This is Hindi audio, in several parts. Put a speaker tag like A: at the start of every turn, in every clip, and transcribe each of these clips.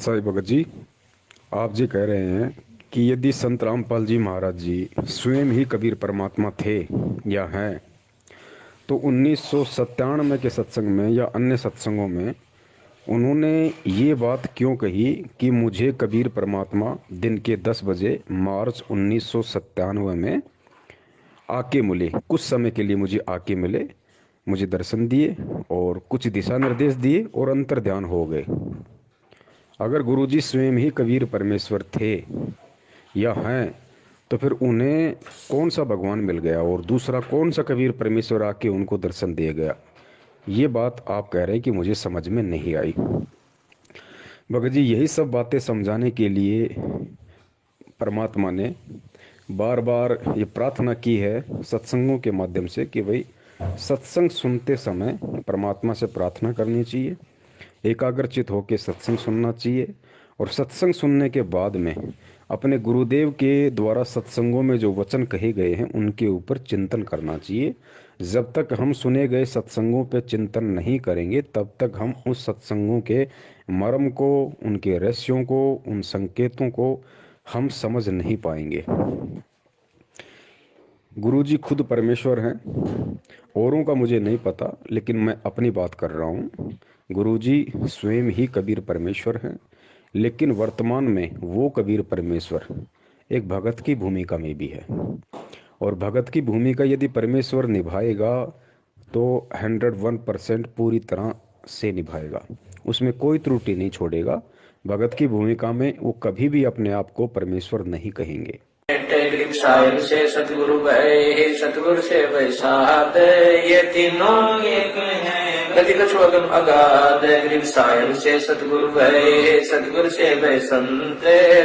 A: साई भगत जी, आप जी कह रहे हैं कि यदि संत रामपाल जी महाराज जी स्वयं ही कबीर परमात्मा थे या हैं, तो 1997 के सत्संग में या अन्य सत्संगों में उन्होंने ये बात क्यों कही कि मुझे कबीर परमात्मा दिन के 10 बजे मार्च 1997 में आके मिले, कुछ समय के लिए मुझे आके मिले, मुझे दर्शन दिए और कुछ दिशा निर्देश दिए और अंतर ध्यान हो गए। अगर गुरुजी स्वयं ही कबीर परमेश्वर थे या हैं, तो फिर उन्हें कौन सा भगवान मिल गया और दूसरा कौन सा कबीर परमेश्वर आके उनको दर्शन दे गया? ये बात आप कह रहे हैं कि मुझे समझ में नहीं आई। भगत जी, यही सब बातें समझाने के लिए परमात्मा ने बार बार ये प्रार्थना की है सत्संगों के माध्यम से कि भाई सत्संग सुनते समय परमात्मा से प्रार्थना करनी चाहिए, एकाग्रचित होकर सत्संग सुनना चाहिए और सत्संग सुनने के बाद में अपने गुरुदेव के द्वारा सत्संगों में जो वचन कहे गए हैं उनके ऊपर चिंतन करना चाहिए। जब तक हम सुने गए सत्संगों पे चिंतन नहीं करेंगे तब तक हम उस सत्संगों के मर्म को, उनके रहस्यों को, उन संकेतों को हम समझ नहीं पाएंगे। गुरुजी खुद परमेश्वर हैं, औरों का मुझे नहीं पता, लेकिन मैं अपनी बात कर रहा हूँ। गुरुजी स्वयं ही कबीर परमेश्वर हैं, लेकिन वर्तमान में वो कबीर परमेश्वर एक भगत की भूमिका में भी है और भगत की भूमिका यदि परमेश्वर निभाएगा तो 101% पूरी तरह से निभाएगा, उसमें कोई त्रुटि नहीं छोड़ेगा। भगत की भूमिका में वो कभी भी अपने आप को परमेश्वर नहीं कहेंगे।
B: साहिब से सतगुरु भय, सतगुरु से वैसाद, ये तीनों एक हैं, गति कछु अगम अगाध। ग्रीव साहिब से सतगुरु भय, सतगुरु से भय संत,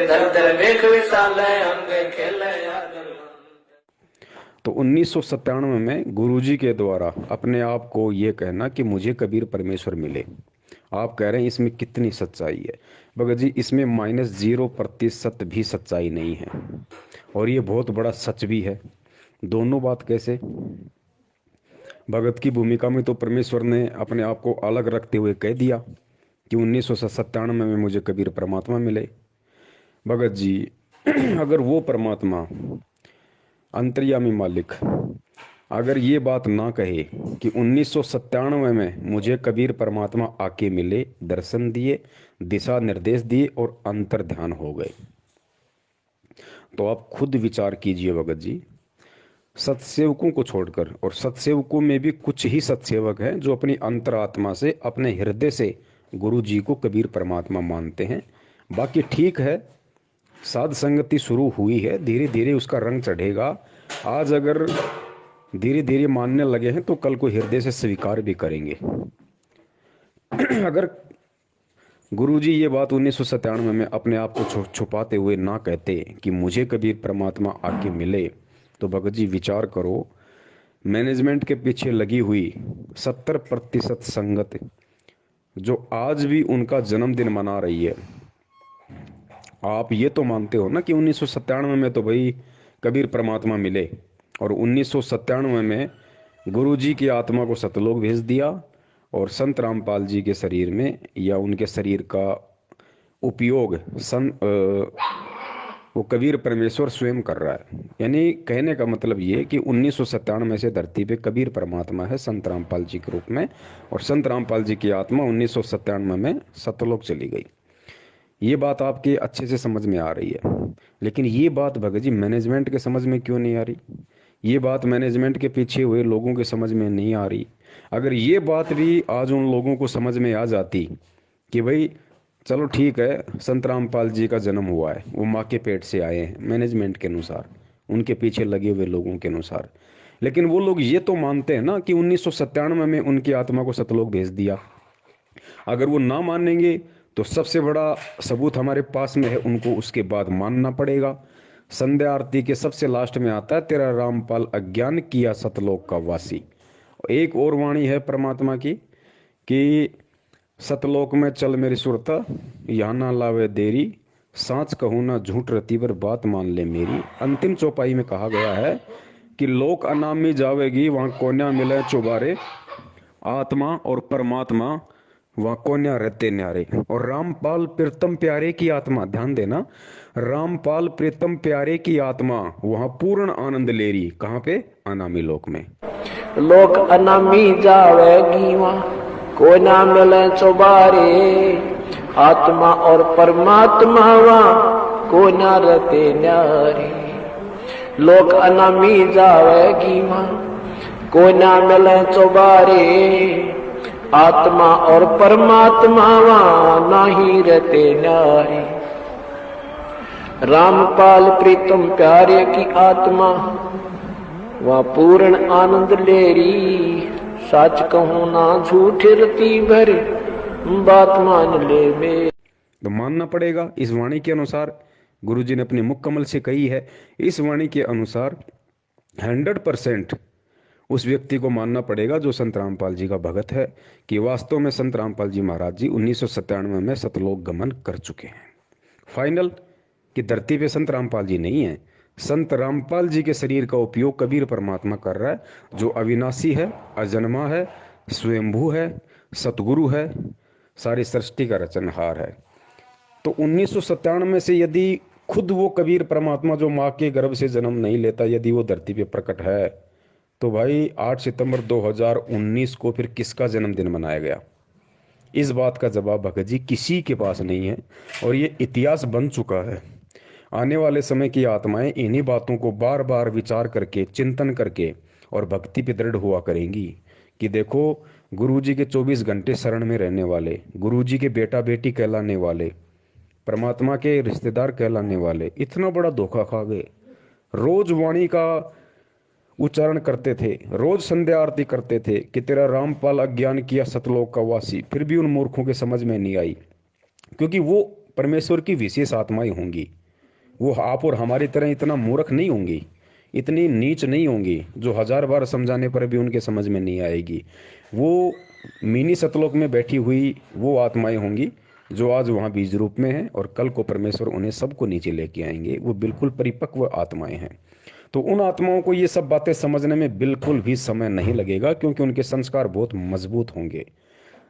B: धर धर वेख विशाल अंग खेल।
A: तो 1997 में गुरुजी के द्वारा अपने आप को ये कहना कि मुझे कबीर परमेश्वर मिले, आप कह रहे हैं इसमें कितनी सच्चाई है? भगत जी, इसमें -0% भी सच्चाई नहीं है और ये बहुत बड़ा सच भी है। दोनों बात कैसे? भगत की भूमिका में तो परमेश्वर ने अपने आप को अलग रखते हुए कह दिया कि 1997 में मुझे कबीर परमात्मा मिले। भगत जी, अगर वो परमात्मा अंतर्यामी मालिक अगर ये बात ना कहे कि 1997 में मुझे कबीर परमात्मा आके मिले, दर्शन दिए, दिशा निर्देश दिए और अंतर ध्यान हो गए, तो आप खुद विचार कीजिए भगत जी। सत्सेवकों को छोड़कर, और सत्सेवकों में भी कुछ ही सत्सेवक हैं जो अपनी अंतरात्मा से, अपने हृदय से गुरु जी को कबीर परमात्मा मानते हैं। बाकी ठीक है, साध संगति शुरू हुई है, धीरे धीरे उसका रंग चढ़ेगा। आज अगर धीरे धीरे मानने लगे हैं तो कल को हृदय से स्वीकार भी करेंगे। अगर गुरुजी ये बात 1997 में अपने आप को छुपाते हुए ना कहते कि मुझे कबीर परमात्मा आके मिले, तो भगत जी विचार करो, मैनेजमेंट के पीछे लगी हुई 70% संगत जो आज भी उनका जन्मदिन मना रही है, आप ये तो मानते हो ना कि 1997 में तो भाई कबीर परमात्मा मिले और 1997 में गुरुजी की आत्मा को सतलोक भेज दिया और संत रामपाल जी के शरीर में या उनके शरीर का उपयोग वो कबीर परमेश्वर स्वयं कर रहा है। यानी कहने का मतलब ये कि 1997 से धरती पे कबीर परमात्मा है संत रामपाल जी के रूप में, और संत रामपाल जी की आत्मा 1997 में सतलोक चली गई। ये बात आपके अच्छे से समझ में आ रही है, लेकिन ये बात भगत जी मैनेजमेंट के समझ में क्यों नहीं आ रही? ये बात मैनेजमेंट के पीछे हुए लोगों के समझ में नहीं आ रही। अगर ये बात भी आज उन लोगों को समझ में आ जाती कि भाई चलो ठीक है, संत रामपाल जी का जन्म हुआ है, वो माँ के पेट से आए हैं मैनेजमेंट के अनुसार, उनके पीछे लगे हुए लोगों के अनुसार, लेकिन वो लोग ये तो मानते हैं ना कि 1997 में उनकी आत्मा को सतलोक भेज दिया। अगर वो ना मानेंगे तो सबसे बड़ा सबूत हमारे पास में है, उनको उसके बाद मानना पड़ेगा। संध्या आरती के सबसे लास्ट में आता है, तेरा रामपाल अज्ञान किया सतलोक का वासी। एक और वाणी है परमात्मा की कि सतलोक में चल मेरी सुरता, यहाँ ना लावे देरी, सांच कहूँ ना झूठ रतीबर बात मान ले मेरी। अंतिम चौपाई में कहा गया है कि लोक अनामी जावेगी, वहाँ कोन्या मिले चुबारे, आत्मा और परमात्मा वहाँ कोन्या रहते न्यारे। और रामपाल प्रीतम प्यारे की आत्मा, ध्यान देना, रामपाल प्रीतम प्यारे की आत्मा वहाँ पूर्ण आनंद ले रही। कहाँ पे? अनामी लोक में।
C: लोक अनामी जावेगी वहाँ को ना मिले चौबारे, आत्मा और परमात्मा वहाँ को ना रहते न्यारे। लोक अनामी जावेगी वहाँ को ना मिले चौबारे, आत्मा और परमात्मा वहाँ नहीं रहते न्यारे। रामपाल प्रीतम प्यारे की आत्मा वहाँ पूर्ण आनंद ले री, सच कहूँ ना झूठ रती भर बात मान ले में।
A: तो मानना पड़ेगा इस वाणी के अनुसार, गुरुजी ने अपने मुख कमल से कही है, इस वाणी के अनुसार 100% उस व्यक्ति को मानना पड़ेगा जो संत रामपाल जी का भगत है, कि वास्तव में संत रामपाल जी महाराज जी 1997 में सतलोक गमन कर चुके हैं। फाइनल कि धरती पे संत रामपाल जी नहीं है, संत रामपाल जी के शरीर का उपयोग कबीर परमात्मा कर रहा है, जो अविनाशी है, अजन्मा है, स्वयंभू है, सतगुरु है, सारी सृष्टि का रचनहार है। तो 1997 में से यदि खुद वो कबीर परमात्मा जो माँ के गर्भ से जन्म नहीं लेता, यदि वो धरती पे प्रकट है, तो भाई 8 सितंबर 2019 को फिर किसका जन्मदिन मनाया गया? इस बात का जवाब भगत जी किसी के पास नहीं है, और ये इतिहास बन चुका है। आने वाले समय की आत्माएं इन्हीं बातों को बार बार विचार करके, चिंतन करके और भक्ति पे दृढ़ हुआ करेंगी कि देखो, गुरुजी के 24 घंटे शरण में रहने वाले, गुरुजी के बेटा बेटी कहलाने वाले, परमात्मा के रिश्तेदार कहलाने वाले इतना बड़ा धोखा खा गए। रोज वाणी का उच्चारण करते थे, रोज संध्या आरती करते थे कि तेरा रामपाल अज्ञान किया सतलोक का वासी, फिर भी उन मूर्खों के समझ में नहीं आई, क्योंकि वो परमेश्वर की विशेष आत्माएं होंगी। वो आप और हमारी तरह इतना मूर्ख नहीं होंगी, इतनी नीच नहीं होंगी, जो 1000 बार समझाने पर भी उनके समझ में नहीं आएगी। वो मिनी सतलोक में बैठी हुई वो आत्माएं होंगी जो आज वहाँ बीज रूप में हैं, और कल को परमेश्वर उन्हें सबको नीचे लेके आएंगे। वो बिल्कुल परिपक्व आत्माएं हैं। तो उन आत्माओं को ये सब बातें समझने में बिल्कुल भी समय नहीं लगेगा, क्योंकि उनके संस्कार बहुत मजबूत होंगे।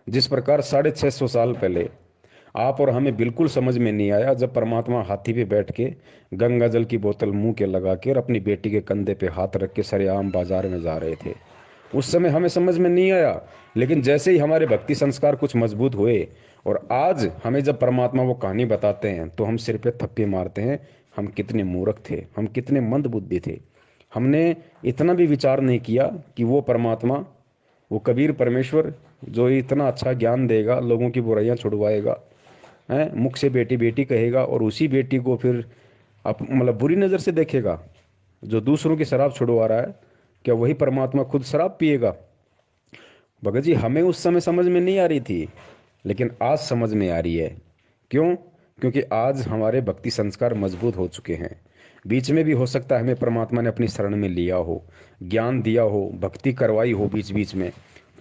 A: जिस प्रकार 650 साल पहले आप और हमें बिल्कुल समझ में नहीं आया जब परमात्मा हाथी पे बैठ के गंगा जल की बोतल मुंह के लगा के और अपनी बेटी के कंधे पे हाथ रख के सरेआम बाजार में जा रहे थे, उस समय हमें समझ में नहीं आया। लेकिन जैसे ही हमारे भक्ति संस्कार कुछ मजबूत हुए और आज हमें जब परमात्मा वो कहानी बताते हैं तो हम सिर पे थप्पे मारते हैं, हम कितने मूर्ख थे, हम कितने मंद बुद्धि थे। हमने इतना भी विचार नहीं किया कि वो परमात्मा, वो कबीर परमेश्वर जो इतना अच्छा ज्ञान देगा, लोगों की बुराइयां छुड़वाएगा, है, मुख से बेटी बेटी कहेगा, और उसी बेटी को फिर मतलब बुरी नज़र से देखेगा। जो दूसरों की शराब छुड़वा रहा है, क्या वही परमात्मा खुद शराब पिएगा? भगत जी, हमें उस समय समझ में नहीं आ रही थी, लेकिन आज समझ में आ रही है। क्यों? क्योंकि आज हमारे भक्ति संस्कार मजबूत हो चुके हैं। बीच में भी हो सकता है हमें परमात्मा ने अपनी शरण में लिया हो, ज्ञान दिया हो, भक्ति करवाई हो बीच बीच में,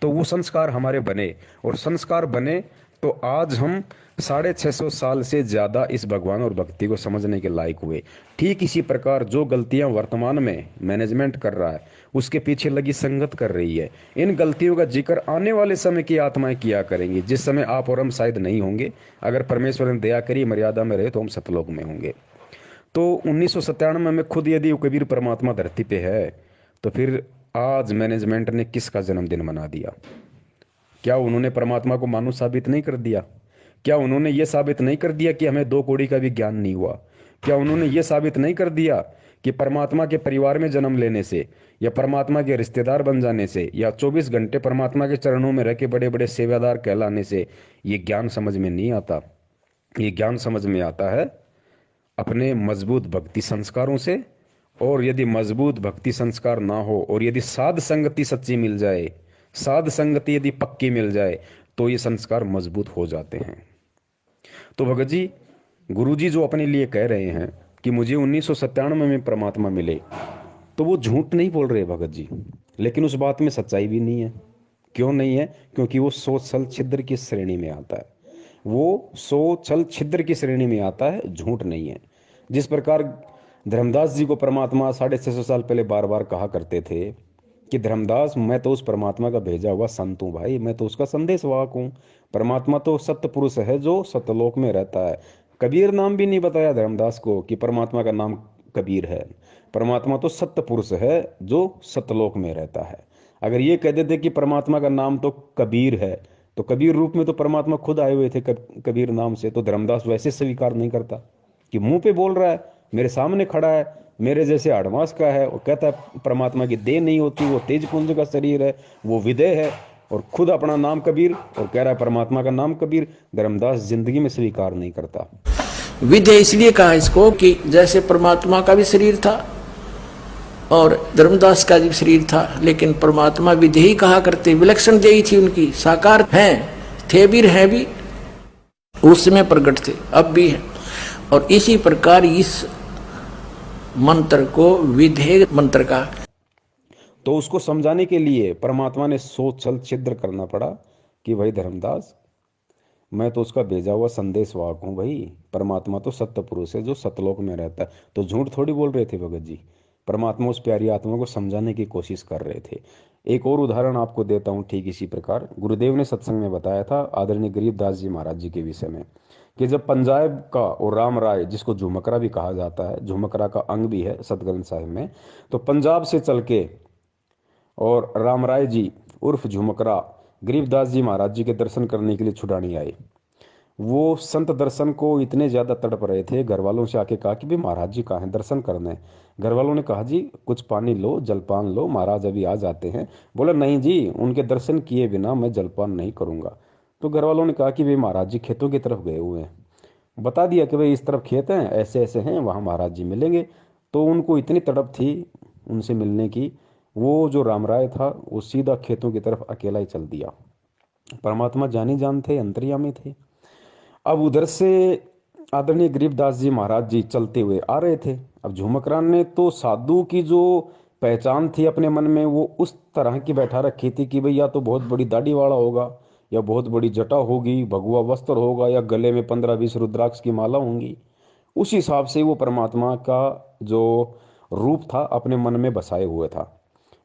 A: तो वो संस्कार हमारे बने, और संस्कार बने तो आज हम 650 साल से ज़्यादा इस भगवान और भक्ति को समझने के लायक हुए। ठीक इसी प्रकार जो गलतियां वर्तमान में मैनेजमेंट कर रहा है, उसके पीछे लगी संगत कर रही है। इन गलतियों का जिक्र आने वाले समय की आत्माएं किया करेंगी, जिस समय आप और हम शायद नहीं होंगे। अगर परमेश्वर ने दया करी, मर्यादा में रहे, तो हम सतलोक में होंगे। तो 1997 में खुद यदि कबीर परमात्मा धरती पे है, तो फिर आज मैनेजमेंट ने किसका जन्मदिन मना दिया? क्या उन्होंने परमात्मा को मानुष साबित नहीं कर दिया? क्या उन्होंने ये साबित नहीं कर दिया कि हमें 2 कौड़ी का भी ज्ञान नहीं हुआ? क्या उन्होंने ये साबित नहीं कर दिया कि परमात्मा के परिवार में जन्म लेने से, या परमात्मा के रिश्तेदार बन जाने से, या 24 घंटे परमात्मा के चरणों में रह के बड़े बड़े सेवादार कहलाने से ये ज्ञान समझ में नहीं आता? ये ज्ञान समझ में आता है अपने मजबूत भक्ति संस्कारों से। और यदि मजबूत भक्ति संस्कार ना हो, और यदि साध संगति सच्ची मिल जाए, साध संगति यदि पक्की मिल जाए, तो ये संस्कार मजबूत हो जाते हैं। तो भगत जी, गुरु जी जो अपने लिए कह रहे हैं कि मुझे 1997 में परमात्मा मिले, तो वो झूठ नहीं बोल रहे भगत जी, लेकिन उस बात में सच्चाई भी नहीं है। क्यों नहीं है? क्योंकि वो 100 छल छिद्र की श्रेणी में आता है। वो 100 छल छिद्र की श्रेणी में आता है, झूठ नहीं है। जिस प्रकार धर्मदास जी को परमात्मा 650 साल पहले बार बार कहा करते थे कि धर्मदास, मैं तो उस परमात्मा का भेजा हुआ संत हूँ भाई, मैं तो उसका संदेशवाहक हूँ। परमात्मा तो सत्य पुरुष है जो सत्यलोक में रहता है। कबीर नाम भी नहीं बताया धर्मदास को कि परमात्मा का नाम कबीर है। परमात्मा तो सत्य पुरुष है जो सत्यलोक में रहता है। अगर ये कह देते कि परमात्मा का नाम तो कबीर है, तो कबीर रूप में तो परमात्मा खुद आए हुए थे कबीर नाम से, तो धर्मदास वैसे स्वीकार नहीं करता कि मुंह पे बोल रहा है, मेरे सामने खड़ा है, मेरे जैसे अडवांस का है, और कहता है परमात्मा की देह नहीं होती, वो तेज पुंज का शरीर है, वो विदेह है, और खुद अपना नाम कबीर, और कह रहा है परमात्मा का नाम कबीर। धर्मदास जिंदगी में स्वीकार नहीं करता।
C: विधेय इसलिए कहा इसको कि जैसे परमात्मा का भी शरीर था और धर्मदास का भी शरीर था, लेकिन परमात्मा विधेयी कहा करते, विलक्षण देही थी उनकी, साकार हैं, थे भी हैं भी, उस समय प्रकट थे, अब भी हैं। और इसी प्रकार इस मंत्र को विधेय मंत्र का,
A: तो उसको समझाने के लिए परमात्मा ने सोच छल छिद्र करना पड़ा कि भाई धर्मदास, मैं तो उसका भेजा हुआ संदेशवाहक हूँ भाई, परमात्मा तो सत्य पुरुष है जो सतलोक में रहता है। तो झूठ थोड़ी बोल रहे थे भगत जी, परमात्मा उस प्यारी आत्मा को समझाने की कोशिश कर रहे थे। एक और उदाहरण आपको देता हूँ ठीक इसी प्रकार। गुरुदेव ने सत्संग में बताया था आदरणीय गरीबदास जी महाराज जी के विषय में, कि जब पंजाब का और राम राय, जिसको झुमकरा भी कहा जाता है, झुमकरा का अंग भी है सतग्रंथ साहिब में, तो पंजाब से चल के और राम राय जी उर्फ झुमकरा गरीबदास जी महाराज जी के दर्शन करने के लिए छुड़ानी आए। वो संत दर्शन को इतने ज़्यादा तड़प रहे थे, घर वालों से आके कहा कि भाई महाराज जी कहाँ हैं, दर्शन करने। घर वालों ने कहा जी कुछ पानी लो, जलपान लो, महाराज अभी आ जाते हैं। बोला नहीं जी, उनके दर्शन किए बिना मैं जलपान नहीं करूँगा। तो घर वालों ने कहा कि भाई महाराज जी खेतों की तरफ गए हुए हैं। बता दिया कि भाई इस तरफ खेत हैं, ऐसे ऐसे हैं, वहाँ महाराज जी मिलेंगे। तो उनको इतनी तड़प थी उनसे मिलने की, वो जो राम राय था वो सीधा खेतों की तरफ अकेला ही चल दिया। परमात्मा जानी जान थे, अंतर्यामी थे। अब उधर से आदरणीय गरीबदास जी महाराज जी चलते हुए आ रहे थे। अब झुमकरान ने तो साधु की जो पहचान थी अपने मन में, वो उस तरह की बैठा रखी थी कि भाई या तो बहुत बड़ी दाढ़ी वाला होगा, या बहुत बड़ी जटा होगी, भगवा वस्त्र होगा, या गले में 15-20 रुद्राक्ष की माला होंगी। उस हिसाब से वो परमात्मा का जो रूप था अपने मन में बसाए हुए था।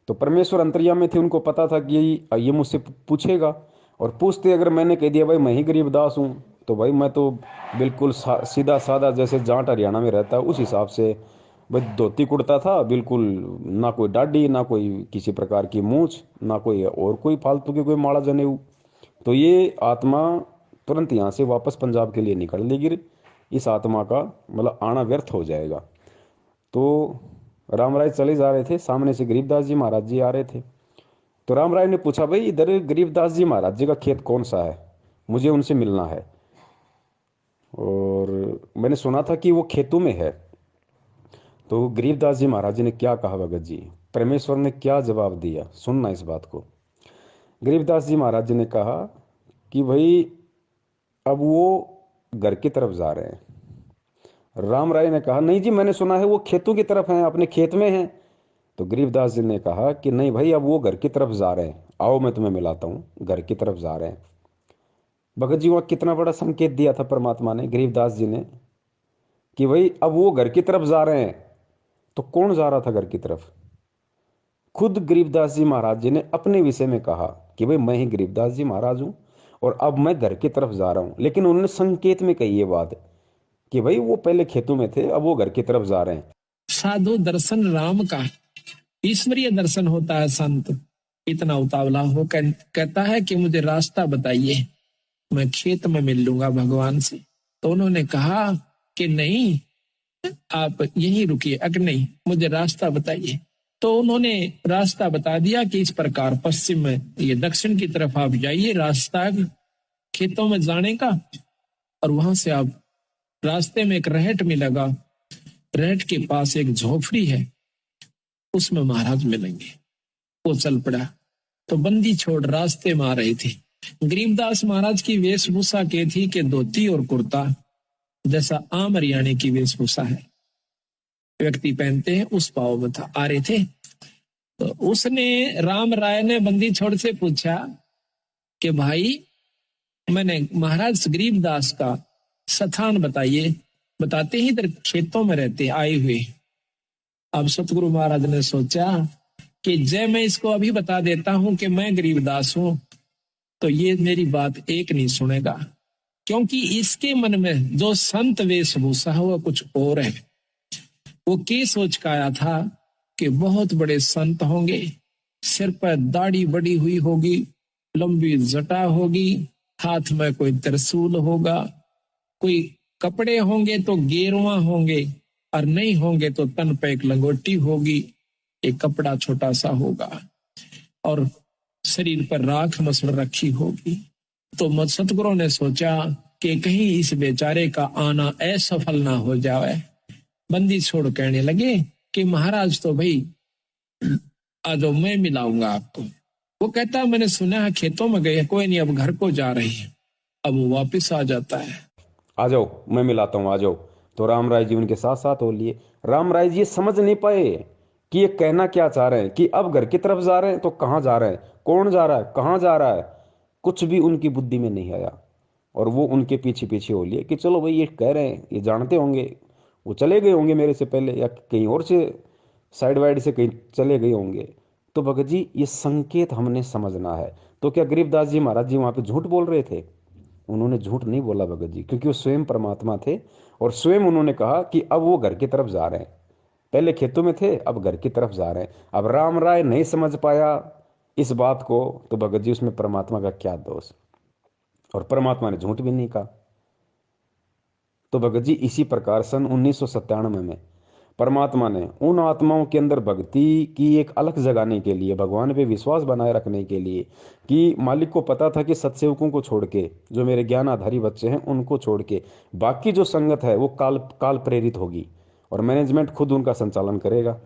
A: तो परमेश्वर अंतर्यामी थे, उनको पता था कि ये मुझसे पूछेगा, और पूछते अगर मैंने कह दिया भाई मैं ही गरीबदास हूँ, तो भाई मैं तो बिल्कुल सीधा साधा, जैसे जाट हरियाणा में रहता है उस हिसाब से भाई धोती कुर्ता था बिल्कुल, ना कोई दाढ़ी, ना कोई किसी प्रकार की मूछ, ना कोई और कोई फालतू की कोई माला जनेऊ। तो ये आत्मा तुरंत यहाँ से वापस पंजाब के लिए निकल लेगी, इस आत्मा का मतलब आना व्यर्थ हो जाएगा। तो राम राय चले जा रहे थे, सामने से गरीबदास जी महाराज जी आ रहे थे। तो राम राय ने पूछा भाई इधर गरीबदास जी महाराज जी का खेत कौन सा है, मुझे उनसे मिलना है, और मैंने सुना था कि वो खेतों में है। तो गरीबदास जी महाराज जी ने क्या कहा भगत जी, परमेश्वर ने क्या जवाब दिया, सुनना इस बात को। गरीबदास जी महाराज जी ने कहा कि भाई अब वो घर की तरफ जा रहे हैं। राम राय ने कहा नहीं जी, मैंने सुना है वो खेतों की तरफ हैं, अपने खेत में हैं। तो गरीबदास जी ने कहा कि नहीं भाई, अब वो घर की तरफ जा रहे हैं, आओ मैं तुम्हें मिलाता हूँ, घर की तरफ जा रहे हैं। भगत जी वहाँ कितना बड़ा संकेत दिया था परमात्मा ने, गरीबदास जी ने, कि भाई अब वो घर की तरफ जा रहे हैं। तो कौन जा रहा था घर की तरफ? खुद गरीबदास जी महाराज जी ने अपने विषय में कहा कि भाई मैं ही गरीबदास जी महाराज हूँ और अब मैं घर की तरफ जा रहा हूँ। लेकिन उन्होंने संकेत में कही ये बात कि भाई वो पहले खेतों में थे, अब वो घर की तरफ जा रहे हैं।
D: साधु दर्शन राम का, ईश्वरीय दर्शन होता है। संत इतना उतावला हो कहता है कि मुझे रास्ता बताइए, मैं खेत में मिल लूंगा भगवान से। तो उन्होंने कहा कि नहीं, आप यहीं रुकिए, अगर नहीं मुझे रास्ता बताइए। तो उन्होंने रास्ता बता दिया कि इस प्रकार पश्चिम में, ये दक्षिण की तरफ आप जाइए, रास्ता खेतों में जाने का, और वहां से आप रास्ते में एक रहट मिलेगा, रहट के पास एक झोपड़ी है, उसमें महाराज मिलेंगे। वो चल पड़ा। तो बंदी छोड़ रास्ते में आ रहे थे। गरीबदास महाराज की वेशभूषा के थी कि धोती और कुर्ता, जैसा आम हरियाणे की वेशभूषा है व्यक्ति पहनते हैं, उस भाव में था, आ रहे थे। तो उसने, राम राय ने बंदी छोड़ से पूछा कि भाई मैंने महाराज गरीबदास का स्थान बताइए। बताते ही इधर खेतों में रहते आए हुए। अब सतगुरु महाराज ने सोचा कि जय मैं इसको अभी बता देता हूं कि मैं गरीबदास हूं, तो ये मेरी बात एक नहीं सुनेगा, क्योंकि इसके मन में जो संत वेशभूषा है वो कुछ और है। वो क्या सोच का आया था कि बहुत बड़े संत होंगे, सिर पर दाढ़ी बड़ी हुई होगी, लंबी जटा होगी, हाथ में कोई त्रिशूल होगा, कोई कपड़े होंगे तो गेरुआ होंगे, और नहीं होंगे तो तन पे एक लंगोटी होगी, एक कपड़ा छोटा सा होगा, और शरीर पर राख मसड़ रखी होगी। तो सतगुरु ने सोचा कि कहीं इस बेचारे का आना असफल ना हो जाए। बंदी छोड़ कहने लगे कि महाराज तो भाई आ जाओ, मैं मिलाऊंगा आपको। वो कहता मैंने सुना है खेतों में गए, कोई नहीं अब घर को जा रही है। अब वो वापस आ जाता है।
A: आ जाओ मैं मिलाता हूँ, आ जाओ। तो राम राय जी उनके साथ साथ हो लिए। राम राय जी ये समझ नहीं पाए कि ये कहना क्या चाह रहे हैं, कि अब घर की तरफ जा रहे हैं तो कहाँ जा रहे हैं, कौन जा रहा है, कहाँ जा रहा है, कुछ भी उनकी बुद्धि में नहीं आया। और वो उनके पीछे पीछे हो लिए कि चलो भाई ये कह रहे हैं, ये जानते होंगे, वो चले गए होंगे मेरे से पहले, या कहीं और से साइड वाइड से कहीं चले गए होंगे। तो भगत जी ये संकेत हमने समझना है। तो क्या गरीबदास जी महाराज जी वहां पे झूठ बोल रहे थे? उन्होंने झूठ नहीं बोला भगत जी, क्योंकि वो स्वयं परमात्मा थे। और स्वयं उन्होंने कहा कि अब वो घर की तरफ जा रहे हैं, पहले खेतों में थे अब घर की तरफ जा रहे हैं। अब राम राय नहीं समझ पाया इस बात को, तो भगत जी उसमें परमात्मा का क्या दोष? और परमात्मा ने झूठ भी नहीं कहा। तो भगत जी इसी प्रकार सन 1997 में परमात्मा ने उन आत्माओं के अंदर भक्ति की एक अलग जगाने के लिए, भगवान पे विश्वास बनाए रखने के लिए, कि मालिक को पता था कि सत्सेवकों को छोड़ के, जो मेरे ज्ञान आधारी बच्चे हैं उनको छोड़ के बाकी जो संगत है वो काल प्रेरित होगी और मैनेजमेंट खुद उनका संचालन करेगा।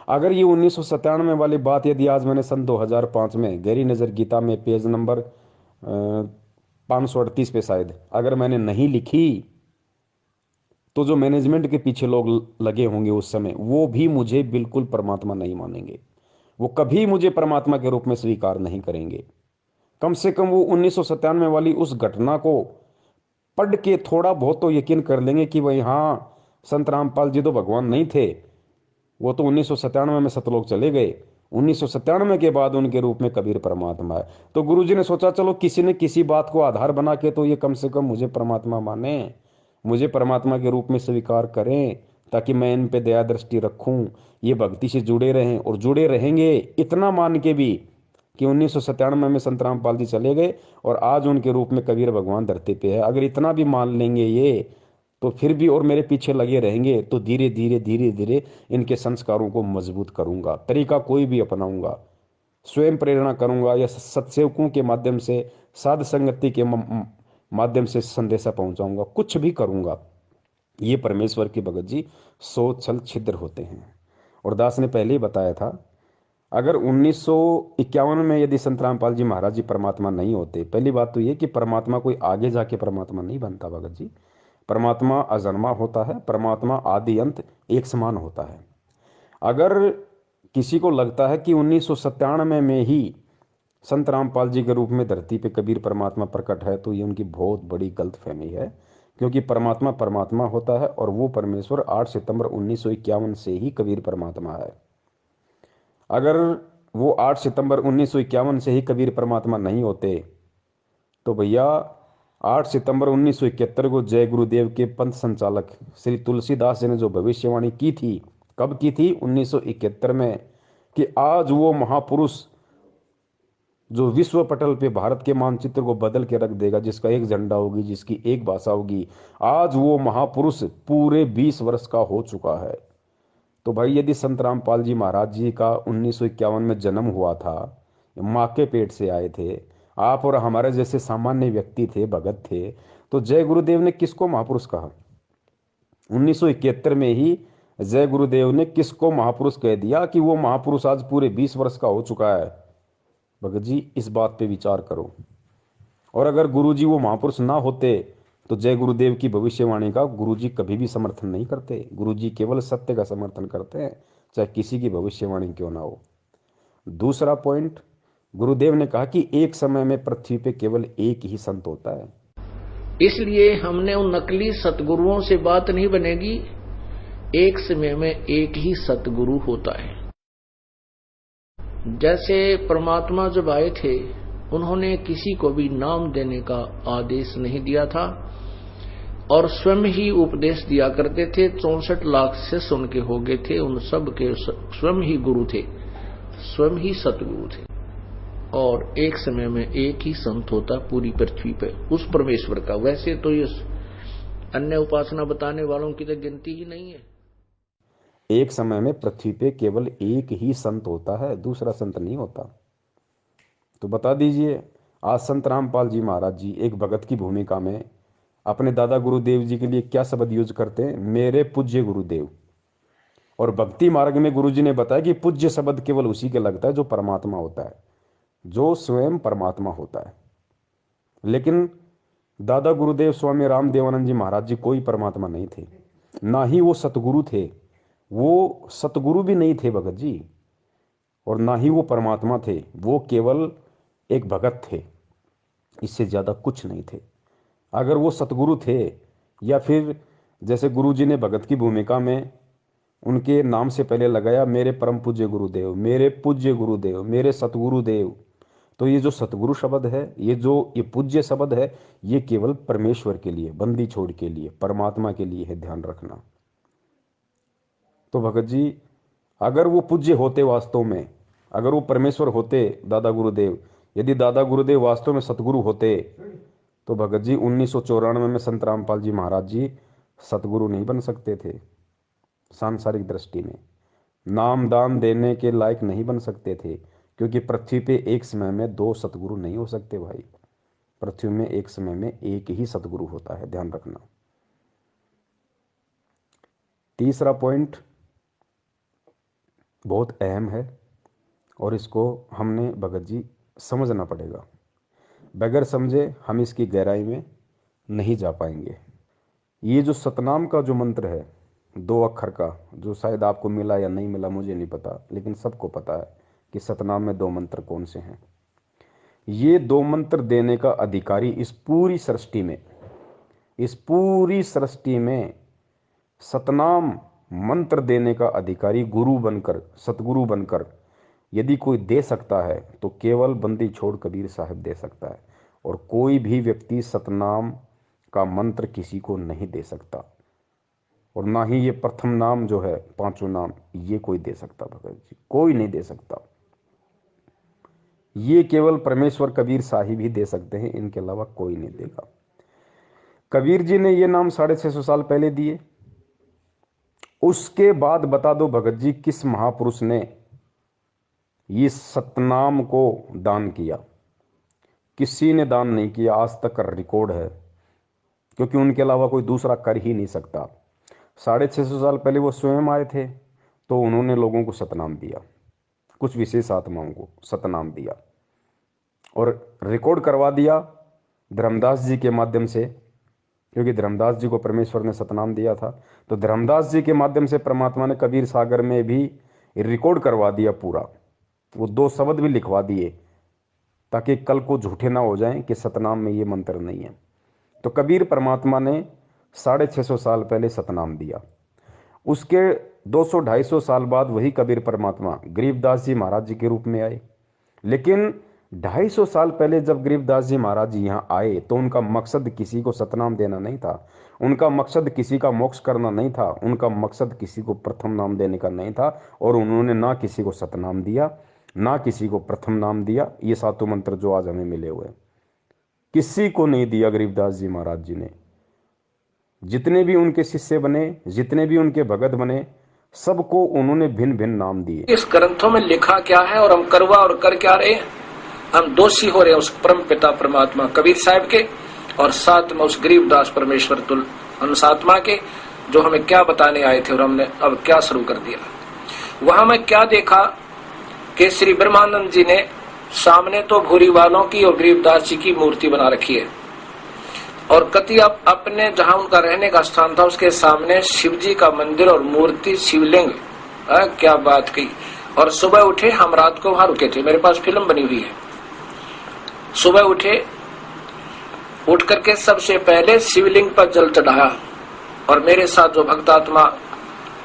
A: अगर ये 1997 वाली बात यदि आज मैंने सन 2005 में गहरी नज़र गीता में पेज नंबर 538 पे शायद अगर मैंने नहीं लिखी, तो जो मैनेजमेंट के पीछे लोग लगे होंगे उस समय, वो भी मुझे बिल्कुल परमात्मा नहीं मानेंगे, वो कभी मुझे परमात्मा के रूप में स्वीकार नहीं करेंगे। कम से कम वो 1997 वाली उस घटना को पढ़ के थोड़ा बहुत तो यकीन कर लेंगे कि भाई हाँ, संत रामपाल जी तो भगवान नहीं थे, वो तो 1997 में सतलोक चले गए, 1997 के बाद उनके रूप में कबीर परमात्मा है। तो गुरुजी ने सोचा चलो किसी ने किसी बात को आधार बना के तो ये कम से कम मुझे परमात्मा माने, मुझे परमात्मा के रूप में स्वीकार करें, ताकि मैं इन पे दया दृष्टि रखूं, ये भक्ति से जुड़े रहें और जुड़े रहेंगे। इतना मान के भी कि 1997 में संत रामपाल जी चले गए और आज उनके रूप में कबीर भगवान धरती पे है, अगर इतना भी मान लेंगे ये, तो फिर भी और मेरे पीछे लगे रहेंगे, तो धीरे धीरे धीरे धीरे इनके संस्कारों को मजबूत करूंगा। तरीका कोई भी अपनाऊंगा, स्वयं प्रेरणा करूंगा या सत्सेवकों के माध्यम से, साध संगति के माध्यम से संदेशा पहुंचाऊंगा, कुछ भी करूंगा। ये परमेश्वर की भगत जी सोच छल छिद्र होते हैं। और दास ने पहले ही बताया था, अगर 1951 में यदि संत रामपाल जी महाराज जी परमात्मा नहीं होते, पहली बात तो ये कि परमात्मा कोई आगे जाके परमात्मा नहीं बनता भगत जी। परमात्मा अजन्मा होता है, परमात्मा आदि अंत एक समान होता है। अगर किसी को लगता है कि 1997 में ही संत रामपाल जी के रूप में धरती पे कबीर परमात्मा प्रकट है, तो ये उनकी बहुत बड़ी गलतफहमी है, क्योंकि परमात्मा परमात्मा होता है और वो परमेश्वर 8 सितंबर 1951 से ही कबीर परमात्मा है। अगर वो 8 सितंबर 1951 से ही कबीर परमात्मा नहीं होते, तो भैया 8 सितंबर 1971 को जय गुरुदेव के पंथ संचालक श्री तुलसीदास जी ने जो भविष्यवाणी की थी, कब की थी? 1971 में, कि आज वो महापुरुष जो विश्व पटल पे भारत के मानचित्र को बदल के रख देगा, जिसका एक झंडा होगी, जिसकी एक भाषा होगी, आज वो महापुरुष पूरे 20 वर्ष का हो चुका है। तो भाई यदि संत रामपाल जी महाराज जी का 1951 में जन्म हुआ था, माँ के पेट से आए थे, आप और हमारे जैसे सामान्य व्यक्ति थे, भगत थे, तो जय गुरुदेव ने किसको महापुरुष कहा? 1971 में ही जय गुरुदेव ने किसको महापुरुष कह दिया कि वो महापुरुष आज पूरे 20 वर्ष का हो चुका है? भगत जी इस बात पे विचार करो। और अगर गुरुजी वो महापुरुष ना होते, तो जय गुरुदेव की भविष्यवाणी का गुरुजी कभी भी समर्थन नहीं करते। गुरुजी केवल सत्य का समर्थन करते हैं, चाहे किसी की भविष्यवाणी क्यों ना हो। दूसरा पॉइंट, गुरुदेव ने कहा कि एक समय में पृथ्वी पे केवल एक ही संत होता है।
C: इसलिए हमने उन नकली सतगुरुओं से बात नहीं बनेगी, एक समय में एक ही सतगुरु होता है। जैसे परमात्मा जब आए थे उन्होंने किसी को भी नाम देने का आदेश नहीं दिया था और स्वयं ही उपदेश दिया करते थे। 64 लाख शिष्य उनके हो गए थे, उन सब के स्वयं ही गुरु थे, स्वयं ही सतगुरु थे। और एक समय में एक ही संत होता पूरी पृथ्वी पे उस परमेश्वर का। वैसे तो ये अन्य उपासना बताने वालों की तो गिनती ही नहीं है।
A: एक समय में पृथ्वी पे केवल एक ही संत होता है, दूसरा संत नहीं होता। तो बता दीजिए, आज संत रामपाल जी महाराज जी एक भगत की भूमिका में अपने दादा गुरुदेव जी के लिए क्या शब्द यूज करते हैं? मेरे पूज्य गुरुदेव। और भक्ति मार्ग में गुरु जी ने बताया कि पूज्य शब्द केवल उसी के लगता है जो परमात्मा होता है, जो स्वयं परमात्मा होता है। लेकिन दादा गुरुदेव स्वामी रामदेवानंद जी महाराज जी कोई परमात्मा नहीं थे, ना ही वो सतगुरु थे। वो सतगुरु भी नहीं थे भगत जी, और ना ही वो परमात्मा थे। वो केवल एक भगत थे, इससे ज्यादा कुछ नहीं थे। अगर वो सतगुरु थे, या फिर जैसे गुरु जी ने भगत की भूमिका में उनके नाम से पहले लगाया मेरे परम पूज्य गुरुदेव, मेरे पूज्य गुरुदेव, मेरे सतगुरुदेव, तो ये जो सतगुरु शब्द है, ये पूज्य शब्द है, ये केवल परमेश्वर के लिए, बंदी छोड़ के लिए, परमात्मा के लिए है, ध्यान रखना। तो भगत जी अगर वो पूज्य होते वास्तव में, अगर वो परमेश्वर होते दादा गुरुदेव, यदि दादा गुरुदेव वास्तव में सतगुरु होते, तो भगत जी 1994 में संत रामपाल जी महाराज जी सतगुरु नहीं बन सकते थे। सांसारिक दृष्टि में नाम दान देने के लायक नहीं बन सकते थे, क्योंकि पृथ्वी पे एक समय में 2 सतगुरु नहीं हो सकते भाई। पृथ्वी में एक समय में एक ही सतगुरु होता है, ध्यान रखना। तीसरा पॉइंट बहुत अहम है और इसको हमने भगत जी समझना पड़ेगा। बगैर समझे हम इसकी गहराई में नहीं जा पाएंगे। ये जो सतनाम का जो मंत्र है 2 अक्षर का, जो शायद आपको मिला या नहीं मिला मुझे नहीं पता, लेकिन सबको पता है कि सतनाम में 2 मंत्र कौन से हैं। ये 2 मंत्र देने का अधिकारी इस पूरी सृष्टि में सतनाम मंत्र देने का अधिकारी गुरु बनकर, सतगुरु बनकर यदि कोई दे सकता है तो केवल बंदी छोड़ कबीर साहब दे सकता है, और कोई भी व्यक्ति सतनाम का मंत्र किसी को नहीं दे सकता, और ना ही ये प्रथम नाम जो है 5 नाम ये कोई दे सकता। भगत जी कोई नहीं दे सकता, ये केवल परमेश्वर कबीर साहिब ही दे सकते हैं, इनके अलावा कोई नहीं देगा। कबीर जी ने ये नाम 650 साल पहले दिए। उसके बाद बता दो भगत जी किस महापुरुष ने ये सतनाम को दान किया? किसी ने दान नहीं किया, आज तक रिकॉर्ड है, क्योंकि उनके अलावा कोई दूसरा कर ही नहीं सकता। 650 साल पहले वो स्वयं आए थे, तो उन्होंने लोगों को सतनाम दिया, कुछ विशेष आत्माओं को सतनाम दिया, और रिकॉर्ड करवा दिया धर्मदास जी के माध्यम से, क्योंकि धर्मदास जी को परमेश्वर ने सतनाम दिया था। तो धर्मदास जी के माध्यम से परमात्मा ने कबीर सागर में भी रिकॉर्ड करवा दिया पूरा, वो 2 शब्द भी लिखवा दिए, ताकि कल को झूठे ना हो जाएं कि सतनाम में ये मंत्र नहीं है। तो कबीर परमात्मा ने 650 साल पहले सतनाम दिया। उसके 200-250 साल बाद वही कबीर परमात्मा गरीबदास जी महाराज जी के रूप में आए। लेकिन 250 साल पहले जब गरीबदास जी महाराज जी यहाँ आए, तो उनका मकसद किसी को सतनाम देना नहीं था, उनका मकसद किसी का मोक्ष करना नहीं था, उनका मकसद किसी को प्रथम नाम देने का नहीं था, और उन्होंने ना किसी को सतनाम दिया, ना किसी को प्रथम नाम दिया। ये 7 मंत्र जो आज हमें मिले हुए किसी को नहीं दिया गरीबदास जी महाराज जी ने। जितने भी उनके शिष्य बने, जितने भी उनके भगत बने, सबको उन्होंने भिन्न भिन्न नाम दिए।
C: इस ग्रंथों में लिखा क्या है और हम करवा और कर क्या रहे हैं? हम दोषी हो रहे हैं उस परम पिता परमात्मा कबीर साहब के, और साथ में उस गरीबदास परमेश्वर तुल अनुसात्मा के, जो हमें क्या बताने आए थे और हमने अब क्या शुरू कर दिया। वहां मैं क्या देखा कि श्री ब्रह्मानंद जी ने सामने तो भूरी वालों की और गरीबदास जी की मूर्ति बना रखी है, और कति अपने जहां उनका रहने का स्थान था उसके सामने शिव जी का मंदिर और मूर्ति, शिवलिंग। क्या बात की। और सुबह उठे, हम रात को वहां रुके थे, मेरे पास फिल्म बनी हुई है। सुबह उठे, उठ करके सबसे पहले शिवलिंग पर जल चढ़ाया, और मेरे साथ जो भक्तात्मा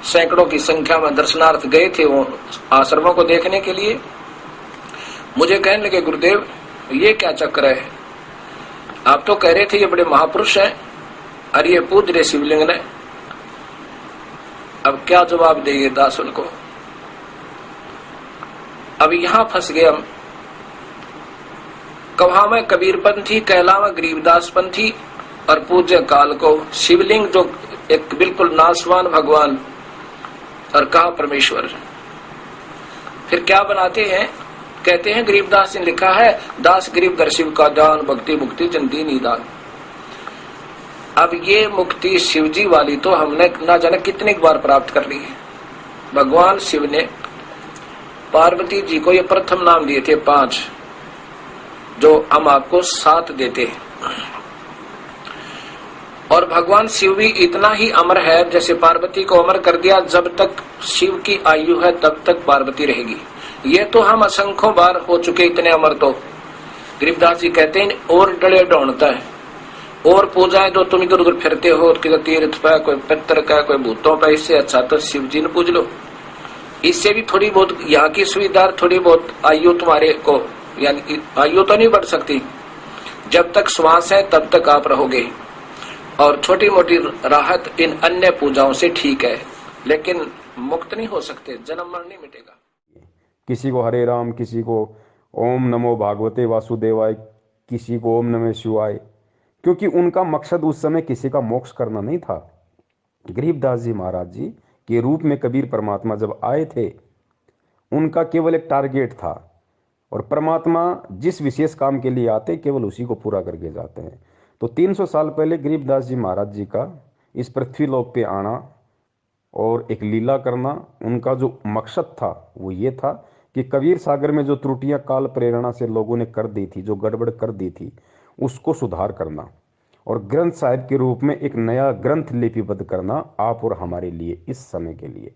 C: सैकड़ों की संख्या में दर्शनार्थ गए थे वो आश्रमों को देखने के लिए, मुझे कहने लगे, गुरुदेव ये क्या चक्कर है, आप तो कह रहे थे ये बड़े महापुरुष हैं और ये पूज रहे शिवलिंग ने, अब क्या जवाब देंगे दास उनको। अब यहां फंस गए हम। कहा मैं कबीरपंथी, कहलावा गरीबदास पंथी और पूज्य काल को शिवलिंग जो एक बिल्कुल नासवान भगवान और कहा परमेश्वर। फिर क्या बनाते हैं, कहते हैं गरीबदास ने लिखा है, दास गरीब दर शिव का दान, भक्ति मुक्ति जन दीनी दान। अब ये मुक्ति शिवजी वाली तो हमने ना जाने कितनी बार प्राप्त कर ली है। भगवान शिव ने पार्वती जी को ये प्रथम नाम दिए थे 5, जो हम आपको 7 देते हैं। और भगवान शिव भी इतना ही अमर है, जैसे पार्वती को अमर कर दिया, जब तक शिव की आयु है तब तक पार्वती रहेगी। ये तो हम असंख्यों बार हो चुके इतने अमर। तो गरीबदास जी कहते हैं और डले ढूंढता है और पूजाएं जो तुम इधर उधर फिरते हो, कि तीर्थ पे, कोई पितर का, कोई भूतों पे, इससे अच्छा तो शिव जी ने पूज लो। इससे भी थोड़ी बहुत यहाँ की सुविधा, थोड़ी बहुत आयु तुम्हारे को, यानी आयु तो नहीं बढ़ सकती, जब तक श्वास है तब तक आप रहोगे। और छोटी मोटी राहत इन अन्य पूजाओं से ठीक है, लेकिन मुक्त नहीं हो सकते, जन्म मरण नहीं मिटेगा।
A: किसी को हरे राम, किसी को ओम नमो भागवते वासुदेवाय, किसी को ओम नमः शिवाय, क्योंकि उनका मकसद उस समय किसी का मोक्ष करना नहीं था। गरीबदास जी महाराज जी के रूप में कबीर परमात्मा जब आए थे, उनका केवल एक टारगेट था, और परमात्मा जिस विशेष काम के लिए आते केवल उसी को पूरा करके जाते हैं। तो 300 साल पहले गरीबदास जी महाराज जी का इस पृथ्वी लोक पे आना और एक लीला करना, उनका जो मकसद था वो ये था कि कबीर सागर में जो त्रुटियां काल प्रेरणा से लोगों ने कर दी थी, जो गड़बड़ कर दी थी, उसको सुधार करना और ग्रंथ साहिब के रूप में एक नया ग्रंथ लिपिबद्ध करना आप और हमारे लिए, इस समय के लिए।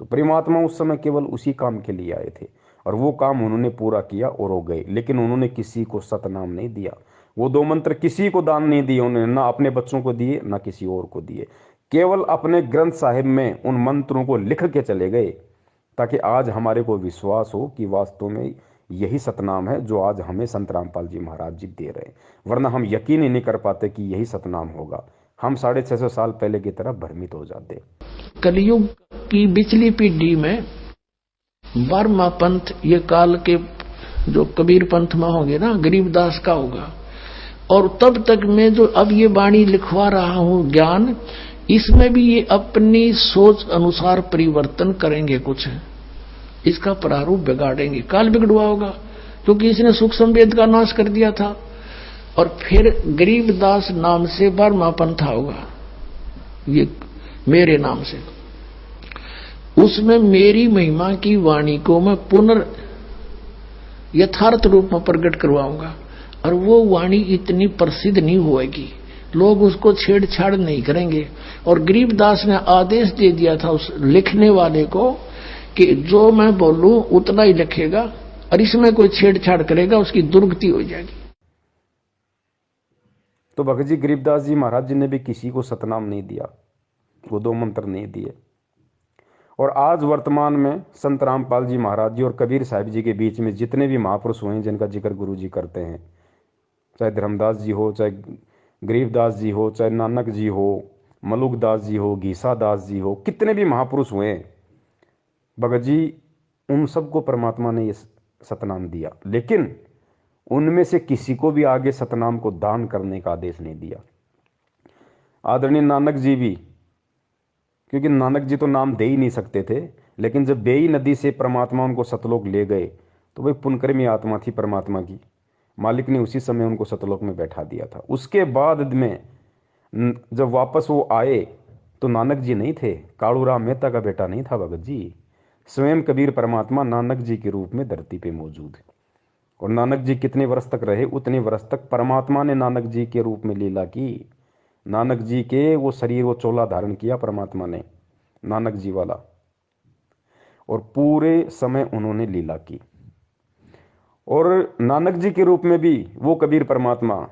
A: तो परमात्मा उस समय केवल उसी काम के लिए आए थे और वो काम उन्होंने पूरा किया और हो गए। लेकिन उन्होंने किसी को सतनाम नहीं दिया, वो 2 मंत्र किसी को दान नहीं दिए उन्होंने, ना अपने बच्चों को दिए ना किसी और को दिए, केवल अपने ग्रंथ साहिब में उन मंत्रों को लिख के चले गए, ताकि आज हमारे को विश्वास हो कि वास्तव में यही सतनाम है जो आज हमें संत रामपाल जी महाराज जी दे रहे हैं। वरना हम यकीन ही नहीं कर पाते कि यही सतनाम होगा, हम 650 साल पहले की तरह भ्रमित हो जाते।
C: कलयुग की बिचली पीढ़ी में 12वां पंथ, ये काल के जो कबीर पंथ में होंगे ना, गरीबदास का होगा। और तब तक मैं जो अब ये वाणी लिखवा रहा हूं ज्ञान, इसमें भी ये अपनी सोच अनुसार परिवर्तन करेंगे, कुछ इसका प्रारूप बिगाड़ेंगे। काल बिगड़वा होगा क्योंकि इसने सूक्ष्म वेद का नाश कर दिया था। और फिर गरीबदास नाम से 12वां पंथा होगा, ये मेरे नाम से। उसमें मेरी महिमा की वाणी को मैं पुनर् यथार्थ रूप में प्रकट करवाऊंगा, और वो वाणी इतनी प्रसिद्ध नहीं होएगी, लोग उसको छेड़छाड़ नहीं करेंगे। और गरीबदास ने आदेश दे दिया था उस लिखने वाले को कि जो मैं बोलूं उतना ही लिखेगा, और इसमें कोई छेड़छाड़ करेगा उसकी दुर्गति हो जाएगी।
A: तो भगत जी गरीबदास जी महाराज जी ने भी किसी को सतनाम नहीं दिया, वो 2 मंत्र नहीं दिए। और आज वर्तमान में संत रामपाल जी महाराज जी और कबीर साहिब जी के बीच में जितने भी महापुरुष हुए हैं जिनका जिक्र गुरु जी करते हैं, चाहे धर्मदास जी हो, चाहे गरीबदास जी हो, चाहे नानक जी हो, मलुकदास जी हो, घीसा दास जी हो, कितने भी महापुरुष हुए हैं भगत जी, उन सबको परमात्मा ने ये सतनाम दिया, लेकिन उनमें से किसी को भी आगे सतनाम को दान करने का आदेश नहीं दिया। आदरणीय नानक जी भी, क्योंकि नानक जी तो नाम दे ही नहीं सकते थे, लेकिन जब बेई नदी से परमात्मा उनको सतलोक ले गए तो वही पुनकर्मी आत्मा थी परमात्मा की, मालिक ने उसी समय उनको सतलोक में बैठा दिया था। उसके बाद में जब वापस वो आए तो नानक जी नहीं थे, कालूराम मेहता का बेटा नहीं था भगत जी, स्वयं कबीर परमात्मा नानक जी के रूप में धरती पे मौजूद है। और नानक जी कितने वर्ष तक रहे, उतने वर्ष तक परमात्मा ने नानक जी के रूप में लीला की। नानक जी के वो शरीर, वो चोला धारण किया परमात्मा ने, नानक जी वाला, और पूरे समय उन्होंने लीला की। और नानक जी के रूप में भी वो कबीर परमात्मा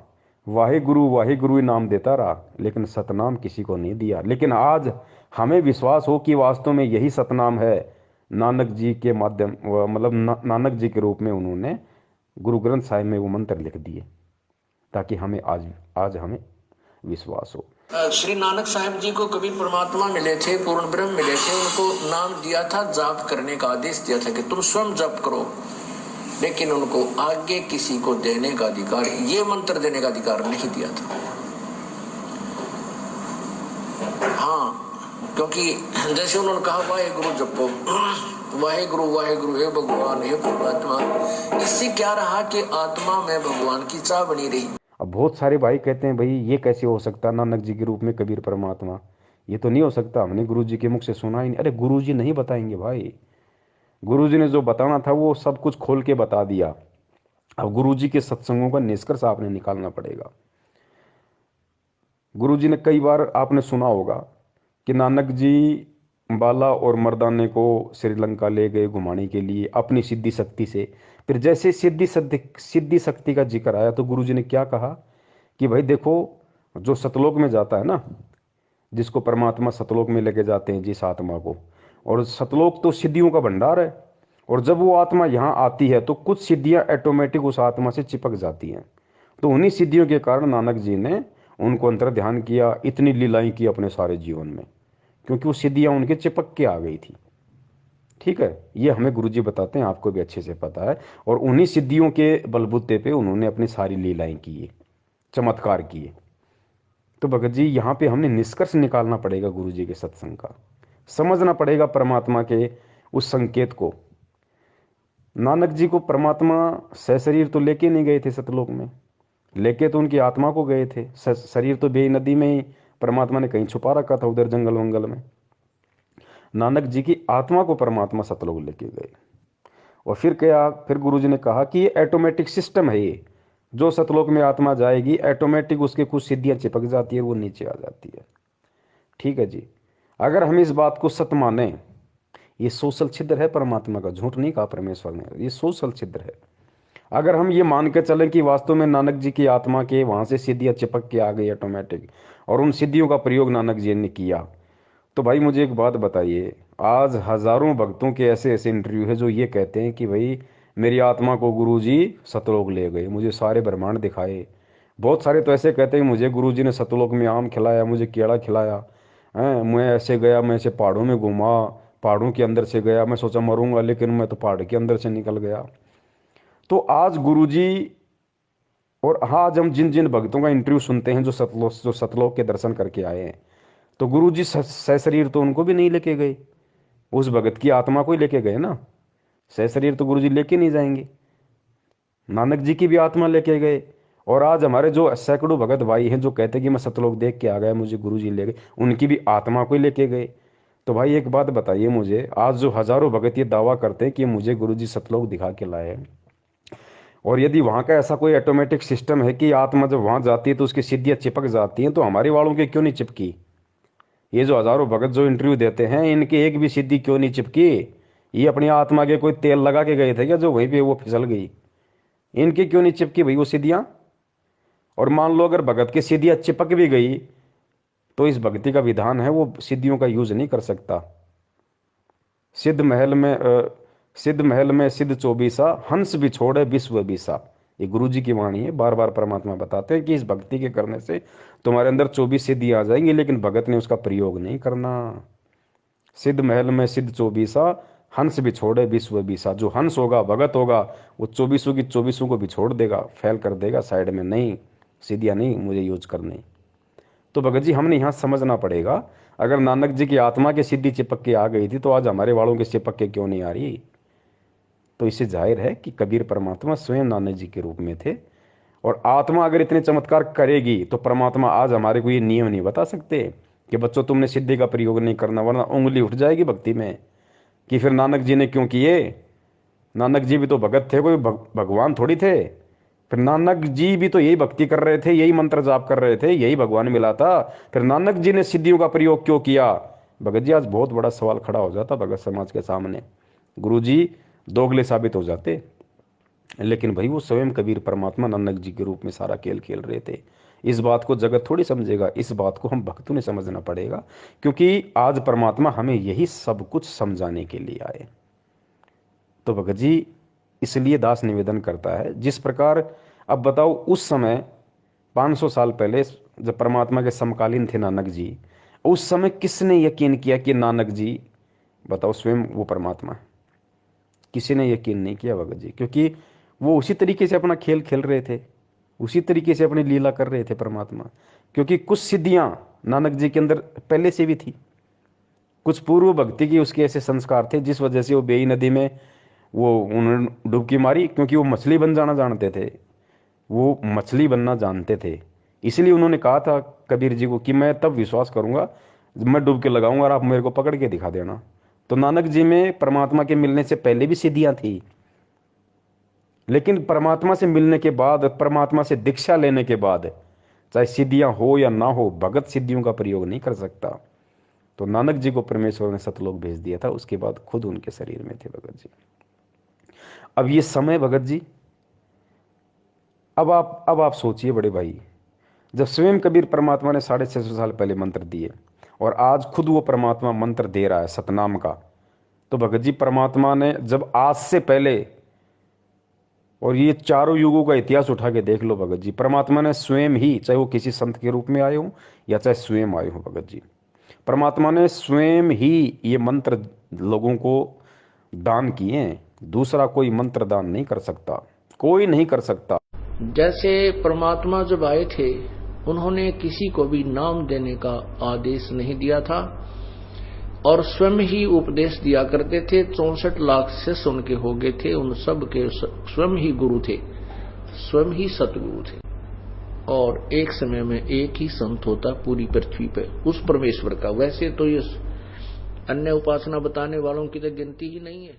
A: वाहे गुरु नाम देता रहा, लेकिन सतनाम किसी को नहीं दिया। लेकिन आज हमें विश्वास हो कि वास्तव में यही सतनाम है, नानक जी के माध्यम, मतलब नानक जी के रूप में उन्होंने गुरु ग्रंथ साहिब में वो मंत्र लिख दिए ताकि हमें आज हमें विश्वास हो।
C: श्री नानक साहब जी को कभी परमात्मा मिले थे, पूर्ण ब्रह्म मिले थे, उनको नाम दिया था, जाप करने का आदेश दिया था कि तुम स्वयं जाप करो, लेकिन उनको आगे किसी को देने का अधिकार, ये मंत्र देने का अधिकार नहीं दिया था। हाँ, क्योंकि जैसे उन्होंने कहा वाहे गुरु जपो, वाहे गुरु हे भगवान हे परमात्मा, इससे क्या रहा कि आत्मा में भगवान की चाह बनी रही।
A: अब बहुत सारे भाई कहते हैं भाई ये कैसे हो सकता, नानक जी के रूप में कबीर परमात्मा, ये तो नहीं हो सकता, हमने गुरु जी के मुख से सुना ही नहीं। अरे गुरु जी नहीं बताएंगे भाई, गुरु जी ने जो बताना था वो सब कुछ खोल के बता दिया। अब गुरु जी के सत्संगों का निष्कर्ष आपने निकालना पड़ेगा। गुरु जी ने कई बार आपने सुना होगा कि नानक जी बाला और मर्दाने को श्रीलंका ले गए घुमाने के लिए अपनी सिद्धि शक्ति से। फिर जैसे सिद्धि शक्ति का जिक्र आया तो गुरु जी ने क्या कहा कि भाई देखो, जो सतलोक में जाता है ना, जिसको परमात्मा सतलोक में लेके जाते हैं जिस आत्मा को, और सतलोक तो सिद्धियों का भंडार है, और जब वो आत्मा यहाँ आती है तो कुछ सिद्धियाँ ऑटोमेटिक उस आत्मा से चिपक जाती हैं। तो उन्हीं सिद्धियों के कारण नानक जी ने उनको अंतर ध्यान किया, इतनी लीलाएं की अपने सारे जीवन में, क्योंकि वो सिद्धियाँ उनके चिपक के आ गई थी। ठीक है, ये हमें गुरुजी बताते हैं, आपको भी अच्छे से पता है। और उन्हीं सिद्धियों के बलबूते पे उन्होंने अपनी सारी लीलाएं किए, चमत्कार किए। तो भगत जी यहाँ पे हमने निष्कर्ष निकालना पड़ेगा गुरु जी के सत्संग का, समझना पड़ेगा परमात्मा के उस संकेत को। नानक जी को परमात्मा सशरीर तो लेके नहीं गए थे सतलोक में, लेके तो उनकी आत्मा को गए थे। शरीर तो बेई नदी में ही परमात्मा ने कहीं छुपा रखा था, उधर जंगल वंगल में। नानक जी की आत्मा को परमात्मा सतलोक लेके गए। और फिर क्या, फिर गुरु जी ने कहा कि ये ऑटोमेटिक सिस्टम है, ये जो सतलोक में आत्मा जाएगी ऑटोमेटिक उसके कुछ सिद्धियां चिपक जाती है, वो नीचे आ जाती है। ठीक है जी, अगर हम इस बात को सत्य माने, ये सोशल छिद्र है परमात्मा का, झूठ नहीं कहा परमेश्वर ने, ये सोशल छिद्र है। अगर हम ये मान के चलें कि वास्तव में नानक जी की आत्मा के वहां से सिद्धियां चिपक के आ गई ऑटोमेटिक, और उन सिद्धियों का प्रयोग नानक जी ने किया, तो भाई मुझे एक बात बताइए, आज हजारों भक्तों के ऐसे ऐसे इंटरव्यू है जो ये कहते हैं कि भाई मेरी आत्मा को गुरुजी सतलोक ले गए, मुझे सारे ब्रह्मांड दिखाए। बहुत सारे तो ऐसे कहते हैं मुझे गुरुजी ने सतलोक में आम खिलाया, मुझे केला खिलाया, मैं ऐसे गया, मैं ऐसे पहाड़ों में घूमा, पहाड़ों के अंदर से गया, मैं सोचा मरूंगा लेकिन मैं तो पहाड़ के अंदर से निकल गया। तो आज गुरुजी, और आज हम जिन जिन भक्तों का इंटरव्यू सुनते हैं जो सतलोक के दर्शन करके आए हैं, तो गुरुजी सशरीर तो उनको भी नहीं लेके गए, उस भगत की आत्मा को ही लेके गए ना। सशरीर तो गुरुजी लेके नहीं जाएंगे, नानक जी की भी आत्मा लेके गए। और आज हमारे जो सैकड़ों भगत भाई हैं जो कहते हैं कि मैं सतलोक देख के आ गया, मुझे गुरुजी ले गए, उनकी भी आत्मा को ही लेके गए। तो भाई एक बात बताइए मुझे, आज जो हजारों भगत ये दावा करते हैं कि मुझे गुरुजी सतलोक दिखा के लाए हैं, और यदि वहाँ का ऐसा कोई ऑटोमेटिक सिस्टम है कि आत्मा जब वहाँ जाती है तो उसकी सिद्धियाँ चिपक जाती हैं, तो हमारे वालों के क्यों नहीं चिपकी? ये जो हजारों भगत जो इंटरव्यू देते हैं, इनके एक भी सिद्धि क्यों नहीं चिपकी? ये अपनी आत्मा के कोई तेल लगा के गए थे क्या जो वहीं पे वो फिसल गई? इनके क्यों नहीं चिपकी भाई वो सिद्धियाँ? और मान लो अगर भगत की सिद्धियाँ चिपक भी गई तो इस भक्ति का विधान है वो सिद्धियों का यूज नहीं कर सकता। सिद्ध महल में सिद्ध चौबीसा, हंस भी छोड़े विश्व बीसा, ये गुरु जी की वाणी है। बार बार परमात्मा बताते हैं कि इस भक्ति के करने से तुम्हारे अंदर 24 सिद्धि आ जाएंगी, लेकिन भगत ने उसका प्रयोग नहीं करना। सिद्ध महल में सिद्ध चौबीसा, हंस भी छोड़े विश्व बीसा। जो हंस होगा, भगत होगा, वो 24 की 24 को भी छोड़ देगा, फैल कर देगा साइड में, नहीं सिद्धियाँ नहीं मुझे यूज करनी। तो भगत जी हमने यहाँ समझना पड़ेगा, अगर नानक जी की आत्मा की सिद्धि चिपक के आ गई थी तो आज हमारे वालों के चिपक के क्यों नहीं आ रही? तो इससे जाहिर है कि कबीर परमात्मा स्वयं नानक जी के रूप में थे। और आत्मा अगर इतने चमत्कार करेगी तो परमात्मा आज हमारे को ये नियम नहीं बता सकते कि बच्चों तुमने सिद्धि का प्रयोग नहीं करना, वरना उंगली उठ जाएगी भक्ति में कि फिर नानक जी ने क्यों किए। नानक जी भी तो भगत थे, कोई भगवान थोड़ी थे। फिर नानक जी भी तो यही भक्ति कर रहे थे, यही मंत्र जाप कर रहे थे, यही भगवान मिला था, फिर नानक जी ने सिद्धियों का प्रयोग क्यों किया? भगत जी आज बहुत बड़ा सवाल खड़ा हो जाता भगत समाज के सामने, गुरु जी दोगले साबित हो जाते। लेकिन भाई वो स्वयं कबीर परमात्मा नानक जी के रूप में सारा खेल खेल रहे थे। इस बात को जगत थोड़ी समझेगा, इस बात को हम भक्तों ने समझना पड़ेगा, क्योंकि आज परमात्मा हमें यही सब कुछ समझाने के लिए आए। तो भगत जी इसलिए दास निवेदन करता है। जिस प्रकार अब बताओ उस समय 500 साल पहले जब परमात्मा के समकालीन थे नानक जी, उस समय किसने यकीन किया कि नानक जी बताओ स्वयं वो परमात्मा है? किसी ने यकीन नहीं किया भगत जी, क्योंकि वो उसी तरीके से अपना खेल खेल रहे थे, उसी तरीके से अपनी लीला कर रहे थे परमात्मा। क्योंकि कुछ सिद्धियां नानक जी के अंदर पहले से भी थी, कुछ पूर्व भक्ति की उसके ऐसे संस्कार थे जिस वजह से वो बेई नदी में वो उन्होंने डुबकी मारी, क्योंकि वो मछली बन जाना जानते थे, वो मछली बनना जानते थे। इसलिए उन्होंने कहा था कबीर जी को कि मैं तब विश्वास करूंगा मैं डुबकी लगाऊंगा और आप मेरे को पकड़ के दिखा देना। तो नानक जी में परमात्मा के मिलने से पहले भी सिद्धियां थी, लेकिन परमात्मा से मिलने के बाद, परमात्मा से दीक्षा लेने के बाद, चाहे सिद्धियां हो या ना हो, भगत सिद्धियों का प्रयोग नहीं कर सकता। तो नानक जी को परमेश्वर ने सतलोक भेज दिया था, उसके बाद खुद उनके शरीर में थे भगत जी। अब ये समय भगत जी, अब आप सोचिए बड़े भाई, जब स्वयं कबीर परमात्मा ने 650 साल पहले मंत्र दिए और आज खुद वो परमात्मा मंत्र दे रहा है सतनाम का, तो भगत जी परमात्मा ने जब आज से पहले, और ये चारों युगों का इतिहास उठा के देख लो भगत जी, परमात्मा ने स्वयं ही, चाहे वो किसी संत के रूप में आए हो या चाहे स्वयं आए हो भगत जी, परमात्मा ने स्वयं ही ये मंत्र लोगों को दान किए हैं। दूसरा कोई मंत्र दान नहीं कर सकता, कोई नहीं कर सकता।
C: जैसे परमात्मा जब आए थे, उन्होंने किसी को भी नाम देने का आदेश नहीं दिया था और स्वयं ही उपदेश दिया करते थे। 64 लाख शिष्य उनके हो गए थे, उन सब के स्वयं ही गुरु थे, स्वयं ही सतगुरु थे। और एक समय में एक ही संत होता पूरी पृथ्वी पे उस परमेश्वर का। वैसे तो ये अन्य उपासना बताने वालों की तो गिनती ही नहीं है।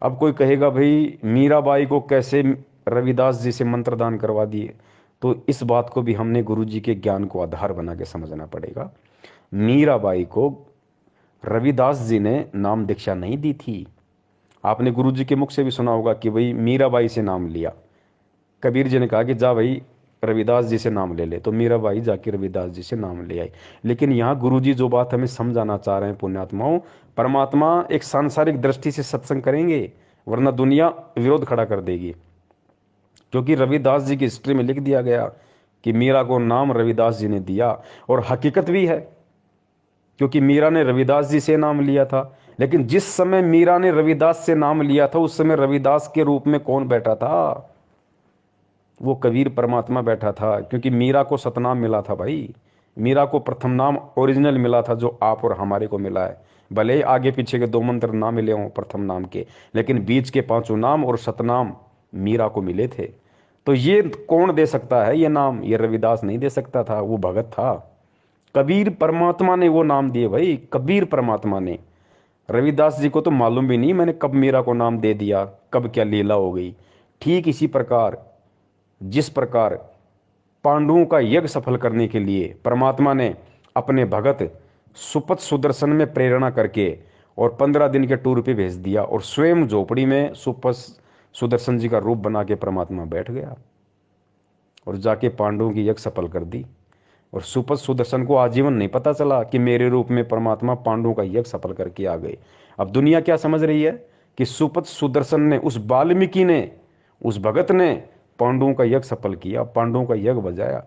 A: अब कोई कहेगा भाई मीराबाई को कैसे रविदास जी से मंत्र दान करवा दिए, तो इस बात को भी हमने गुरु जी के ज्ञान को आधार बना के समझना पड़ेगा। मीराबाई को रविदास जी ने नाम दीक्षा नहीं दी थी। आपने गुरु जी के मुख से भी सुना होगा कि भाई मीराबाई से नाम लिया। कबीर जी ने कहा कि जा भाई रविदास जी से नाम ले ले, तो मीराबाई जाके रविदास जी से नाम ले आई। लेकिन यहाँ गुरु जी जो बात हमें समझाना चाह रहे हैं पुण्यात्माओं, परमात्मा एक सांसारिक दृष्टि से सत्संग करेंगे, वरना दुनिया विरोध खड़ा कर देगी। क्योंकि रविदास जी की हिस्ट्री में लिख दिया गया कि मीरा को नाम रविदास जी ने दिया, और हकीकत भी है, क्योंकि मीरा ने रविदास जी से नाम लिया था। लेकिन जिस समय मीरा ने रविदास से नाम लिया था, उस समय रविदास के रूप में कौन बैठा था? वो कबीर परमात्मा बैठा था, क्योंकि मीरा को सतनाम मिला था भाई। मीरा को प्रथम नाम ओरिजिनल मिला था, जो आप और हमारे को मिला है। भले आगे पीछे के 2 मंत्र ना मिले हों प्रथम नाम के, लेकिन बीच के 5 नाम और सतनाम मीरा को मिले थे। तो ये कौन दे सकता है ये नाम? ये रविदास नहीं दे सकता था, वो भगत था। कबीर परमात्मा ने वो नाम दिए भाई, कबीर परमात्मा ने। रविदास जी को तो मालूम भी नहीं मैंने कब मीरा को नाम दे दिया, कब क्या लीला हो गई। ठीक इसी प्रकार जिस प्रकार पांडवों का यज्ञ सफल करने के लिए परमात्मा ने अपने भगत सुपथ सुदर्शन में प्रेरणा करके और 15 दिन के टूर पे भेज दिया, और स्वयं झोपड़ी में सुपथ सुदर्शन जी का रूप बना के परमात्मा बैठ गया और जाके पांडवों की यज्ञ सफल कर दी। और सुपथ सुदर्शन को आजीवन नहीं पता चला कि मेरे रूप में परमात्मा पांडवों का यज्ञ सफल करके आ गए। अब दुनिया क्या समझ रही है कि सुपथ सुदर्शन ने, उस वाल्मीकि ने, उस भगत ने पांडवों का यज्ञ सफल किया, पांडवों का यज्ञ बजाया।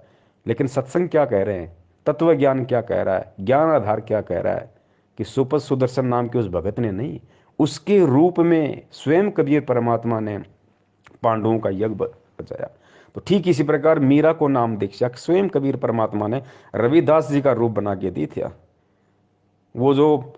A: लेकिन सत्संग क्या कह रहे हैं, तत्व ज्ञान क्या कह रहा है, ज्ञान आधार क्या कह रहा है कि सुपथ सुदर्शन नाम के उस भगत ने नहीं, उसके रूप में स्वयं कबीर परमात्मा ने पांडवों का यज्ञ बजाया। तो ठीक इसी प्रकार मीरा को नाम दीक्षा स्वयं कबीर परमात्मा ने रविदास जी का रूप बना के दी थी। वो जो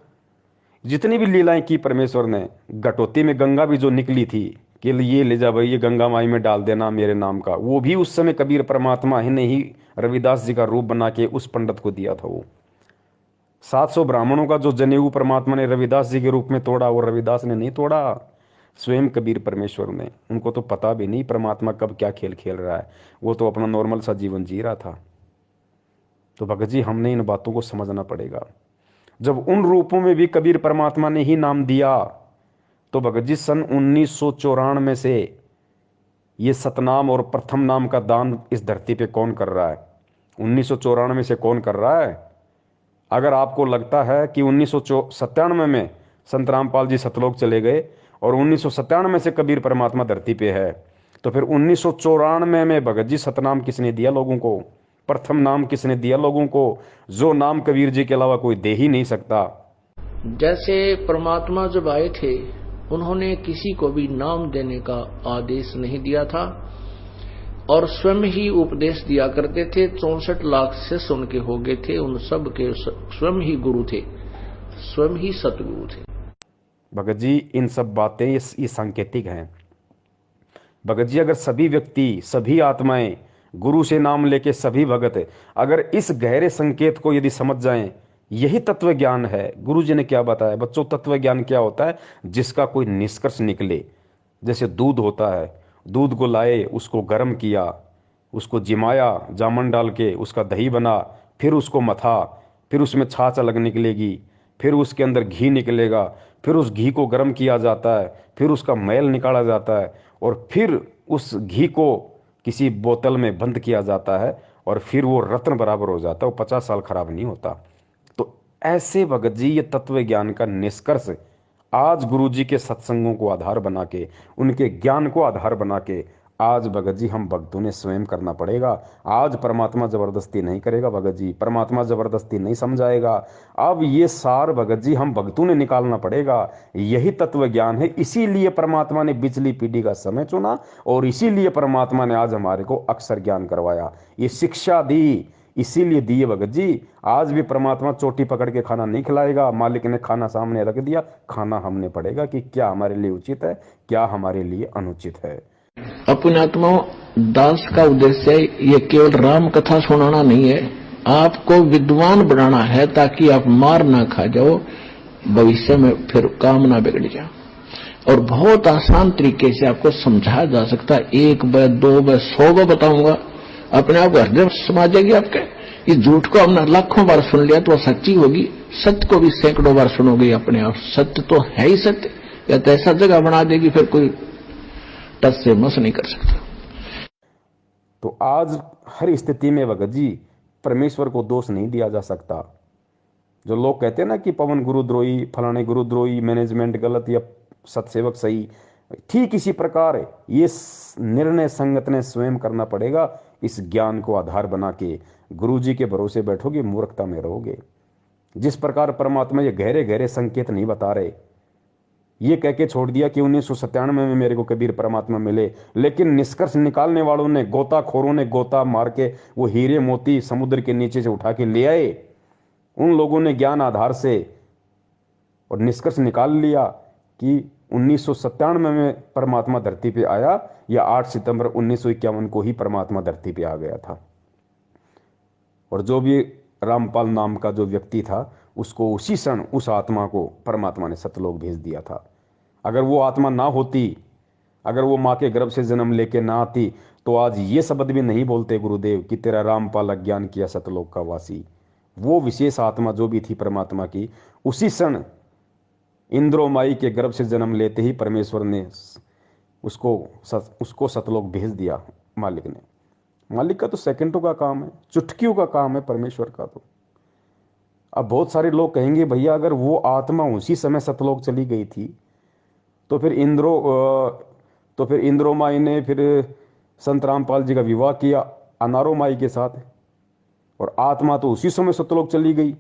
A: जितनी भी लीलाएं की परमेश्वर ने, घटोती में गंगा भी जो निकली थी कि ये ले जा भाई, ये गंगा माई में डाल देना मेरे नाम का, वो भी उस समय कबीर परमात्मा ही ने ही रविदास जी का रूप बना के उस पंडित को दिया था। वो 700 ब्राह्मणों का जो जनेऊ परमात्मा ने रविदास जी के रूप में तोड़ा, वो रविदास ने नहीं तोड़ा, स्वयं कबीर परमेश्वर ने। उनको तो पता भी नहीं परमात्मा कब क्या खेल खेल रहा है, वो तो अपना नॉर्मल सा जीवन जी रहा था। तो भगत जी हमने इन बातों को समझना पड़ेगा। जब उन रूपों में भी कबीर परमात्मा ने ही नाम दिया, तो भगत जी सन 1994 से ये सतनाम और प्रथम नाम का दान इस धरती पे कौन कर रहा है? 1994 से कौन कर रहा है? अगर आपको लगता है कि 1997 में संत रामपाल जी सतलोक चले गए और 1997 से कबीर परमात्मा धरती पे है, तो फिर 1994 में भगत जी सतनाम किसने दिया लोगों को? प्रथम नाम किसने दिया लोगों को, जो नाम कबीर जी के अलावा कोई दे ही नहीं सकता?
C: जैसे परमात्मा जब आए थे, उन्होंने किसी को भी नाम देने का आदेश नहीं दिया था और स्वयं ही उपदेश दिया करते थे। 64 लाख शिष्य उनके हो गए थे, उन सब के स्वयं ही गुरु थे, स्वयं ही सतगुरु थे।
A: भगत जी इन सब बातें ये सांकेतिक हैं। भगत जी अगर सभी व्यक्ति, सभी आत्माएं, गुरु से नाम लेके सभी भगत अगर इस गहरे संकेत को यदि समझ जाएं, यही तत्व ज्ञान है। गुरु जी ने क्या बताया बच्चों? तत्व ज्ञान क्या होता है? जिसका कोई निष्कर्ष निकले। जैसे दूध होता है, दूध को लाए, उसको गर्म किया, उसको जिमाया, जामन डाल के उसका दही बना, फिर उसको मथा, फिर उसमें छाछ अलग निकलेगी, फिर उसके अंदर घी निकलेगा, फिर उस घी को गर्म किया जाता है, फिर उसका मैल निकाला जाता है और फिर उस घी को किसी बोतल में बंद किया जाता है और फिर वो रत्न बराबर हो जाता है, वो 50 साल खराब नहीं होता। तो ऐसे भगत जी ये तत्व ज्ञान का निष्कर्ष आज गुरु जी के सत्संगों को आधार बना के, उनके ज्ञान को आधार बना के आज भगत जी हम भक्तों ने स्वयं करना पड़ेगा। आज परमात्मा जबरदस्ती नहीं करेगा भगत जी, परमात्मा जबरदस्ती नहीं समझाएगा। अब ये सार भगत जी हम भक्तों ने निकालना पड़ेगा। यही तत्व ज्ञान है, इसीलिए परमात्मा ने बिचली पीढ़ी का समय चुना और इसीलिए परमात्मा ने आज हमारे को अक्षर ज्ञान करवाया, ये शिक्षा दी, इसीलिए दिए भगत जी। आज भी परमात्मा चोटी पकड़ के खाना नहीं खिलाएगा, मालिक ने खाना सामने रख दिया, खाना हमने पड़ेगा कि क्या हमारे लिए उचित है, क्या हमारे लिए अनुचित है।
C: अपने आत्माओं, दास का उद्देश्य ये केवल राम कथा सुनाना नहीं है, आपको विद्वान बनाना है ताकि आप मार ना खा जाओ, भविष्य में फिर काम ना बिगड़ जाए। और बहुत आसान तरीके से आपको समझाया जा सकता है। 1 बार 2 बार 100 बार बताऊंगा, अपने आप हृदय समा जाएगी आपके। इस झूठ को हमने लाखों बार सुन लिया तो सच्ची होगी, सत्य को भी सैकड़ों बार सुनोगे अपने आप। सत्य तो है ही सत्य, या तो ऐसा जगह बना देगी फिर कोई टस से मस नहीं कर सकता।
A: तो आज हर स्थिति में भगत जी परमेश्वर को दोष नहीं दिया जा सकता। जो लोग कहते हैं ना कि पवन गुरुद्रोही, फलाने गुरुद्रोही, मैनेजमेंट गलत या सत्सेवक सही, ठीक इसी प्रकार ये निर्णय संगत ने स्वयं करना पड़ेगा। इस ज्ञान को आधार बना के गुरु जी के भरोसे बैठोगे, मूर्खता में रहोगे। जिस प्रकार परमात्मा ये गहरे गहरे संकेत नहीं बता रहे, ये कह के छोड़ दिया कि 1997 में मेरे को कबीर परमात्मा मिले, लेकिन निष्कर्ष निकालने वालों ने, गोताखोरों ने गोता मार के वो हीरे मोती समुद्र के नीचे से उठा के ले आए। उन लोगों ने ज्ञान आधार से और निष्कर्ष निकाल लिया कि 1997 में परमात्मा धरती पे आया या 8 सितंबर 1951 को ही परमात्मा धरती पे आ गया था। और जो भी रामपाल नाम का जो व्यक्ति था, उसको उसी क्षण उस आत्मा को परमात्मा ने सतलोक भेज दिया था। अगर वो आत्मा ना होती, अगर वो माँ के गर्भ से जन्म लेके ना आती, तो आज ये शब्द भी नहीं बोलते गुरुदेव कि तेरा रामपाल अज्ञान किया सतलोक का वासी। वो विशेष आत्मा जो भी थी परमात्मा की, उसी क्षण इंद्रो माई के गर्भ से जन्म लेते ही परमेश्वर ने उसको सतलोक भेज दिया। मालिक ने, मालिक का तो सेकंडों का काम है, चुटकियों का काम है परमेश्वर का। तो अब बहुत सारे लोग कहेंगे भैया अगर वो आत्मा उसी समय सतलोक चली गई थी तो फिर इंद्रो माई ने फिर संत रामपाल जी का विवाह किया अनारो माई के साथ, और आत्मा तो उसी समय सतलोक चली गई।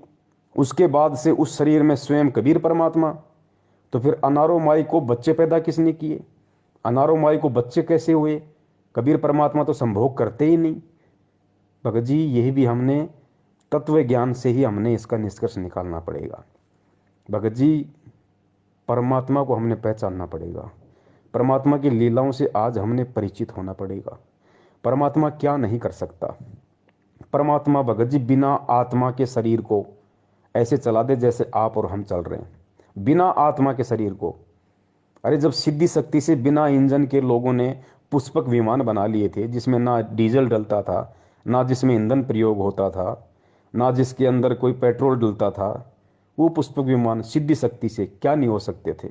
A: उसके बाद से उस शरीर में स्वयं कबीर परमात्मा, तो फिर अनारो माई को बच्चे पैदा किसने किए? अनारो माई को बच्चे कैसे हुए? कबीर परमात्मा तो संभोग करते ही नहीं। भगत जी यही भी हमने तत्व ज्ञान से ही हमने इसका निष्कर्ष निकालना पड़ेगा। भगत जी परमात्मा को हमने पहचानना पड़ेगा, परमात्मा की लीलाओं से आज हमने परिचित होना पड़ेगा। परमात्मा क्या नहीं कर सकता। परमात्मा भगत जी बिना आत्मा के शरीर को ऐसे चला दे जैसे आप और हम चल रहे हैं, बिना आत्मा के शरीर को। अरे जब सिद्धि शक्ति से बिना इंजन के लोगों ने पुष्पक विमान बना लिए थे, जिसमें ना डीजल डलता था, ना जिसमें ईंधन प्रयोग होता था, ना जिसके अंदर कोई पेट्रोल डलता था, वो पुष्पक विमान सिद्धि शक्ति से क्या नहीं हो सकते थे।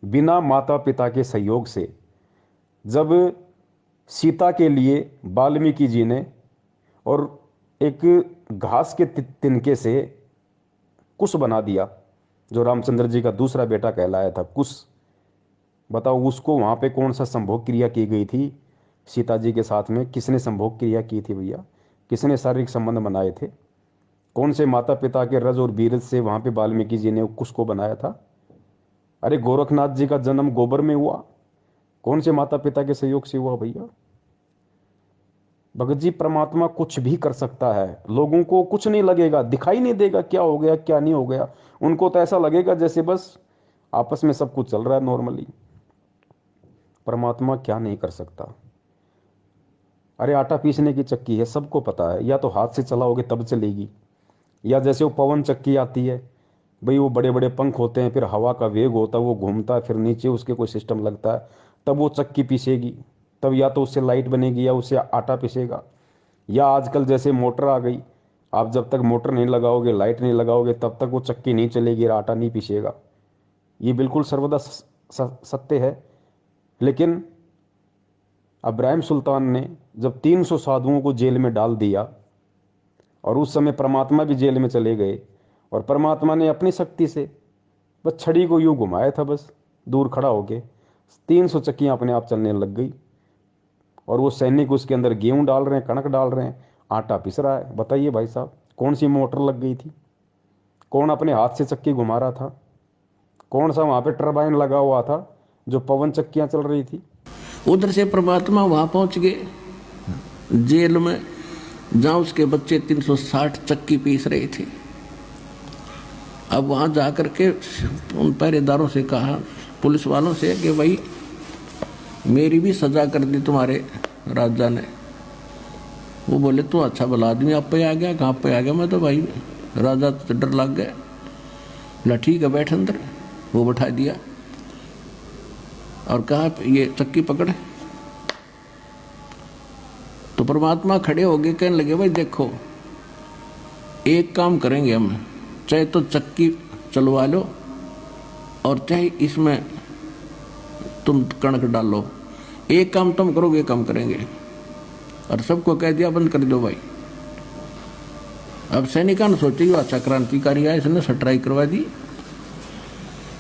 A: बिना माता पिता के सहयोग से जब सीता के लिए वाल्मीकि जी ने और एक घास के तिनके से कुश बना दिया, जो रामचंद्र जी का दूसरा बेटा कहलाया था कुश, बताओ उसको वहाँ पे कौन सा संभोग क्रिया की गई थी सीता जी के साथ में? किसने संभोग क्रिया की थी भैया? किसने शारीरिक संबंध बनाए थे? कौन से माता पिता के रज और बीरज से वहाँ पे वाल्मीकि जी ने उसको बनाया था? अरे गोरखनाथ जी का जन्म गोबर में हुआ, कौन से माता पिता के सहयोग से हुआ भैया? भगत जी परमात्मा कुछ भी कर सकता है, लोगों को कुछ नहीं लगेगा, दिखाई नहीं देगा क्या हो गया क्या नहीं हो गया। उनको तो ऐसा लगेगा जैसे बस आपस में सब कुछ चल रहा है नॉर्मली। परमात्मा क्या नहीं कर सकता? अरे आटा पीसने की चक्की है, सबको पता है, या तो हाथ से चलाओगे तब चलेगी, या जैसे वो पवन चक्की आती है भाई, वो बड़े बड़े पंख होते हैं, फिर हवा का वेग होता है, वो घूमता है, फिर नीचे उसके कोई सिस्टम लगता है, तब वो चक्की पीसेगी। तब या तो उससे लाइट बनेगी या उससे आटा पिसेगा। या आजकल जैसे मोटर आ गई, आप जब तक मोटर नहीं लगाओगे, लाइट नहीं लगाओगे, तब तक वो चक्की नहीं चलेगी, आटा नहीं पिसेगा। ये बिल्कुल सर्वदा सत्य है। लेकिन अब्राहिम सुल्तान ने जब 300 साधुओं को जेल में डाल दिया, और उस समय परमात्मा भी जेल में चले गए, और परमात्मा ने अपनी शक्ति से बस छड़ी को यूं घुमाया था, बस दूर खड़ा होके 300 चक्कियां अपने आप चलने लग गई। और वो सैनिक उसके अंदर गेहूं डाल रहे हैं, कणक डाल रहे हैं, आटा पिस रहा है। बताइए भाई साहब, कौन सी मोटर लग गई थी? कौन अपने हाथ से चक्की घुमा रहा था? कौन सा वहां पे टरबाइन लगा हुआ था जो पवन चक्कियां चल रही थी?
C: उधर से परमात्मा वहां पहुंच गए जेल में, जहां उसके बच्चे 360 चक्की पीस रहे थे। अब वहां जाकर के उन पहरेदारों से कहा, पुलिस वालों से, कि भाई मेरी भी सजा कर दी तुम्हारे राजा ने। वो बोले तू अच्छा भला आदमी, आप पे आ गया? कहाँ पे आ गया? मैं तो भाई राजा तो डर लग गया। बोला ठीक है बैठ अंदर। वो बैठा दिया और कहा ये चक्की पकड़। तो परमात्मा खड़े हो गए, कहने लगे भाई देखो, एक काम करेंगे हम, चाहे तो चक्की चलवा लो और चाहे इसमें तुम कणक डालो, एक काम तुम करोगे एक काम करेंगे। और सबको कह दिया बंद कर दो भाई। अब सैनिकों ने सोची अच्छा क्रांतिकारी है, इसने सटराई करवा दी।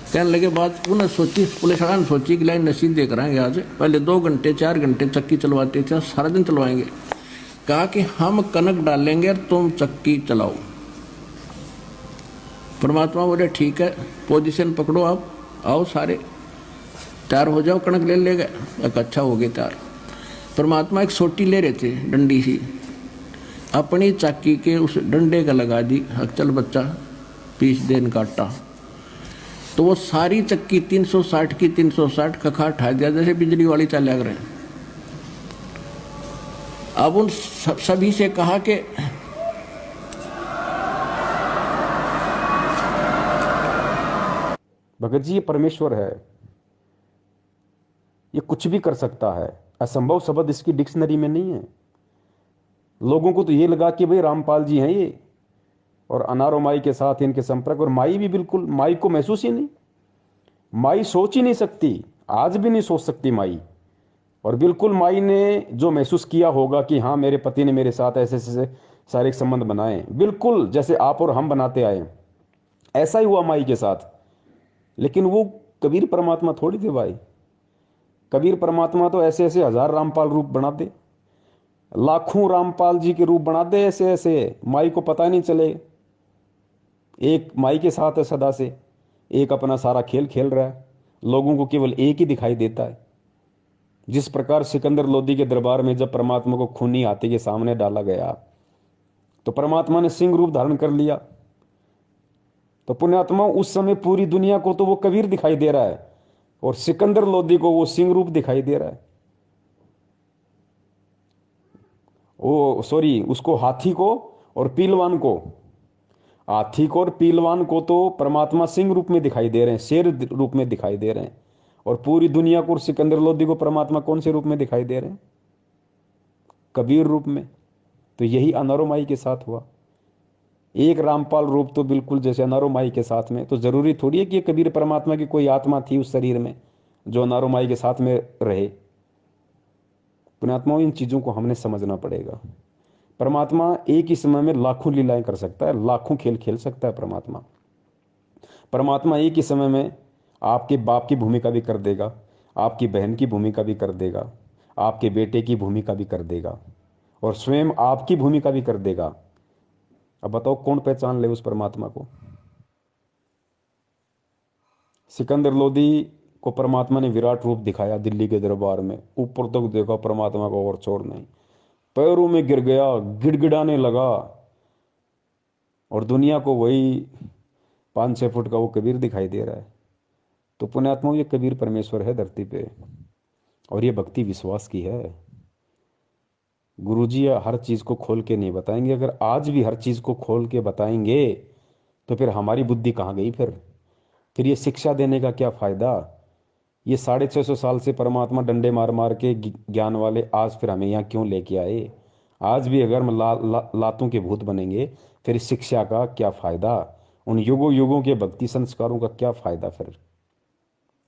C: कहने लगे बात उन्हें सोची, पुलिस वाला ने सोची कि लाइन नसीब दे कराएंगे आज, पहले 2 घंटे 4 घंटे चक्की चलवाते थे, सारा दिन चलवाएंगे। कहा कि हम कनक डालेंगे और तुम चक्की चलाओ। परमात्मा बोले ठीक है, पोजीशन पकड़ो, आप आओ, सारे तैयार हो जाओ, कणक ले लेगा। अच्छा हो गए तैयार। परमात्मा एक सोटी ले रहे थे, डंडी सी, अपनी चक्की के उस डंडे का लगा दी, चल बच्चा पीस देन काटा। तो वो सारी चक्की 360 की 360 कखा उठा दिया, जैसे बिजली वाली चल लग रहे हैं। अब उन सभी से कहा कि
A: भगत जी ये परमेश्वर है, ये कुछ भी कर सकता है, असंभव शब्द इसकी डिक्शनरी में नहीं है। लोगों को तो ये लगा कि भाई रामपाल जी हैं ये, और अनारो माई के साथ इनके संपर्क, और माई भी बिल्कुल, माई को महसूस ही नहीं, माई सोच ही नहीं सकती, आज भी नहीं सोच सकती माई। और बिल्कुल माई ने जो महसूस किया होगा कि हाँ मेरे पति ने मेरे साथ ऐसे ऐसे शारीरिक संबंध बनाए, बिल्कुल जैसे आप और हम बनाते आए, ऐसा ही हुआ माई के साथ। लेकिन वो कबीर परमात्मा थोड़ी थे भाई। कबीर परमात्मा तो ऐसे ऐसे 1000 रामपाल रूप बना दे, लाखों रामपाल जी के रूप बना दे, ऐसे ऐसे माई को पता नहीं चले। एक माई के साथ है सदा से, एक अपना सारा खेल खेल रहा है, लोगों को केवल एक ही दिखाई देता है। जिस प्रकार सिकंदर लोदी के दरबार में जब परमात्मा को खूनी हाथी के सामने डाला गया तो परमात्मा ने सिंह रूप धारण कर लिया, तो पुण्यात्मा उस समय पूरी दुनिया को तो वो कबीर दिखाई दे रहा है, और सिकंदर लोदी को वो सिंह रूप दिखाई दे रहा है। ओ सॉरी, उसको हाथी को और पीलवान को, हाथी को और पीलवान को तो परमात्मा सिंह रूप में दिखाई दे रहे हैं, शेर रूप में दिखाई दे रहे हैं। और पूरी दुनिया को और सिकंदर लोदी को परमात्मा कौन से रूप में दिखाई दे रहे हैं? कबीर रूप में। तो यही अनारो माई के साथ हुआ। एक रामपाल रूप तो बिल्कुल जैसे अनारो माई के साथ में, तो जरूरी थोड़ी है कि कबीर परमात्मा की कोई आत्मा थी उस शरीर में जो अनारो माई के साथ में रहे। पुण्यात्माओं, इन चीजों को हमने समझना पड़ेगा। परमात्मा एक ही समय में लाखों लीलाएं कर सकता है, लाखों खेल खेल सकता है। परमात्मा एक ही समय में आपके बाप की भूमिका भी कर देगा, आपकी बहन की भूमिका भी कर देगा, आपके बेटे की भूमिका भी कर देगा, और स्वयं आपकी भूमिका भी कर देगा। अब बताओ कौन पहचान ले उस परमात्मा को? सिकंदर लोदी को परमात्मा ने विराट रूप दिखाया दिल्ली के दरबार में, ऊपर तक देखा परमात्मा को और छोड़ नहीं, पैरों में गिर गया, गिड़गिड़ाने लगा, और दुनिया को वही 5-6 फुट का वो कबीर दिखाई दे रहा है। तो पुण्यात्मा, ये कबीर परमेश्वर है धरती पे, और ये भक्ति विश्वास की है। गुरुजी हर चीज को खोल के नहीं बताएंगे। अगर आज भी हर चीज को खोल के बताएंगे तो फिर हमारी बुद्धि कहाँ गई? फिर ये शिक्षा देने का क्या फायदा? ये 650 साल से परमात्मा डंडे मार मार के ज्ञान वाले आज फिर हमें यहाँ क्यों लेके आए? आज भी अगर हम लातों के भूत बनेंगे फिर इस शिक्षा का क्या फायदा? उन युगों युगों के भक्ति संस्कारों का क्या फायदा फिर?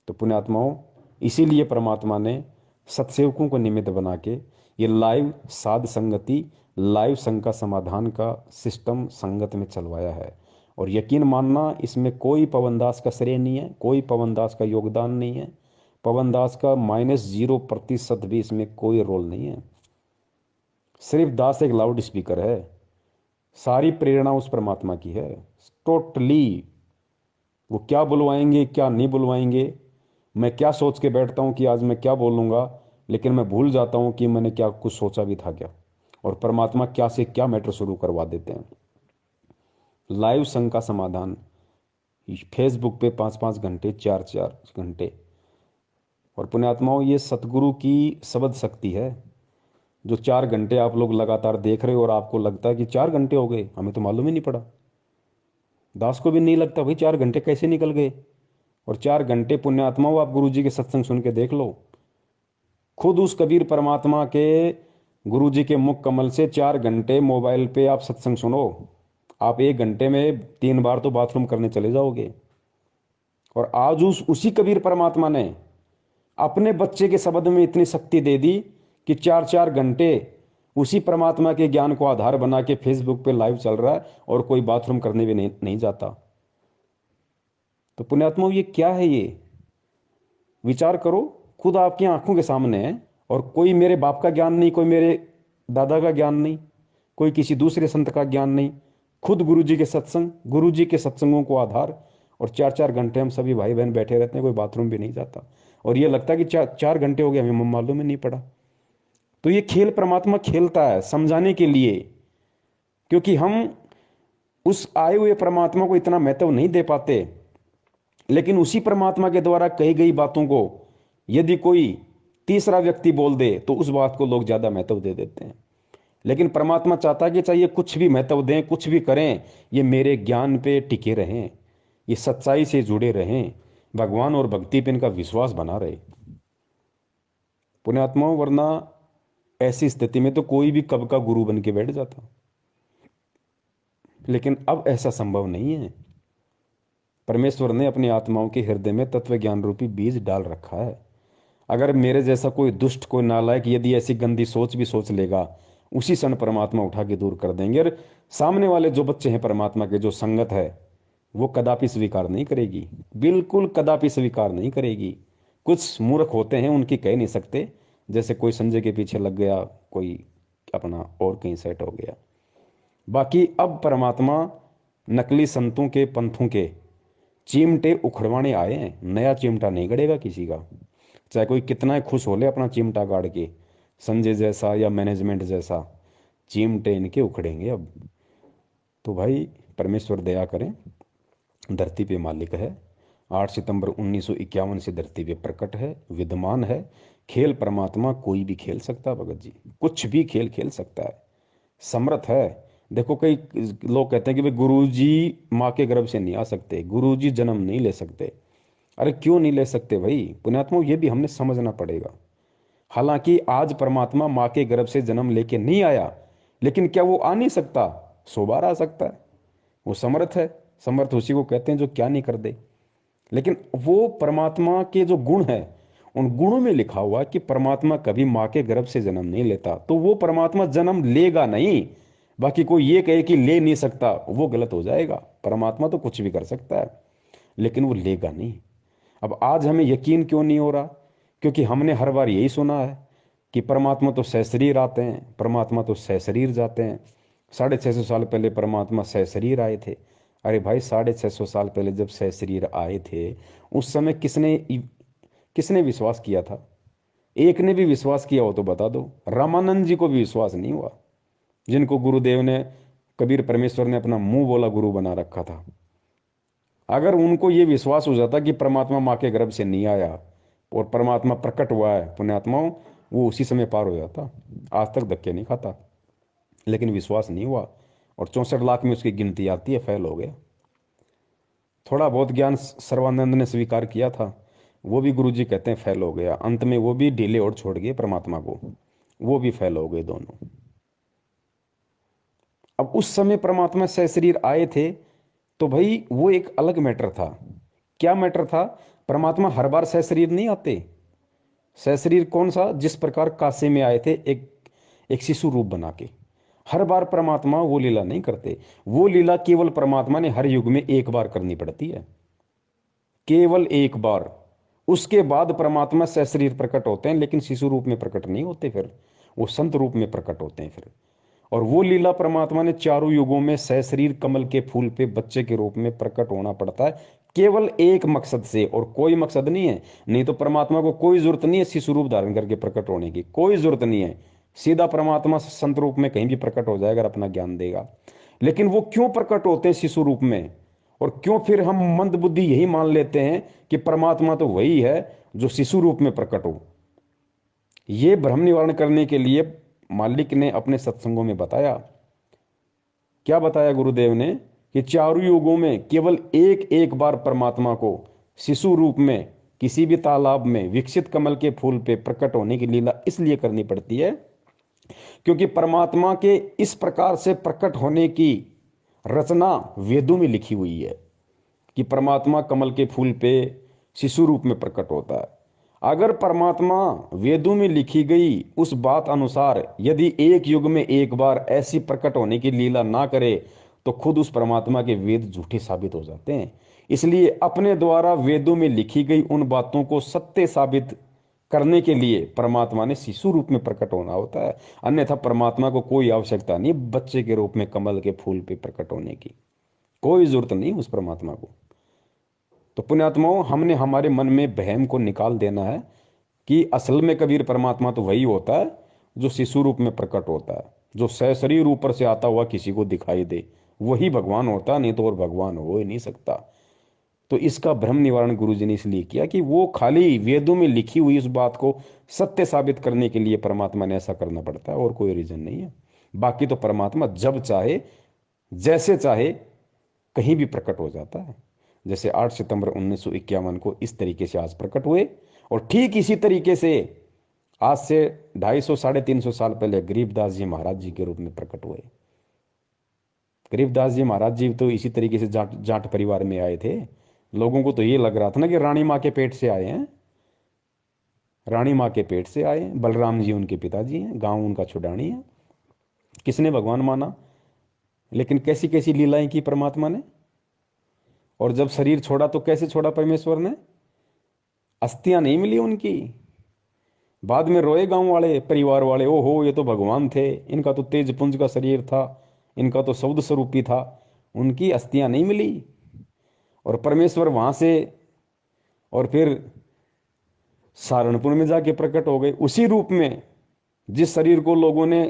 A: तो पुण्यात्माओं, इसीलिए परमात्मा ने सत्सेवकों को निमित्त बना के ये लाइव साध संगति, लाइव संघ का समाधान का सिस्टम संगत में चलवाया है। और यकीन मानना, इसमें कोई पवन दास का श्रेय नहीं है, कोई पवन दास का योगदान नहीं है, पवन दास का -0% भी इसमें कोई रोल नहीं है। सिर्फ दास एक लाउड स्पीकर है, सारी प्रेरणा उस परमात्मा की है टोटली। वो क्या बुलवाएंगे क्या नहीं बुलवाएंगे, मैं क्या सोच के बैठता हूँ कि आज मैं क्या बोलूँगा, लेकिन मैं भूल जाता हूँ कि मैंने क्या कुछ सोचा भी था क्या, और परमात्मा क्या से क्या मैटर शुरू करवा देते हैं। लाइव संघ का समाधान फेसबुक पे 5-5 घंटे, 4-4 घंटे। और पुण्यात्माओं, ये सतगुरु की शब्द शक्ति है। जो 4 घंटे आप लोग लगातार देख रहे हो और आपको लगता है कि 4 घंटे हो गए, हमें तो मालूम ही नहीं पड़ा, दास को भी नहीं लगता भाई 4 घंटे कैसे निकल गए। और 4 घंटे पुण्यात्माओं, आप गुरु जी के सत्संग सुन के देख लो, खुद उस कबीर परमात्मा के गुरु जी के मुख कमल से 4 घंटे मोबाइल पे आप सत्संग सुनो, आप 1 घंटे में 3 बार तो बाथरूम करने चले जाओगे। और आज उसी कबीर परमात्मा ने अपने बच्चे के शब्द में इतनी शक्ति दे दी कि 4-4 घंटे उसी परमात्मा के ज्ञान को आधार बना के फेसबुक पे लाइव चल रहा है और कोई बाथरूम करने भी नहीं जाता। तो पुण्यात्मा, ये क्या है? ये विचार करो, खुद आपकी आंखों के सामने है, और कोई मेरे बाप का ज्ञान नहीं, कोई मेरे दादा का ज्ञान नहीं, कोई किसी दूसरे संत का ज्ञान नहीं, खुद गुरु जी के सत्संग, गुरु जी के सत्संगों को आधार, और 4-4 घंटे हम सभी भाई बहन बैठे रहते हैं, कोई बाथरूम भी नहीं जाता, और ये लगता है कि 4 घंटे हो गए, हमें मालूम ही नहीं पड़ा। तो ये खेल परमात्मा खेलता है समझाने के लिए, क्योंकि हम उस आए हुए परमात्मा को इतना महत्व नहीं दे पाते, लेकिन उसी परमात्मा के द्वारा कही गई बातों को यदि कोई तीसरा व्यक्ति बोल दे तो उस बात को लोग ज्यादा महत्व दे देते हैं। लेकिन परमात्मा चाहता है कि चाहिए कुछ भी महत्व दें, कुछ भी करें, ये मेरे ज्ञान पे टिके रहें, ये सच्चाई से जुड़े रहें, भगवान और भक्ति पे इनका विश्वास बना रहे। पुण्यात्माओं, वरना ऐसी स्थिति में तो कोई भी कब का गुरु बन के बैठ जाता, लेकिन अब ऐसा संभव नहीं है। परमेश्वर ने अपनी आत्माओं के हृदय में तत्व ज्ञान रूपी बीज डाल रखा है। अगर मेरे जैसा कोई दुष्ट, कोई नालायक यदि ऐसी गंदी सोच भी सोच लेगा, उसी क्षण परमात्मा उठा के दूर कर देंगे। और सामने वाले जो बच्चे हैं परमात्मा के, जो संगत है, वो कदापि स्वीकार नहीं करेगी, बिल्कुल कदापि स्वीकार नहीं करेगी। कुछ मूर्ख होते हैं, उनकी कह नहीं सकते, जैसे कोई संजय के पीछे लग गया, कोई अपना और कहीं सेट हो गया। बाकी अब परमात्मा नकली संतों के, पंथों के चिमटे उखड़वाने आए हैं। नया चिमटा नहीं गड़ेगा किसी का, चाहे कोई कितना खुश हो ले अपना चिमटा गाड़ के, संजय जैसा या मैनेजमेंट जैसा, चिमटे इनके उखड़ेंगे अब। तो भाई परमेश्वर दया करें, धरती पे मालिक है। 8 सितंबर 1951 से धरती पे प्रकट है, विद्यमान है। खेल परमात्मा कोई भी खेल सकता है भगत जी, कुछ भी खेल खेल सकता है, समर्थ है। देखो, कई लोग कहते हैं कि भाई गुरुजी माँ के गर्भ से नहीं आ सकते, गुरुजी जन्म नहीं ले सकते। अरे क्यों नहीं ले सकते भाई पुण्यात्मा, ये भी हमने समझना पड़ेगा। हालांकि आज परमात्मा माँ के गर्भ से जन्म लेके नहीं आया, लेकिन क्या वो आ नहीं सकता? 100 बार आ सकता है। वो समर्थ है, समर्थ उसी को कहते हैं जो क्या नहीं कर दे। लेकिन वो परमात्मा के जो गुण है, उन गुणों में लिखा हुआ कि परमात्मा कभी माँ के गर्भ से जन्म नहीं लेता, तो वो परमात्मा जन्म लेगा नहीं। बाकी कोई ये कहे कि ले नहीं सकता, वो गलत हो जाएगा। परमात्मा तो कुछ भी कर सकता है, लेकिन वो लेगा नहीं। अब आज हमें यकीन क्यों नहीं हो रहा क्योंकि हमने हर बार यही सुना है कि परमात्मा तो सशरीर आते हैं, परमात्मा तो सशरीर जाते हैं। 650 साल पहले परमात्मा सशरीर आए थे। अरे भाई, 650 साल पहले जब सशरीर आए थे, उस समय किसने किसने विश्वास किया था? एक ने भी विश्वास किया हो तो बता दो। रामानंद जी को भी विश्वास नहीं हुआ, जिनको गुरुदेव ने, कबीर परमेश्वर ने अपना मुंह बोला गुरु बना रखा था। अगर उनको ये विश्वास हो जाता कि परमात्मा माँ के गर्भ से नहीं आया और परमात्मा प्रकट हुआ है पुण्यात्माओं, वो उसी समय पार हो जाता, आज तक धक्के नहीं खाता। लेकिन विश्वास नहीं हुआ और 64 लाख में उसकी गिनती आती है, फेल हो गया। थोड़ा बहुत ज्ञान सर्वानंद ने स्वीकार किया था, वो भी गुरुजी कहते हैं फेल हो गया। अंत में वो भी ढीले और छोड़ गए परमात्मा को, वो भी फेल हो गए दोनों। अब उस समय परमात्मा सशरीर आए थे तो भाई वो एक अलग मैटर था। क्या मैटर था? परमात्मा हर बार सशरीर नहीं आते। सशरीर कौन सा? जिस प्रकार काशी में आए थे एक शिशु रूप बना के। हर बार परमात्मा वो लीला नहीं करते। वो लीला केवल परमात्मा ने हर युग में एक बार करनी पड़ती है, केवल एक बार। उसके बाद परमात्मा सशरीर प्रकट होते हैं, लेकिन शिशु रूप में प्रकट नहीं होते, फिर वो संत रूप में प्रकट होते हैं फिर। और वो लीला परमात्मा ने चारों युगों में सशरीर कमल के फूल पे बच्चे के रूप में प्रकट होना पड़ता है, केवल एक मकसद से, और कोई मकसद नहीं है। नहीं तो परमात्मा को कोई जरूरत नहीं है शिशु रूप धारण करके प्रकट होने की, कोई जरूरत नहीं है। सीधा परमात्मा संत रूप में कहीं भी प्रकट हो जाएगा, अपना ज्ञान देगा। लेकिन वो क्यों प्रकट होते हैं शिशु रूप में? और क्यों फिर हम मंद बुद्धि यही मान लेते हैं कि परमात्मा तो वही है जो शिशु रूप में प्रकट हो? ये भ्रम निवारण करने के लिए मालिक ने अपने सत्संगों में बताया। क्या बताया गुरुदेव ने? कि चारों युगों में केवल एक एक बार परमात्मा को शिशु रूप में किसी भी तालाब में विकसित कमल के फूल पे प्रकट होने की लीला इसलिए करनी पड़ती है क्योंकि परमात्मा के इस प्रकार से प्रकट होने की रचना वेदों में लिखी हुई है कि परमात्मा कमल के फूल पे शिशु रूप में प्रकट होता है। अगर परमात्मा वेदों में लिखी गई उस बात अनुसार यदि एक युग में एक बार ऐसी प्रकट होने की लीला ना करे तो खुद उस परमात्मा के वेद झूठे साबित हो जाते हैं। इसलिए अपने द्वारा वेदों में लिखी गई उन बातों को सत्य साबित करने के लिए परमात्मा ने शिशु रूप में प्रकट होना होता है। अन्यथा परमात्मा को कोई आवश्यकता नहीं बच्चे के रूप में कमल के फूल पे प्रकट होने की, कोई जरूरत नहीं उस परमात्मा को। तो पुण्यात्माओं, हमने हमारे मन में वहम को निकाल देना है कि असल में कबीर परमात्मा तो वही होता है जो शिशु रूप में प्रकट होता है, जो सशरीर ऊपर से आता हुआ किसी को दिखाई दे, वही भगवान होता है, नहीं तो और भगवान हो ही नहीं सकता। तो इसका भ्रम निवारण गुरुजी ने इसलिए किया कि वो खाली वेदों में लिखी हुई उस बात को सत्य साबित करने के लिए परमात्मा ने ऐसा करना पड़ता है, और कोई रीजन नहीं है। बाकी तो परमात्मा जब चाहे जैसे चाहे कहीं भी प्रकट हो जाता है। जैसे 8 सितंबर 1951 को इस तरीके से आज प्रकट हुए, और ठीक इसी तरीके से आज से 250-350 साल पहले गरीबदास जी महाराज जी के रूप में प्रकट हुए। गरीबदास जी महाराज जी तो इसी तरीके से जाट परिवार में आए थे। लोगों को तो ये लग रहा था ना कि रानी माँ के पेट से आए हैं, रानी माँ के पेट से आए हैं। बलराम जी उनके पिताजी हैं, गांव उनका छुड़ानी है। किसने भगवान माना? लेकिन कैसी कैसी लीलाएं की परमात्मा ने। और जब शरीर छोड़ा तो कैसे छोड़ा परमेश्वर ने? अस्थियां नहीं मिली उनकी। बाद में रोए गांव वाले, परिवार वाले, ओहो ये तो भगवान थे, इनका तो तेज पुंज का शरीर था, इनका तो शब्द स्वरूपी था। उनकी अस्थियां नहीं मिली और परमेश्वर वहां से और फिर सहारनपुर में जाके प्रकट हो गए उसी रूप में जिस शरीर को लोगों ने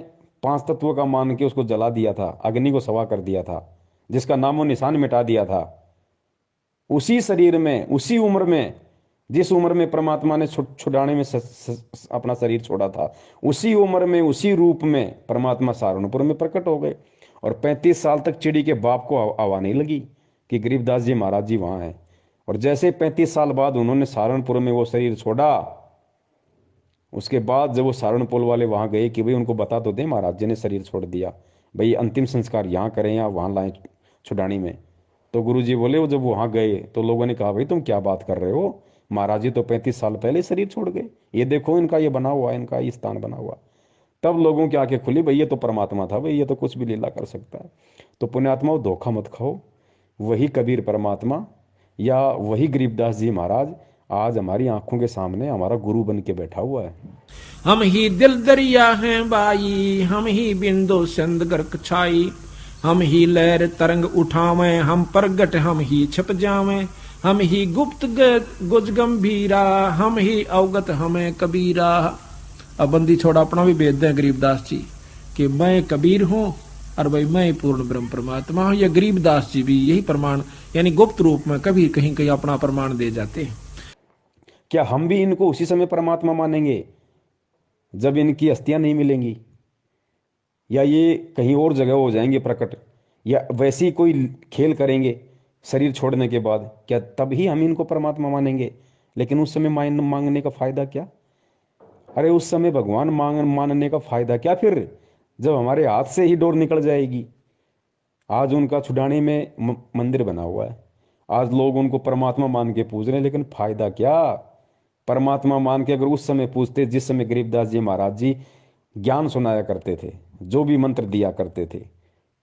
A: 5 तत्वों का मान के उसको जला दिया था, अग्नि को सवा कर दिया था, जिसका नामो निशान मिटा दिया था। उसी शरीर में, उसी उम्र में, जिस उम्र में परमात्मा ने छुड़ाने में अपना शरीर छोड़ा था, उसी उम्र में, उसी रूप में परमात्मा सहारनपुर में प्रकट हो गए। और 35 साल तक चिड़ी के बाप को हवा नहीं लगी कि गरीबदास जी महाराज जी वहां हैं। और जैसे 35 साल बाद उन्होंने सहारनपुर में वो शरीर छोड़ा, उसके बाद जब वो सहारनपुर वाले वहां गए कि भाई उनको बता तो दे महाराज जी ने शरीर छोड़ दिया, भाई अंतिम संस्कार यहाँ करें या वहां लाएं छुड़ानी में। तो गुरु जी बोले, वो जब वहां गए तो लोगों ने कहा भाई तुम क्या बात कर रहे हो, महाराज जी तो 35 साल पहले शरीर छोड़ गए, ये देखो इनका ये बना हुआ है, इनका ये स्थान बना हुआ। तब लोगों की आंखें खुली, भाई ये तो परमात्मा था, भाई ये तो कुछ भी लीला कर सकता है। तो पुण्यात्माओं, धोखा मत खाओ। वही कबीर परमात्मा या वही गरीबदास जी महाराज आज हमारी आंखों के सामने हमारा गुरु बन के बैठा हुआ है।
C: हम ही दिल दरिया हैं बाई, हम ही बिंदु सिंध गर्क छाई, हम ही लहर तरंग उठावें, हम प्रगट हम ही छिप जावें, हम ही गुप्त गुज गंभीरा, हम ही अवगत हमें कबीरा। अब बंदी छोड़ा अपना भी भेद दें गरीबदास जी कि मैं कबीर हूं और भाई मैं पूर्ण ब्रह्म परमात्मा हूं। ये गरीबदास जी भी यही प्रमाण यानी गुप्त रूप में कभी कहीं कहीं अपना प्रमाण दे जाते हैं।
A: क्या हम भी इनको उसी समय परमात्मा मानेंगे जब इनकी अस्थियां नहीं मिलेंगी, या ये कहीं और जगह हो जाएंगे प्रकट, या वैसी कोई खेल करेंगे शरीर छोड़ने के बाद, क्या तब ही हम इनको परमात्मा मानेंगे? लेकिन उस समय मांगने का फायदा क्या? अरे उस समय भगवान मानने का फायदा क्या फिर, जब हमारे हाथ से ही डोर निकल जाएगी। आज उनका छुड़ाने में मंदिर बना हुआ है, आज लोग उनको परमात्मा मान के पूज रहे हैं, लेकिन फायदा क्या? परमात्मा मान के अगर उस समय पूछते, जिस समय गरीबदास जी महाराज जी ज्ञान सुनाया करते थे, जो भी मंत्र दिया करते थे,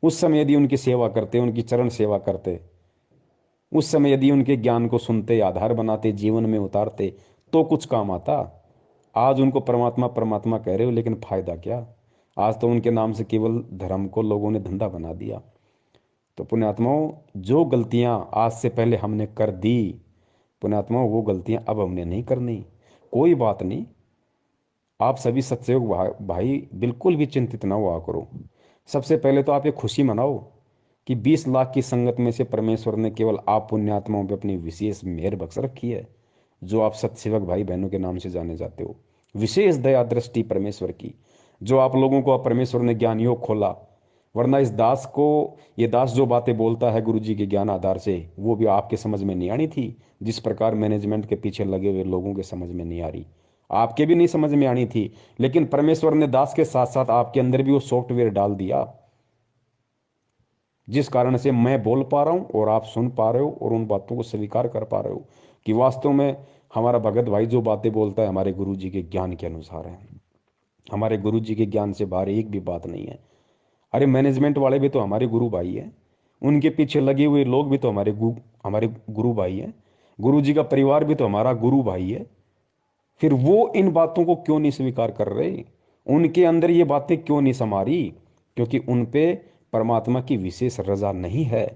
A: उस समय यदि उनकी सेवा करते, उनकी चरण सेवा करते, उस समय यदि उनके ज्ञान को सुनते, आधार बनाते, जीवन में उतारते, तो कुछ काम आता। आज उनको परमात्मा परमात्मा कह रहे हो, लेकिन फायदा क्या? आज तो उनके नाम से केवल धर्म को लोगों ने धंधा बना दिया। तो पुण्यात्माओं, जो गलतियां आज से पहले हमने कर दी, पुण्यात्माओं वो गलतियां अब हमने नहीं करनी। कोई बात नहीं, आप सभी सत्सयोग भाई बिल्कुल भी चिंतित ना हुआ करो। सबसे पहले तो आप ये खुशी मनाओ कि 20 लाख की संगत में से परमेश्वर ने केवल आप पुण्यात्माओं पे अपनी विशेष मेहर बख्श रखी है, जो आप सत्सेवक भाई बहनों के नाम से जाने जाते हो। विशेष दया दृष्टि परमेश्वर की, जो आप लोगों को परमेश्वर ने ज्ञान योग खोला। वरना इस दास को, ये दास जो बातें बोलता है गुरु जी के ज्ञान आधार से, वो भी आपके समझ में नहीं आनी थी। जिस प्रकार मैनेजमेंट के पीछे लगे हुए लोगों के समझ में नहीं आ रही, आपके भी नहीं समझ में आनी थी। लेकिन परमेश्वर ने दास के साथ साथ आपके अंदर भी वो सॉफ्टवेयर डाल दिया, जिस कारण से मैं बोल पा रहा हूं और आप सुन पा रहे हो और उन बातों को स्वीकार कर पा रहे हो कि वास्तव में हमारा भगत भाई जो बातें बोलता है हमारे गुरु जी के ज्ञान के अनुसार है। हमारे गुरु जी के ज्ञान से बाहर एक भी बात नहीं है। अरे मैनेजमेंट वाले भी तो हमारे गुरु भाई है, उनके पीछे लगे हुए लोग भी तो हमारे गुरु भाई है, गुरु जी का परिवार भी तो हमारा गुरु भाई है। फिर वो इन बातों को क्यों नहीं स्वीकार कर रहे? उनके अंदर ये बातें क्यों नहीं समा रही? क्योंकि उन पे परमात्मा की विशेष रजा नहीं है।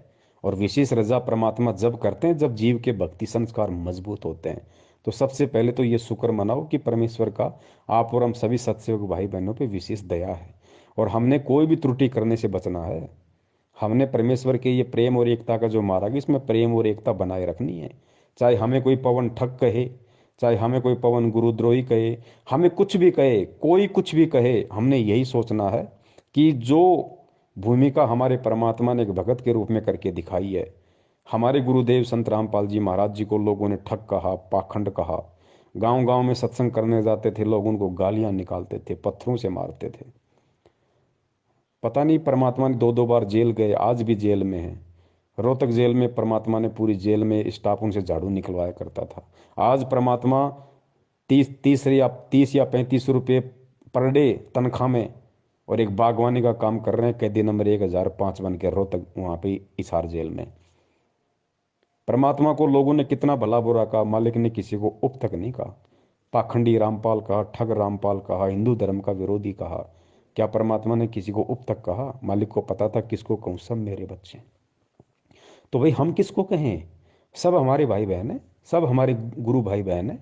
A: और विशेष रजा परमात्मा जब करते हैं जब जीव के भक्ति संस्कार मजबूत होते हैं। तो सबसे पहले तो ये शुक्र मनाओ कि परमेश्वर का आप और हम सभी सत्सेवक भाई बहनों पे विशेष दया है, और हमने कोई भी त्रुटि करने से बचना है। हमने परमेश्वर के ये प्रेम और एकता का जो मार्ग है, इसमें प्रेम और एकता बनाए रखनी है। चाहे हमें कोई पवन ठग कहे, चाहे हमें कोई पवन गुरुद्रोही कहे, हमें कुछ भी कहे, कोई कुछ भी कहे, हमने यही सोचना है कि जो भूमिका हमारे परमात्मा ने एक भगत के रूप में करके दिखाई है। हमारे गुरुदेव संत रामपाल जी महाराज जी को लोगों ने ठग कहा, पाखंड कहा। गांव गांव में सत्संग करने जाते थे, लोग उनको गालियां निकालते थे, पत्थरों से मारते थे। पता नहीं परमात्मा ने 2-2 बार जेल गए, आज भी जेल में है। रोहतक जेल में परमात्मा ने पूरी जेल में स्टाफ उनसे झाड़ू निकलवाया करता था। आज परमात्मा 30 या 35 रुपये पर डे तनख्वाह में और एक बागवानी का काम कर रहे हैं, कैदी नंबर 1005 बन के रोहतक वहां पे हिसार जेल में। परमात्मा को लोगों ने कितना भला बुरा कहा, मालिक ने किसी को उप तक नहीं कहा। पाखंडी रामपाल कहा, ठग रामपाल कहा, हिंदू धर्म का विरोधी कहा। क्या परमात्मा ने किसी को उप तक कहा? मालिक को पता था किसको कहूं, सब मेरे बच्चे। तो भाई हम किसको कहें? सब हमारे भाई बहन है, सब हमारे गुरु भाई बहन है।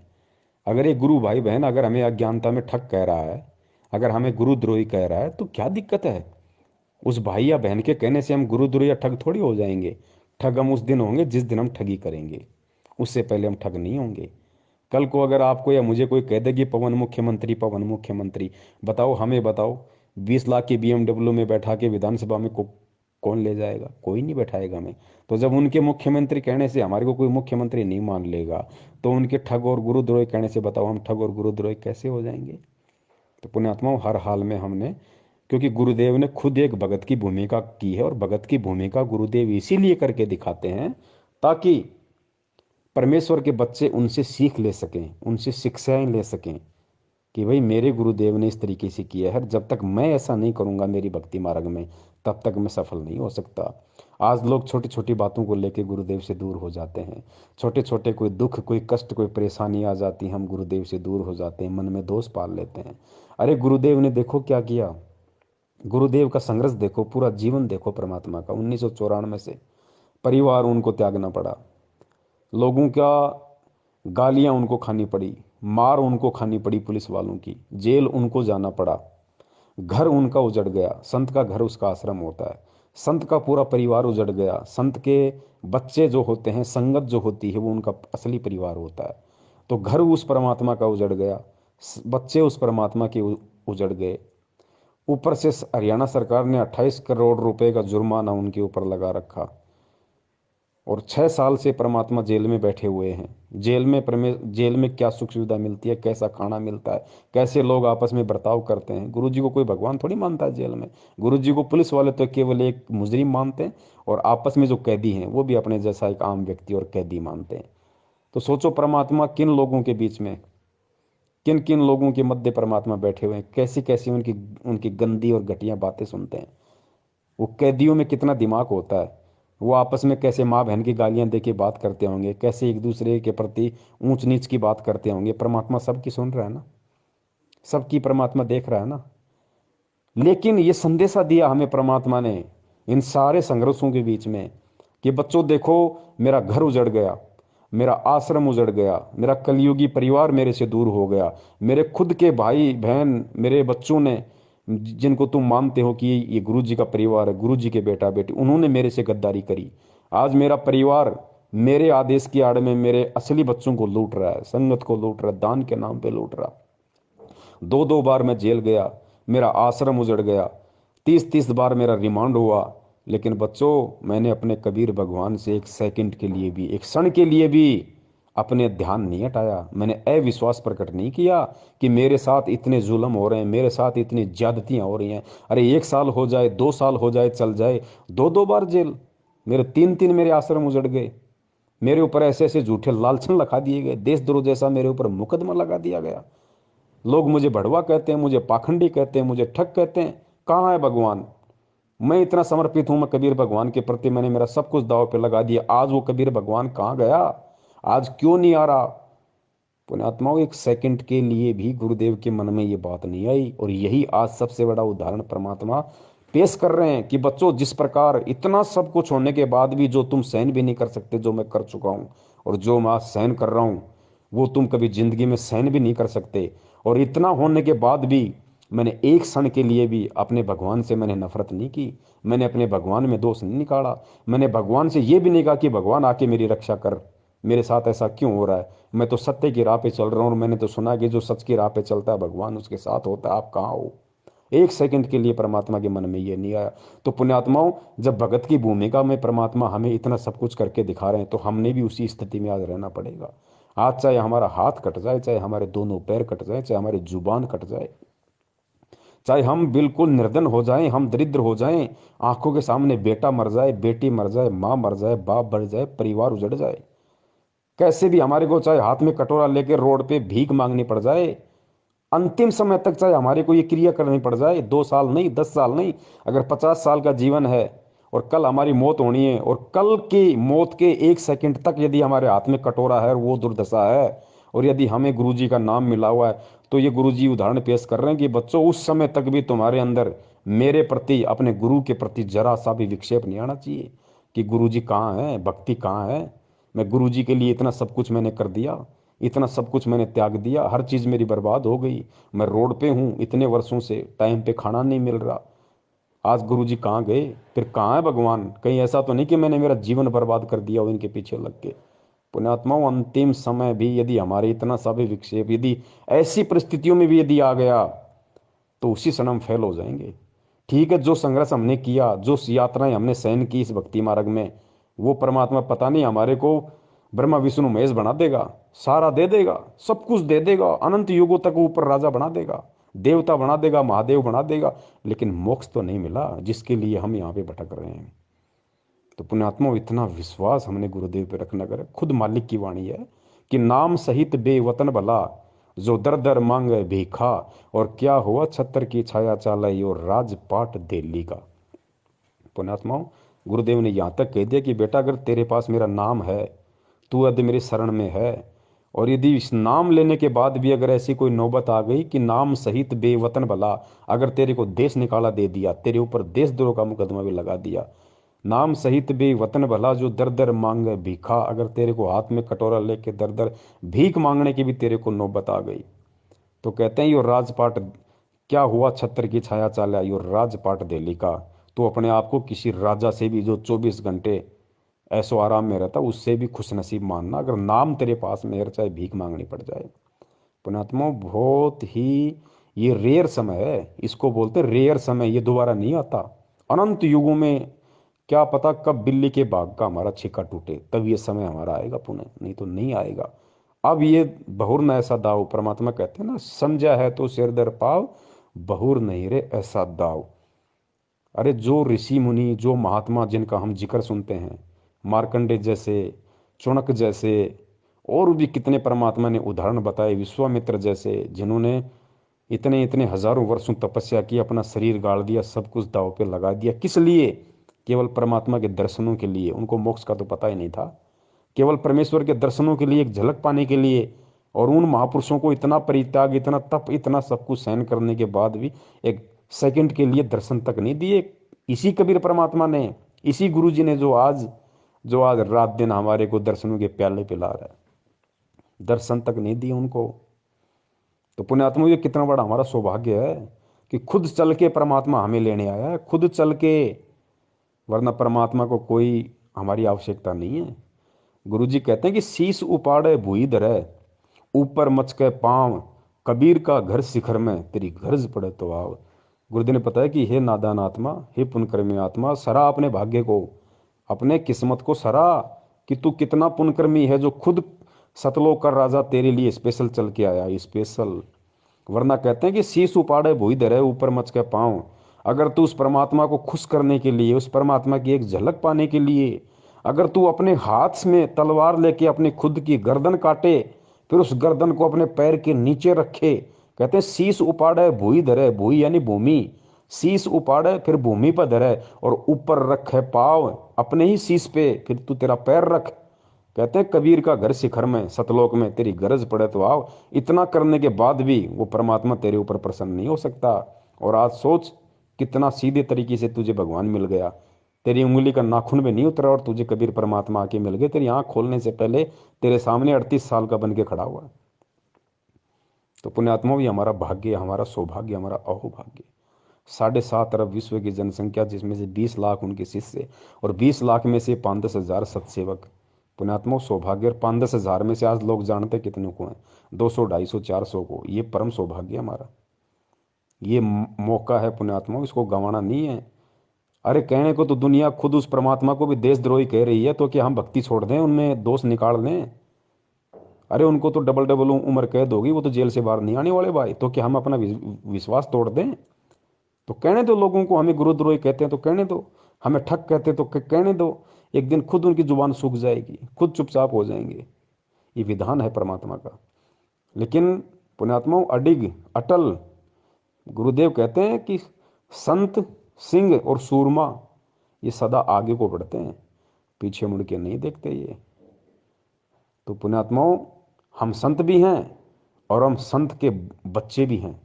A: अगर एक गुरु भाई बहन अगर हमें अज्ञानता में ठग कह रहा है, अगर हमें गुरुद्रोही कह रहा है, तो क्या दिक्कत है? उस भाई या बहन के कहने से हम गुरुद्रोही या ठग थोड़ी हो जाएंगे। ठग हम उस दिन होंगे जिस दिन हम ठगी करेंगे, उससे पहले हम ठग नहीं होंगे। कल को अगर आपको या मुझे कोई कह दे कि पवन मुख्यमंत्री, पवन मुख्यमंत्री, बताओ, हमें बताओ, 20 लाख की BMW में बैठा के विधानसभा में कौन ले जाएगा? कोई नहीं बैठाएगा हमें। तो जब उनके मुख्यमंत्री कहने से हमारे को कोई मुख्यमंत्री नहीं मान लेगा, तो उनके ठग और गुरुद्रोही कहने से बताओ हम ठग और गुरुद्रोही कैसे हो जाएंगे? तो पुण्यात्माओं, हर हाल में हमने, क्योंकि गुरुदेव ने खुद एक भगत की भूमिका की है, और भगत की भूमिका गुरुदेव इसीलिए करके दिखाते हैं ताकि परमेश्वर के बच्चे उनसे सीख ले सकें, उनसे शिक्षाएं ले सकें कि भाई मेरे गुरुदेव ने इस तरीके से किया है, जब तक मैं ऐसा नहीं करूंगा मेरी भक्ति मार्ग में, तब तक मैं सफल नहीं हो सकता। आज लोग छोटी छोटी बातों को लेके गुरुदेव से दूर हो जाते हैं। छोटे छोटे कोई दुख, कोई कष्ट, कोई परेशानी आ जाती, हम गुरुदेव से दूर हो जाते हैं, मन में दोष पाल लेते हैं। अरे गुरुदेव ने देखो क्या किया, गुरुदेव का संघर्ष देखो, पूरा जीवन देखो परमात्मा का। 1994 से परिवार उनको त्यागना पड़ा, लोगों का गालियां उनको खानी पड़ी, मार उनको खानी पड़ी पुलिस वालों की, जेल उनको जाना पड़ा, घर उनका उजड़ गया। संत का घर उसका आश्रम होता है, संत का पूरा परिवार उजड़ गया। संत के बच्चे जो होते हैं, संगत जो होती है, वो उनका असली परिवार होता है। तो घर उस परमात्मा का उजड़ गया, बच्चे उस परमात्मा के उजड़ गए। ऊपर से हरियाणा सरकार ने 28 करोड़ रुपए का जुर्माना उनके ऊपर लगा रखा, और 6 साल से परमात्मा जेल में बैठे हुए हैं। जेल में क्या सुख सुविधा मिलती है, कैसा खाना मिलता है, कैसे लोग आपस में बर्ताव करते हैं। गुरु जी को कोई भगवान थोड़ी मानता है जेल में। गुरु जी को पुलिस वाले तो केवल एक मुजरिम मानते हैं, और आपस में जो कैदी हैं वो भी अपने जैसा एक आम व्यक्ति और कैदी मानते हैं। तो सोचो परमात्मा किन लोगों के बीच में, किन किन लोगों के मध्य परमात्मा बैठे हुए हैं, कैसी कैसी उनकी उनकी गंदी और घटिया बातें सुनते हैं। वो कैदियों में कितना दिमाग होता है, वो आपस में कैसे माँ बहन की गालियां दे के बात करते होंगे, कैसे एक दूसरे के प्रति ऊंच नीच की बात करते होंगे। परमात्मा सबकी सुन रहा है ना, सबकी परमात्मा देख रहा है ना। लेकिन ये संदेशा दिया हमें परमात्मा ने इन सारे संघर्षों के बीच में कि बच्चों देखो, मेरा घर उजड़ गया, मेरा आश्रम उजड़ गया, मेरा कलयुगी परिवार मेरे से दूर हो गया, मेरे खुद के भाई बहन, मेरे बच्चों ने, जिनको तुम मानते हो कि ये गुरु जी का परिवार है, गुरु जी के बेटा बेटी, उन्होंने मेरे से गद्दारी करी। आज मेरा परिवार मेरे आदेश की आड़ में मेरे असली बच्चों को लूट रहा है, संगत को लूट रहा है, दान के नाम पे लूट रहा। 2-2 बार मैं जेल गया, मेरा आश्रम उजड़ गया, 30-30 बार मेरा रिमांड हुआ। लेकिन बच्चों, मैंने अपने कबीर भगवान से एक सेकंड के लिए भी, एक क्षण के लिए भी अपने ध्यान नहीं हटाया। मैंने अविश्वास प्रकट नहीं किया कि मेरे साथ इतने जुल्म हो रहे हैं, मेरे साथ इतनी ज्यादतियां हो रही हैं। अरे 1 साल हो जाए, 2 साल हो जाए, चल जाए, 2-2 बार जेल, मेरे 3-3 मेरे आश्रम उजड़ गए, मेरे ऊपर ऐसे ऐसे झूठे लालछन लगा दिए गए, देशद्रोह जैसा मेरे ऊपर मुकदमा लगा दिया गया। लोग मुझे भड़वा कहते हैं, मुझे पाखंडी कहते हैं, मुझे ठग कहते हैं। कहाँ है भगवान? मैं इतना समर्पित हूं, मैं कबीर भगवान के प्रति मैंने मेरा सब कुछ दांव पे लगा दिया। आज वो कबीर भगवान कहाँ गया? आज क्यों नहीं आ रहा? पुण्यात्माओं, एक सेकंड के लिए भी गुरुदेव के मन में ये बात नहीं आई। और यही आज सबसे बड़ा उदाहरण परमात्मा पेश कर रहे हैं कि बच्चों, जिस प्रकार इतना सब कुछ होने के बाद भी जो तुम सहन भी नहीं कर सकते, जो मैं कर चुका हूं, और जो मैं आज सहन कर रहा हूं, वो तुम कभी जिंदगी में सहन भी नहीं कर सकते। और इतना होने के बाद भी मैंने एक क्षण के लिए भी अपने भगवान से मैंने नफरत नहीं की, मैंने अपने भगवान में दोष नहीं निकाला। मैंने भगवान से ये भी नहीं कहा कि भगवान आके मेरी रक्षा कर, मेरे साथ ऐसा क्यों हो रहा है, मैं तो सत्य की राह पे चल रहा हूँ। और मैंने तो सुना कि जो सच की राह पे चलता है भगवान उसके साथ होता है, आप कहाँ हो? एक सेकंड के लिए परमात्मा के मन में ये नहीं आया। तो पुण्यात्माओं, जब भगत की भूमिका में परमात्मा हमें इतना सब कुछ करके दिखा रहे हैं, तो हमने भी उसी स्थिति में आज रहना पड़ेगा। आज चाहे हमारा हाथ कट जाए, चाहे हमारे दोनों पैर कट जाए, चाहे हमारी जुबान कट जाए, चाहे हम बिल्कुल निर्धन हो जाएं, हम दरिद्र हो जाएं, आंखों के सामने बेटा मर जाए, बेटी मर जाए, माँ मर जाए, बाप मर जाए, परिवार उजड़ जाए, कैसे भी हमारे को चाहे हाथ में कटोरा लेकर रोड पे भीख मांगनी पड़ जाए, अंतिम समय तक चाहे हमारे को ये क्रिया करनी पड़ जाए, 2 साल नहीं, 10 साल नहीं, अगर 50 साल का जीवन है और कल हमारी मौत होनी है, और कल की मौत के 1 सेकंड तक यदि हमारे हाथ में कटोरा है और वो दुर्दशा है, और यदि हमें गुरु जी का नाम मिला हुआ है, तो ये गुरु जी उदाहरण पेश कर रहे हैं कि बच्चों, उस समय तक भी तुम्हारे अंदर मेरे प्रति, अपने गुरु के प्रति जरा सा भी विक्षेप नहीं आना चाहिए कि गुरु जी कहाँ है, भक्ति कहाँ है। मैं गुरु जी के लिए इतना सब कुछ मैंने कर दिया, इतना सब कुछ मैंने त्याग दिया, हर चीज़ मेरी बर्बाद हो गई, मैं रोड पे हूँ इतने वर्षों से, टाइम पे खाना नहीं मिल रहा। आज गुरु जी कहाँ गए? फिर कहाँ है भगवान? कहीं ऐसा तो नहीं कि मैंने मेरा जीवन बर्बाद कर दिया हो इनके पीछे लग के। पुण्यात्माओं, अंतिम समय भी यदि हमारे इतना सा भी विक्षेप, यदि ऐसी परिस्थितियों में भी यदि आ गया, तो उसी क्षण हम फेल हो जाएंगे। ठीक है, जो संघर्ष हमने किया, जो यात्राएं हमने सहन की इस भक्ति मार्ग में, वो परमात्मा पता नहीं हमारे को ब्रह्मा विष्णु महेश बना देगा, सारा दे देगा, सब कुछ दे देगा, अनंत युगों तक ऊपर राजा बना देगा, देवता बना देगा, महादेव बना देगा, लेकिन मोक्ष तो नहीं मिला जिसके लिए हम यहाँ पे भटक रहे हैं। तो पुण्यात्मा, इतना विश्वास हमने गुरुदेव पे रखना करे। खुद मालिक की वाणी है कि नाम सहित बेवतन भला, जो दर दर मांगे भीखा, और क्या हुआ छत्र की छाया चालाई और राजपाट दिल्ली का। पुण्यात्माओं, गुरुदेव ने यहाँ तक कह दिया कि बेटा अगर तेरे पास मेरा नाम है, तू यदि मेरे शरण में है, और यदि इस नाम लेने के बाद भी अगर ऐसी कोई नौबत आ गई कि नाम सहित बेवतन भला, अगर तेरे को देश निकाला दे दिया, तेरे ऊपर देशद्रोह का मुकदमा भी लगा दिया, नाम सहित बेवतन भला जो दर दर मांगे भीखा, अगर तेरे को हाथ में कटोरा लेके दर दर भीख मांगने की भी तेरे को नौबत आ गई, तो कहते हैं यो राजपाट क्या हुआ, छत्र की छाया चाला, यो राजपाट दिल्ली का। तो अपने आप को किसी राजा से भी जो 24 घंटे ऐसो आराम में रहता, उससे भी खुशनसीब मानना अगर नाम तेरे पास में है, चाहे भीख मांगनी पड़ जाए। पुण्यात्मा बहुत ही ये रेयर समय है, इसको बोलते रेयर समय, ये दोबारा नहीं आता। अनंत युगों में क्या पता कब बिल्ली के बाग का हमारा छिक्का टूटे, तब ये समय हमारा आएगा पुनः, नहीं तो नहीं आएगा। अब ये बहुर न ऐसा दाव, परमात्मा कहते हैं ना, समझा है तो सिर दर पाव, बहुर नहीं रे ऐसा दाव। अरे जो ऋषि मुनि, जो महात्मा जिनका हम जिक्र सुनते हैं, मार्कंडे जैसे, चुणक जैसे, और भी कितने परमात्मा ने उदाहरण बताए, विश्वामित्र जैसे, जिन्होंने इतने इतने हजारों वर्षों तपस्या की, अपना शरीर गाड़ दिया, सब कुछ दाव पे लगा दिया, किस लिए? केवल परमात्मा के दर्शनों के लिए। उनको मोक्ष का तो पता ही नहीं था, केवल परमेश्वर के दर्शनों के लिए, एक झलक पाने के लिए। और उन महापुरुषों को इतना परित्याग, इतना तप, इतना सब कुछ सहन करने के बाद भी एक सेकंड के लिए दर्शन तक नहीं दिए। इसी कबीर परमात्मा ने, इसी गुरु जी ने जो आज रात दिन हमारे को दर्शनों के प्याले पिला रहा है, दर्शन तक नहीं दिए उनको। तो पुण्यात्मा ये कितना बड़ा हमारा सौभाग्य है कि खुद चल के परमात्मा हमें लेने आया है, खुद चल के, वरना परमात्मा को कोई हमारी आवश्यकता नहीं है। गुरु जी कहते हैं कि शीश उपाड़े भूई धरे, ऊपर मचके पांव, कबीर का घर शिखर में, तेरी गरज पड़े तो आओ। गुरुदेव ने बताया कि हे नादान आत्मा, हे पुण्यकर्मी आत्मा, सरा अपने भाग्य को, अपने किस्मत को सरा कि तू कितना पुण्यकर्मी है, जो खुद सतलोक का राजा तेरे लिए स्पेशल चल के आया, स्पेशल। वरना कहते हैं कि शीश उपाड़े भूई धरे, ऊपर मचके पांव। अगर तू उस परमात्मा को खुश करने के लिए, उस परमात्मा की एक झलक पाने के लिए, अगर तू अपने हाथ में तलवार लेके अपनी खुद की गर्दन काटे, फिर उस गर्दन को अपने पैर के नीचे रखे, कहते हैं शीश उपाड़े भूई धरे, भूई यानी भूमि, शीश उपाड़े फिर भूमि पर धरे, और ऊपर रखे पाव अपने ही शीश पे, फिर तू तेरा पैर रख। कहते हैं कबीर का घर शिखर में, सतलोक में, तेरी गरज पड़े तो आओ। इतना करने के बाद भी वो परमात्मा तेरे ऊपर प्रसन्न नहीं हो सकता। और आज सोच कितना सीधे तरीके से तुझे भगवान मिल गया, तेरी उंगली का नाखून में नहीं उतरा और तुझे कबीर परमात्मा आके मिल गए, तेरी आंख खोलने से पहले तेरे सामने 38 साल का बन के खड़ा हुआ। तो पुण्यात्मा भी हमारा भाग्य, हमारा सौभाग्य, हमारा अहोभाग्य। 7.5 अरब विश्व की जनसंख्या, जिसमें से 20 लाख उनके शिष्य, और 20 लाख में से 5-10 हजार सत्सेवक। पुण्यात्मा सौभाग्य। और 5-10 हजार में से आज लोग जानते कितने को हैं? 200, 250, 400 को। ये परम सौभाग्य हमारा, ये मौका है पुण्यात्मा, इसको गंवाना नहीं है। अरे कहने को तो दुनिया खुद उस परमात्मा को भी देशद्रोही कह रही है, तो क्या हम भक्ति छोड़ दें, उनमें दोष निकाल दें? अरे उनको तो डबल डबल उम्र कैद होगी, वो तो जेल से बाहर नहीं आने वाले भाई। तो क्या हम अपना विश्वास तोड़ दें? तो कहने दो लोगों को, हमें गुरुद्रोही कहते हैं तो कहने दो, हमें ठग कहते हैं तो कहने दो। एक दिन खुद उनकी जुबान सूख जाएगी, खुद चुपचाप हो जाएंगे। ये विधान है परमात्मा का। लेकिन पुण्यात्मा अडिग अटल, गुरुदेव कहते हैं कि संत, सिंह और सूरमा ये सदा आगे को बढ़ते हैं, पीछे मुड़ के नहीं देखते ये। तो पुण्यात्माओं, हम संत भी हैं और हम संत के बच्चे भी हैं,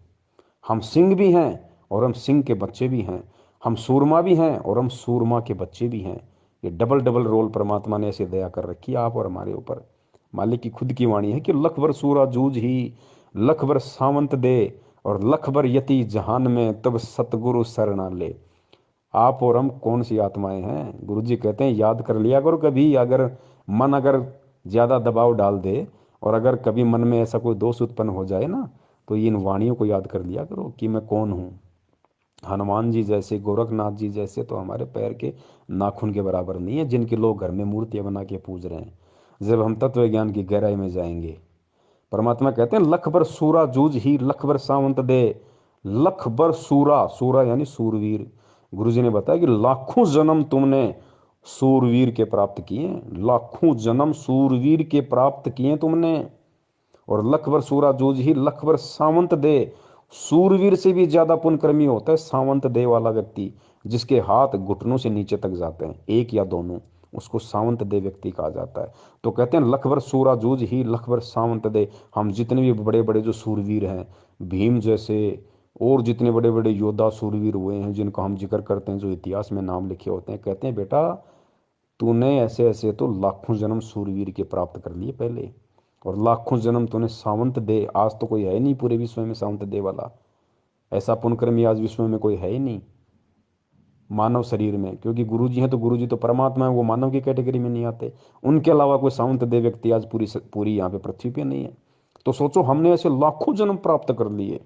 A: हम सिंह भी हैं और हम सिंह के बच्चे भी हैं, हम सूरमा भी हैं और हम सूरमा के बच्चे भी हैं। ये डबल डबल रोल परमात्मा ने ऐसे दया कर रखी है आप और हमारे ऊपर। मालिक की खुद की वाणी है कि लख भर सूरा जूझ ही, लख भर सावंत दे, और लख भर यति जहान में, तब सतगुरु शरणा ले। आप और हम कौन सी आत्माएं हैं? गुरु जी कहते हैं याद कर लिया करो कभी, अगर मन ज्यादा दबाव डाल दे, और अगर कभी मन में ऐसा कोई दोष उत्पन्न हो जाए ना, तो इन वाणियों को याद कर लिया करो कि मैं कौन हूँ। हनुमान जी जैसे, गोरखनाथ जी जैसे तो हमारे पैर के नाखून के बराबर नहीं है, जिनके लोग घर में मूर्तियां बना के पूज रहे हैं। जब हम तत्व ज्ञान की गहराई में जाएंगे, परमात्मा कहते हैं लख भर सूरा जूझ ही, लख भर सावंत दे। लख भर सूरा, सूरा यानी सूरवीर। गुरुजी ने बताया कि लाखों जन्म तुमने सूरवीर के प्राप्त किए, लाखों जन्म सूरवीर के प्राप्त किए तुमने। और लख भर सूरा जूझ ही, लख भर सावंत दे। सूरवीर से भी ज्यादा पुण्यकर्मी होता है सावंत दे वाला व्यक्ति, जिसके हाथ घुटनों से नीचे तक जाते हैं, एक या दोनों, उसको सावंत दे व्यक्ति कहा जाता है। तो कहते हैं लखबर सूरा जूझ ही लखबर सावंत दे। हम जितने भी बड़े बड़े जो सूरवीर हैं, भीम जैसे और जितने बड़े बड़े योद्धा सूरवीर हुए हैं जिनका हम जिक्र करते हैं, जो इतिहास में नाम लिखे होते हैं, कहते हैं बेटा तूने ऐसे ऐसे तो लाखों जन्म सूरवीर के प्राप्त कर लिए पहले, और लाखों जन्म तूने सावंत दे, आज तो कोई है नहीं पूरे विश्व में सावंत दे वाला, ऐसा पुण्यकर्मी आज विश्व में कोई है ही नहीं मानव शरीर में, क्योंकि गुरुजी हैं तो गुरुजी तो परमात्मा है, वो मानव की कैटेगरी में नहीं आते। उनके अलावा कोई सावंत दे व्यक्ति आज पूरी यहाँ पे पृथ्वी पे नहीं है। तो सोचो हमने ऐसे लाखों जन्म प्राप्त कर लिए।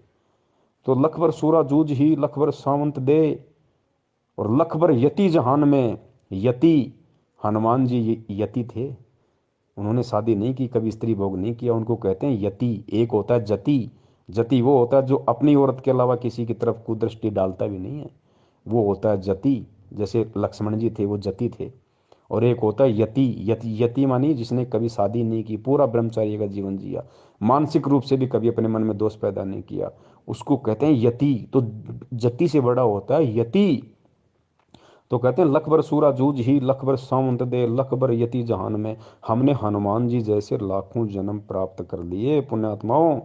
A: तो लखबर सूरा जूझ ही लखबर सावंत दे, और लखबर यति जहान में। यति हनुमान जी यति थे, उन्होंने शादी नहीं की, कभी स्त्री भोग नहीं किया, उनको कहते हैं यति। एक होता है जति, जति वो होता है जो अपनी औरत के अलावा किसी की तरफ कुदृष्टि डालता भी नहीं है, वो होता है जति। जैसे लक्ष्मण जी थे वो जति थे। और एक होता है यति, यति मानी जिसने कभी शादी नहीं की, पूरा ब्रह्मचार्य का जीवन जिया, मानसिक रूप से भी कभी अपने मन में दोष पैदा नहीं किया, उसको कहते हैं यति। तो जति से बड़ा होता है यति। तो कहते हैं लखबर सूरा जूझ ही लखबर सावंत दे, लखबर यति जहान में। हमने हनुमान जी जैसे लाखों जन्म प्राप्त कर लिए पुण्यात्माओं।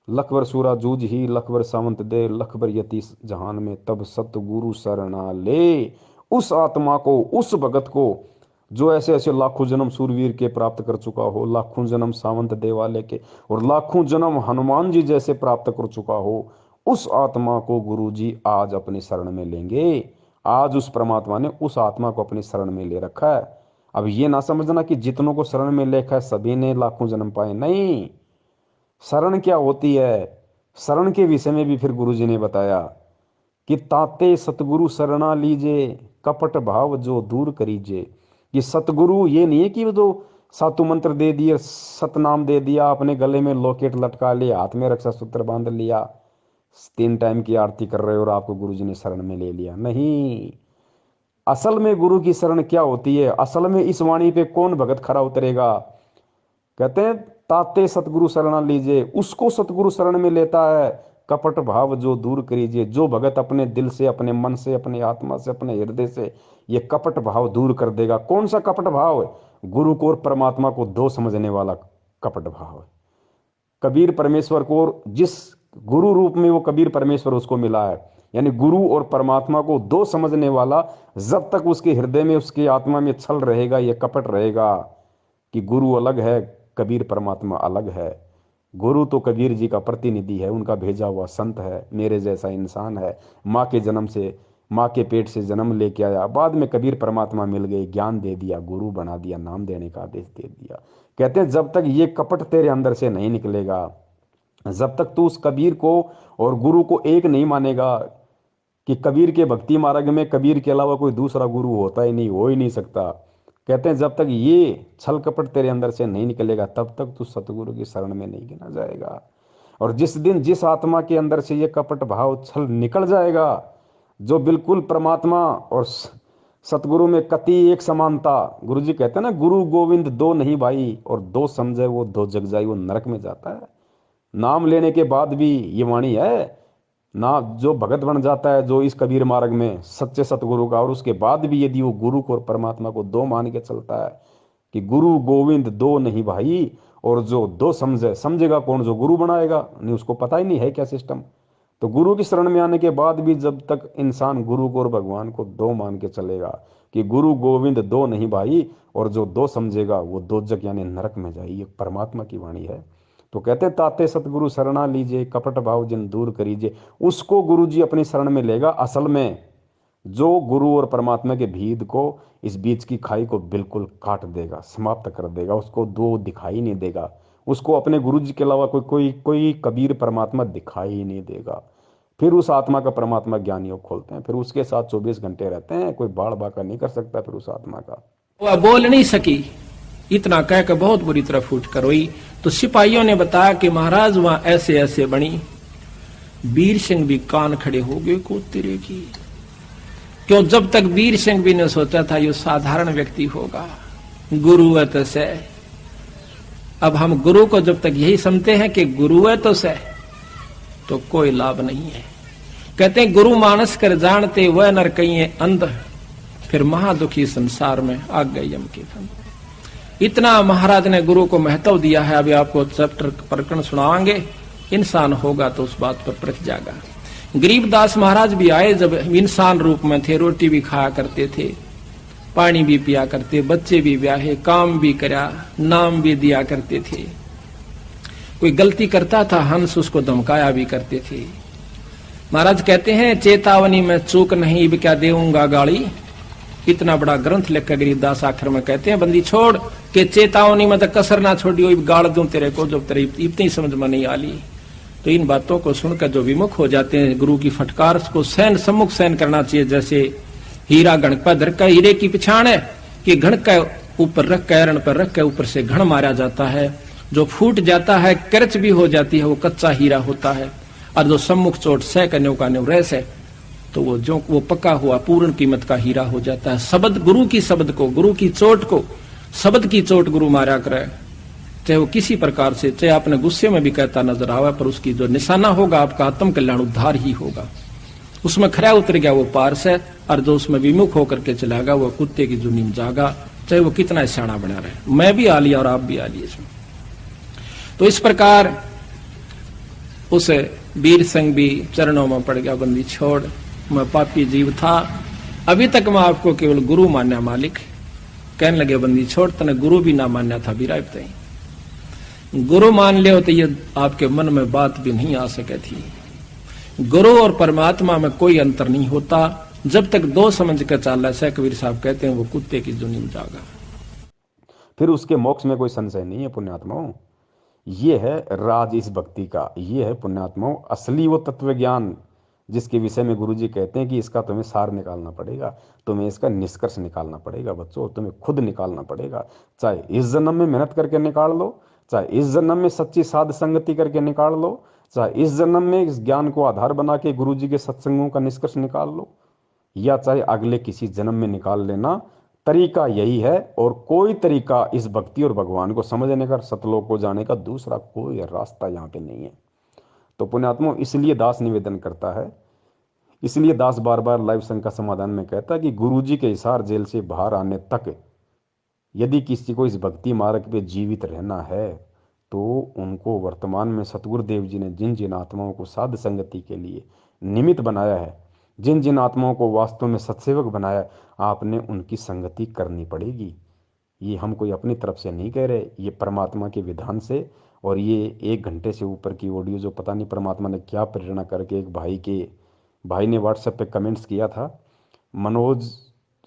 A: लखबर सूरा जूझ ही लखबर सावंत दे, लखबर यति जहान में। तब सतगुरु शरणा ले उस आत्मा को, उस भगत को जो ऐसे ऐसे लाखों जन्म सूरवीर के प्राप्त कर चुका हो, लाखों जन्म सावंत दे वाले के, और लाखों जन्म हनुमान जी जैसे प्राप्त कर चुका हो, उस आत्मा को गुरुजी आज अपनी शरण में लेंगे। आज उस परमात्मा ने उस आत्मा को अपनी शरण में ले रखा है। अब ये ना समझना कि जितनों को शरण में लेखा है सभी ने लाखों जन्म पाए, नहीं। शरण क्या होती है, शरण के विषय में भी फिर गुरुजी ने बताया कि ताते सतगुरु शरणा लीजे, कपट भाव जो दूर करीजे। ये सतगुरु ये नहीं है कि वो जो सातु मंत्र दे दिए, सतनाम दे दिया, अपने गले में लॉकेट लटका लिया, हाथ में रक्षा सूत्र बांध लिया, 3 टाइम की आरती कर रहे हो और आपको गुरुजी ने शरण में ले लिया, नहीं। असल में गुरु की शरण क्या होती है, असल में इस वाणी पे कौन भगत खरा उतरेगा। कहते हैं ताते सतगुरु शरणा लीजिए, उसको सतगुरु शरण में लेता है। कपट भाव जो दूर करीजिए, जो भगत अपने दिल से, अपने मन से, अपने आत्मा से, अपने हृदय से ये कपट भाव दूर कर देगा। कौन सा कपट भाव है? गुरु को और परमात्मा को दो समझने वाला कपट भाव है। कबीर परमेश्वर को, जिस गुरु रूप में वो कबीर परमेश्वर उसको मिला है, यानी गुरु और परमात्मा को दो समझने वाला, जब तक उसके हृदय में, उसकी आत्मा में छल रहेगा, ये कपट रहेगा कि गुरु अलग है, कबीर परमात्मा अलग है। गुरु तो कबीर जी का प्रतिनिधि है, उनका भेजा हुआ संत है, मेरे जैसा इंसान है, माँ के जन्म से, माँ के पेट से जन्म लेके आया, बाद में कबीर परमात्मा मिल गए, ज्ञान दे दिया, गुरु बना दिया, नाम देने का आदेश दे दिया। कहते हैं जब तक ये कपट तेरे अंदर से नहीं निकलेगा, जब तक तू उस कबीर को और गुरु को एक नहीं मानेगा कि कबीर के भक्ति मार्ग में कबीर के अलावा कोई दूसरा गुरु होता ही नहीं, हो ही नहीं सकता। कहते हैं जब तक ये छल कपट तेरे अंदर से नहीं निकलेगा, तब तक तू सतगुरु की शरण में नहीं गिना जाएगा। और जिस दिन जिस आत्मा के अंदर से ये कपट भाव छल निकल जाएगा, जो बिल्कुल परमात्मा और सतगुरु में कति एक समानता, गुरु जी कहते हैं ना, गुरु गोविंद दो नहीं भाई, और दो समझे वो दो जग जाई, वो नरक में जाता है। नाम लेने के बाद भी ये वाणी है ना, जो भगत बन जाता है, जो इस कबीर मार्ग में सच्चे सतगुरु का, और उसके बाद भी यदि वो गुरु को और परमात्मा को दो मान के चलता है कि गुरु गोविंद दो नहीं भाई, और जो दो समझेगा कौन? जो गुरु बनाएगा, नहीं, उसको पता ही नहीं है क्या सिस्टम। तो गुरु की शरण में आने के बाद भी जब तक इंसान गुरु को और भगवान को दो मान के चलेगा कि गुरु गोविंद दो नहीं भाई, और जो दो समझेगा वो दो जग यानी नरक में जाए, ये परमात्मा की वाणी है। तो कहते ताते सतगुरु शरणा लीजिए, कपट भाव जिन दूर करीजिए, उसको गुरु जी अपनी शरण में लेगा। असल में जो गुरु और परमात्मा के भेद को, इस बीच की खाई को बिल्कुल काट देगा, समाप्त कर देगा, उसको दो दिखाई नहीं देगा, उसको अपने गुरु जी के अलावा कोई कबीर परमात्मा दिखाई ही नहीं देगा। फिर उस आत्मा का परमात्मा ज्ञान योग खोलते हैं, फिर उसके साथ 24 घंटे रहते हैं, कोई बाढ़ बाका नहीं कर सकता फिर उस आत्मा का।
C: वह बोल नहीं सकी, इतना कहकर बहुत बुरी तरह फूट कर रोई। तो सिपाहियों ने बताया कि महाराज वहां ऐसे ऐसे बनी। वीर सिंह भी कान खड़े हो गए को तेरे की, क्यों जब तक वीर सिंह भी ने सोचा था ये साधारण व्यक्ति होगा, गुरु है तो से। अब हम गुरु को जब तक यही समझते हैं कि गुरु है तो से, तो कोई लाभ नहीं है। कहते हैं गुरु मानस कर जानते वह नर कहीं अंध, फिर महादुखी संसार में आ गए यम के फंद। इतना महाराज ने गुरु को महत्व दिया है। अभी आपको चैप्टर प्रकरण सुनाएंगे, इंसान होगा तो उस बात पर परख जाएगा। गरीबदास महाराज भी आए जब इंसान रूप में थे, रोटी भी खाया करते थे, पानी भी पिया करते, बच्चे भी ब्याहे, काम भी करा, नाम भी दिया करते थे। कोई गलती करता था हंस उसको धमकाया भी करते थे। महाराज कहते हैं चेतावनी में चूक नहीं, अब क्या देऊंगा गाली। इतना बड़ा ग्रंथ लिखकर गरीबदास आखिर में कहते हैं बंदी छोड़ के चेतावनी में तो कसर ना छोड़ियो, गाड़ दूं तेरे को जब तेरे इतनी समझ में नहीं आली। तो इन बातों को सुनकर जो विमुख हो जाते हैं गुरु की फटकार को सहन सम्मुख सहन करना चाहिए। जैसे हीरा घण पर धर का, हीरे की पिछाण है कि घण का ऊपर रख कर एरण पर रख कर ऊपर से घण मारा जाता है। जो फूट जाता है करच भी हो जाती है वो कच्चा हीरा होता है, और जो सम्मुख चोट सह का न्यू रह से तो वो पक्का हुआ पूर्ण कीमत का हीरा हो जाता है। शब्द गुरु की शब्द को, गुरु की चोट को, शब्द की चोट गुरु मारा करे, चाहे वो किसी प्रकार से, चाहे अपने गुस्से में भी कहता नजर आवे, पर उसकी जो निशाना होगा आपका आत्म कल्याण उद्धार ही होगा। उसमें खरा उतर गया वो पार से, और जो उसमें विमुख होकर के चलागा वो कुत्ते की जुनी में जागा, चाहे वो कितना सियाणा बना रहे। मैं भी आ लिया और आप भी आ लिए इसमें। तो इस प्रकार उस वीर संग भी चरणों में पड़ गया, बंदी छोड़, मैं पापी जीव था, अभी तक मैं आपको केवल गुरु मान्या मालिक। कहने लगे बंदी छोड़, तने गुरु भी ना मान्या था भी राय, गुरु मान ले तो ये आपके मन में बात भी नहीं आ सके थी। गुरु और परमात्मा में कोई अंतर नहीं होता, जब तक दो समझ कर चाल है। कबीर साहब कहते हैं वो कुत्ते की जुनी में जागा।
A: फिर उसके मोक्ष में कोई संशय नहीं है पुण्यात्माओं। ये है राज इस भक्ति का, ये है पुण्यात्माओं असली वो तत्व ज्ञान जिसके विषय में गुरुजी कहते हैं कि इसका तुम्हें सार निकालना पड़ेगा, तुम्हें इसका निष्कर्ष निकालना पड़ेगा। बच्चों तुम्हें खुद निकालना पड़ेगा, चाहे इस जन्म में मेहनत करके निकाल लो, चाहे इस जन्म में सच्ची साध संगति करके निकाल लो, चाहे इस जन्म में इस ज्ञान को आधार बना के गुरुजी के सत्संगों का निष्कर्ष निकाल लो, या चाहे अगले किसी जन्म में निकाल लेना। तरीका यही है, और कोई तरीका इस भक्ति और भगवान को समझने का, सतलोक को जाने का दूसरा कोई रास्ता यहाँ पे नहीं है। तो पुण्यात्मा इसलिए दास निवेदन करता है, इसलिए दास बार बार लाइव संघ का समाधान में कहता है कि गुरुजी के हिसार जेल से बाहर आने तक यदि किसी को इस भक्ति मार्ग पे जीवित रहना है तो उनको वर्तमान में सतगुरुदेव जी ने जिन जिन आत्माओं को साध संगति के लिए निमित्त बनाया है, जिन जिन आत्माओं को वास्तव में सत्सेवक बनाया, आपने उनकी संगति करनी पड़ेगी। ये हम कोई अपनी तरफ से नहीं कह रहे, ये परमात्मा के विधान से। और ये 1 घंटे से ऊपर की ऑडियो जो पता नहीं परमात्मा ने क्या प्रेरणा करके, एक भाई ने व्हाट्सएप पे कमेंट्स किया था, मनोज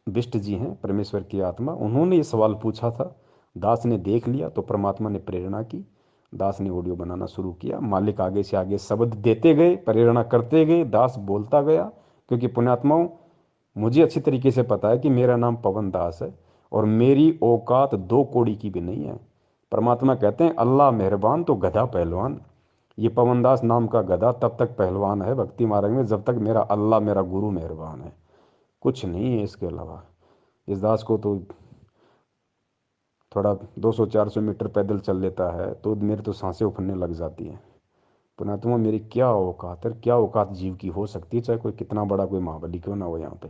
A: बिष्ट जी हैं परमेश्वर की आत्मा, उन्होंने ये सवाल पूछा था, दास ने देख लिया तो परमात्मा ने प्रेरणा की, दास ने ऑडियो बनाना शुरू किया। मालिक आगे से आगे शब्द देते गए, प्रेरणा करते गए, दास बोलता गया। क्योंकि पुण्यात्माओं मुझे अच्छी तरीके से पता है कि मेरा नाम पवन दास है और मेरी औकात 2 कौड़ी की भी नहीं है। परमात्मा कहते हैं अल्लाह मेहरबान तो गधा पहलवान। ये पवन दास नाम का गधा तब तक पहलवान है भक्ति मार्ग में जब तक मेरा अल्लाह मेरा गुरु मेहरबान है, कुछ नहीं है इसके अलावा। इस दास को तो थोड़ा 200-400 मीटर पैदल चल लेता है तो मेरे तो सांसें उफरने लग जाती हैं। पुण्यात्मा मेरी क्या औकात है, क्या औकात जीव की हो सकती है, चाहे कोई कितना बड़ा कोई महाबली क्यों ना हो। यहाँ पे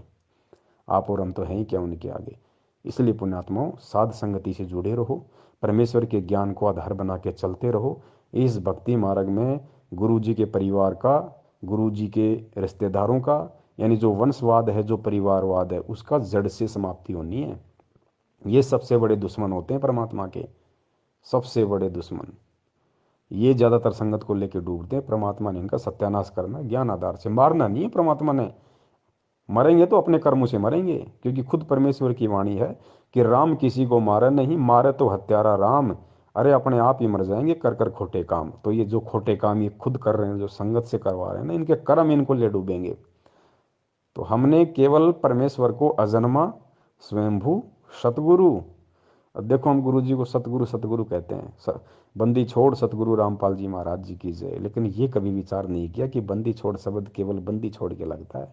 A: आप और हम तो हैं ही क्या उनके आगे। इसलिए पुण्यात्माओं साध संगति से जुड़े रहो, परमेश्वर के ज्ञान को आधार बना के चलते रहो। इस भक्ति मार्ग में गुरु जी के परिवार का, गुरु जी के रिश्तेदारों का, यानी जो वंशवाद है, जो परिवारवाद है, उसका जड़ से समाप्ति होनी है। ये सबसे बड़े दुश्मन होते हैं परमात्मा के, सबसे बड़े दुश्मन। ये ज़्यादातर संगत को लेके डूबते हैं। परमात्मा ने इनका सत्यानाश करना, ज्ञान आधार से, मारना नहीं है। परमात्मा ने मरेंगे तो अपने कर्मों से मरेंगे, क्योंकि खुद परमेश्वर की वाणी है कि राम किसी को मारे नहीं, मारे तो हत्यारा राम। अरे अपने आप ही मर जाएंगे कर कर खोटे काम। तो ये जो खोटे काम ये खुद कर रहे हैं, जो संगत से करवा रहे हैं ना, इनके कर्म इनको ले डूबेंगे। तो हमने केवल परमेश्वर को अजन्मा स्वयंभू सतगुरु, अब देखो हम गुरु जी को सतगुरु सतगुरु कहते हैं, बंदी छोड़ सतगुरु रामपाल जी महाराज जी की जय। लेकिन ये कभी विचार नहीं किया कि बंदी छोड़ शब्द केवल बंदी छोड़ के लगता है,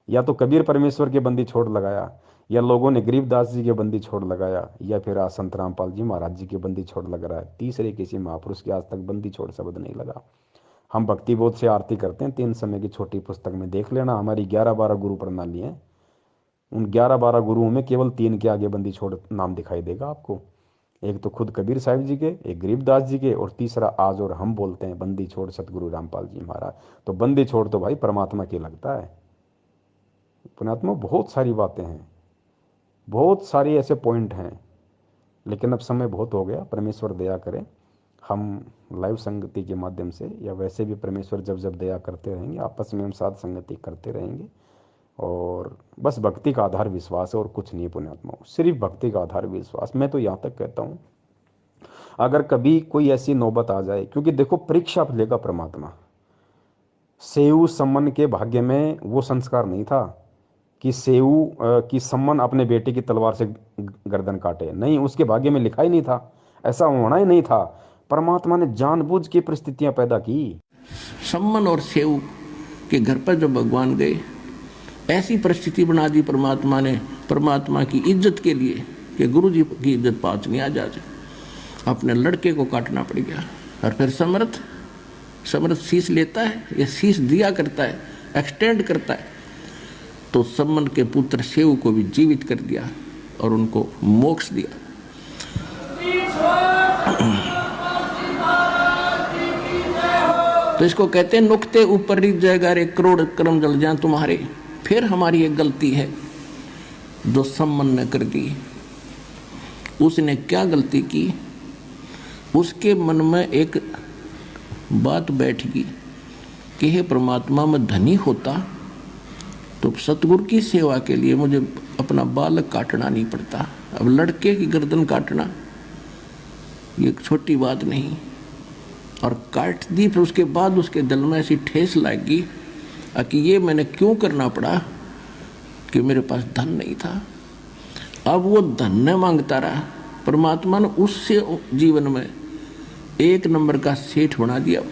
A: या तो कबीर परमेश्वर के बंदी छोड़ लगाया, या लोगों ने गरीबदास जी के बंदी छोड़ लगाया, या फिर आज संत रामपाल जी महाराज जी के बंदी छोड़ लग रहा है। तीसरे किसी महापुरुष के आज तक बंदी छोड़ शब्द नहीं लगा। हम भक्ति बोध से आरती करते हैं, 3 समय की छोटी पुस्तक में देख लेना, हमारी 11-12 गुरु प्रणाली है। उन 11-12 गुरुओं में केवल 3 के आगे बंदी छोड़ नाम दिखाई देगा आपको। एक तो खुद कबीर साहिब जी के, एक गरीबदास जी के, और तीसरा आज और हम बोलते हैं बंदी छोड़ सतगुरु रामपाल जी महाराज। तो बंदी छोड़ तो भाई परमात्मा की लगता है। पुण्यात्मा बहुत सारी बातें हैं, बहुत सारी ऐसे पॉइंट हैं, लेकिन अब समय बहुत हो गया। परमेश्वर दया करे, हम लाइव संगति के माध्यम से या वैसे भी परमेश्वर जब जब दया करते रहेंगे, आपस में हम साथ संगति करते रहेंगे। और बस भक्ति का आधार विश्वास है और कुछ नहीं पुण्यात्मा, सिर्फ भक्ति का आधार विश्वास। मैं तो यहाँ तक कहता हूँ, अगर कभी कोई ऐसी नौबत आ जाए, क्योंकि देखो परीक्षा लेगा परमात्मा। सेऊ सम्मन के भाग्य में वो संस्कार नहीं था कि सेऊ की सम्मन अपने बेटे की तलवार से गर्दन काटे, नहीं, उसके भाग्य में लिखा ही नहीं था, ऐसा होना ही नहीं था। परमात्मा ने जानबूझ के परिस्थितियां पैदा की।
C: सम्मन और सेऊ के घर पर जब भगवान गए, ऐसी परिस्थिति बना दी परमात्मा ने, परमात्मा की इज्जत के लिए कि गुरु जी की इज्जत पाँच नहीं आ जाए, अपने लड़के को काटना पड़ गया। और फिर समर्थ शीश लेता है, या शीश दिया करता है, एक्सटेंड करता है। तो सम्मन के पुत्र सेऊ को भी जीवित कर दिया और उनको मोक्ष दिया। तो इसको कहते हैं नुक्ते ऊपर रिझ जाएगा रे, करोड़ कर्म जल जाए तुम्हारे। फिर हमारी एक गलती है जो सम्मन ने कर दी। उसने क्या गलती की? उसके मन में एक बात बैठ गई कि हे परमात्मा, मैं धनी होता तो सतगुरु की सेवा के लिए मुझे अपना बालक काटना नहीं पड़ता। अब लड़के की गर्दन काटना ये छोटी बात नहीं। और काट दी, फिर उसके बाद उसके दिल में ऐसी ठेस लगी कि ये मैंने क्यों करना पड़ा, कि मेरे पास धन नहीं था। अब वो धन न मांगता रहा, परमात्मा ने उससे जीवन में 1 नंबर का सेठ बना दिया।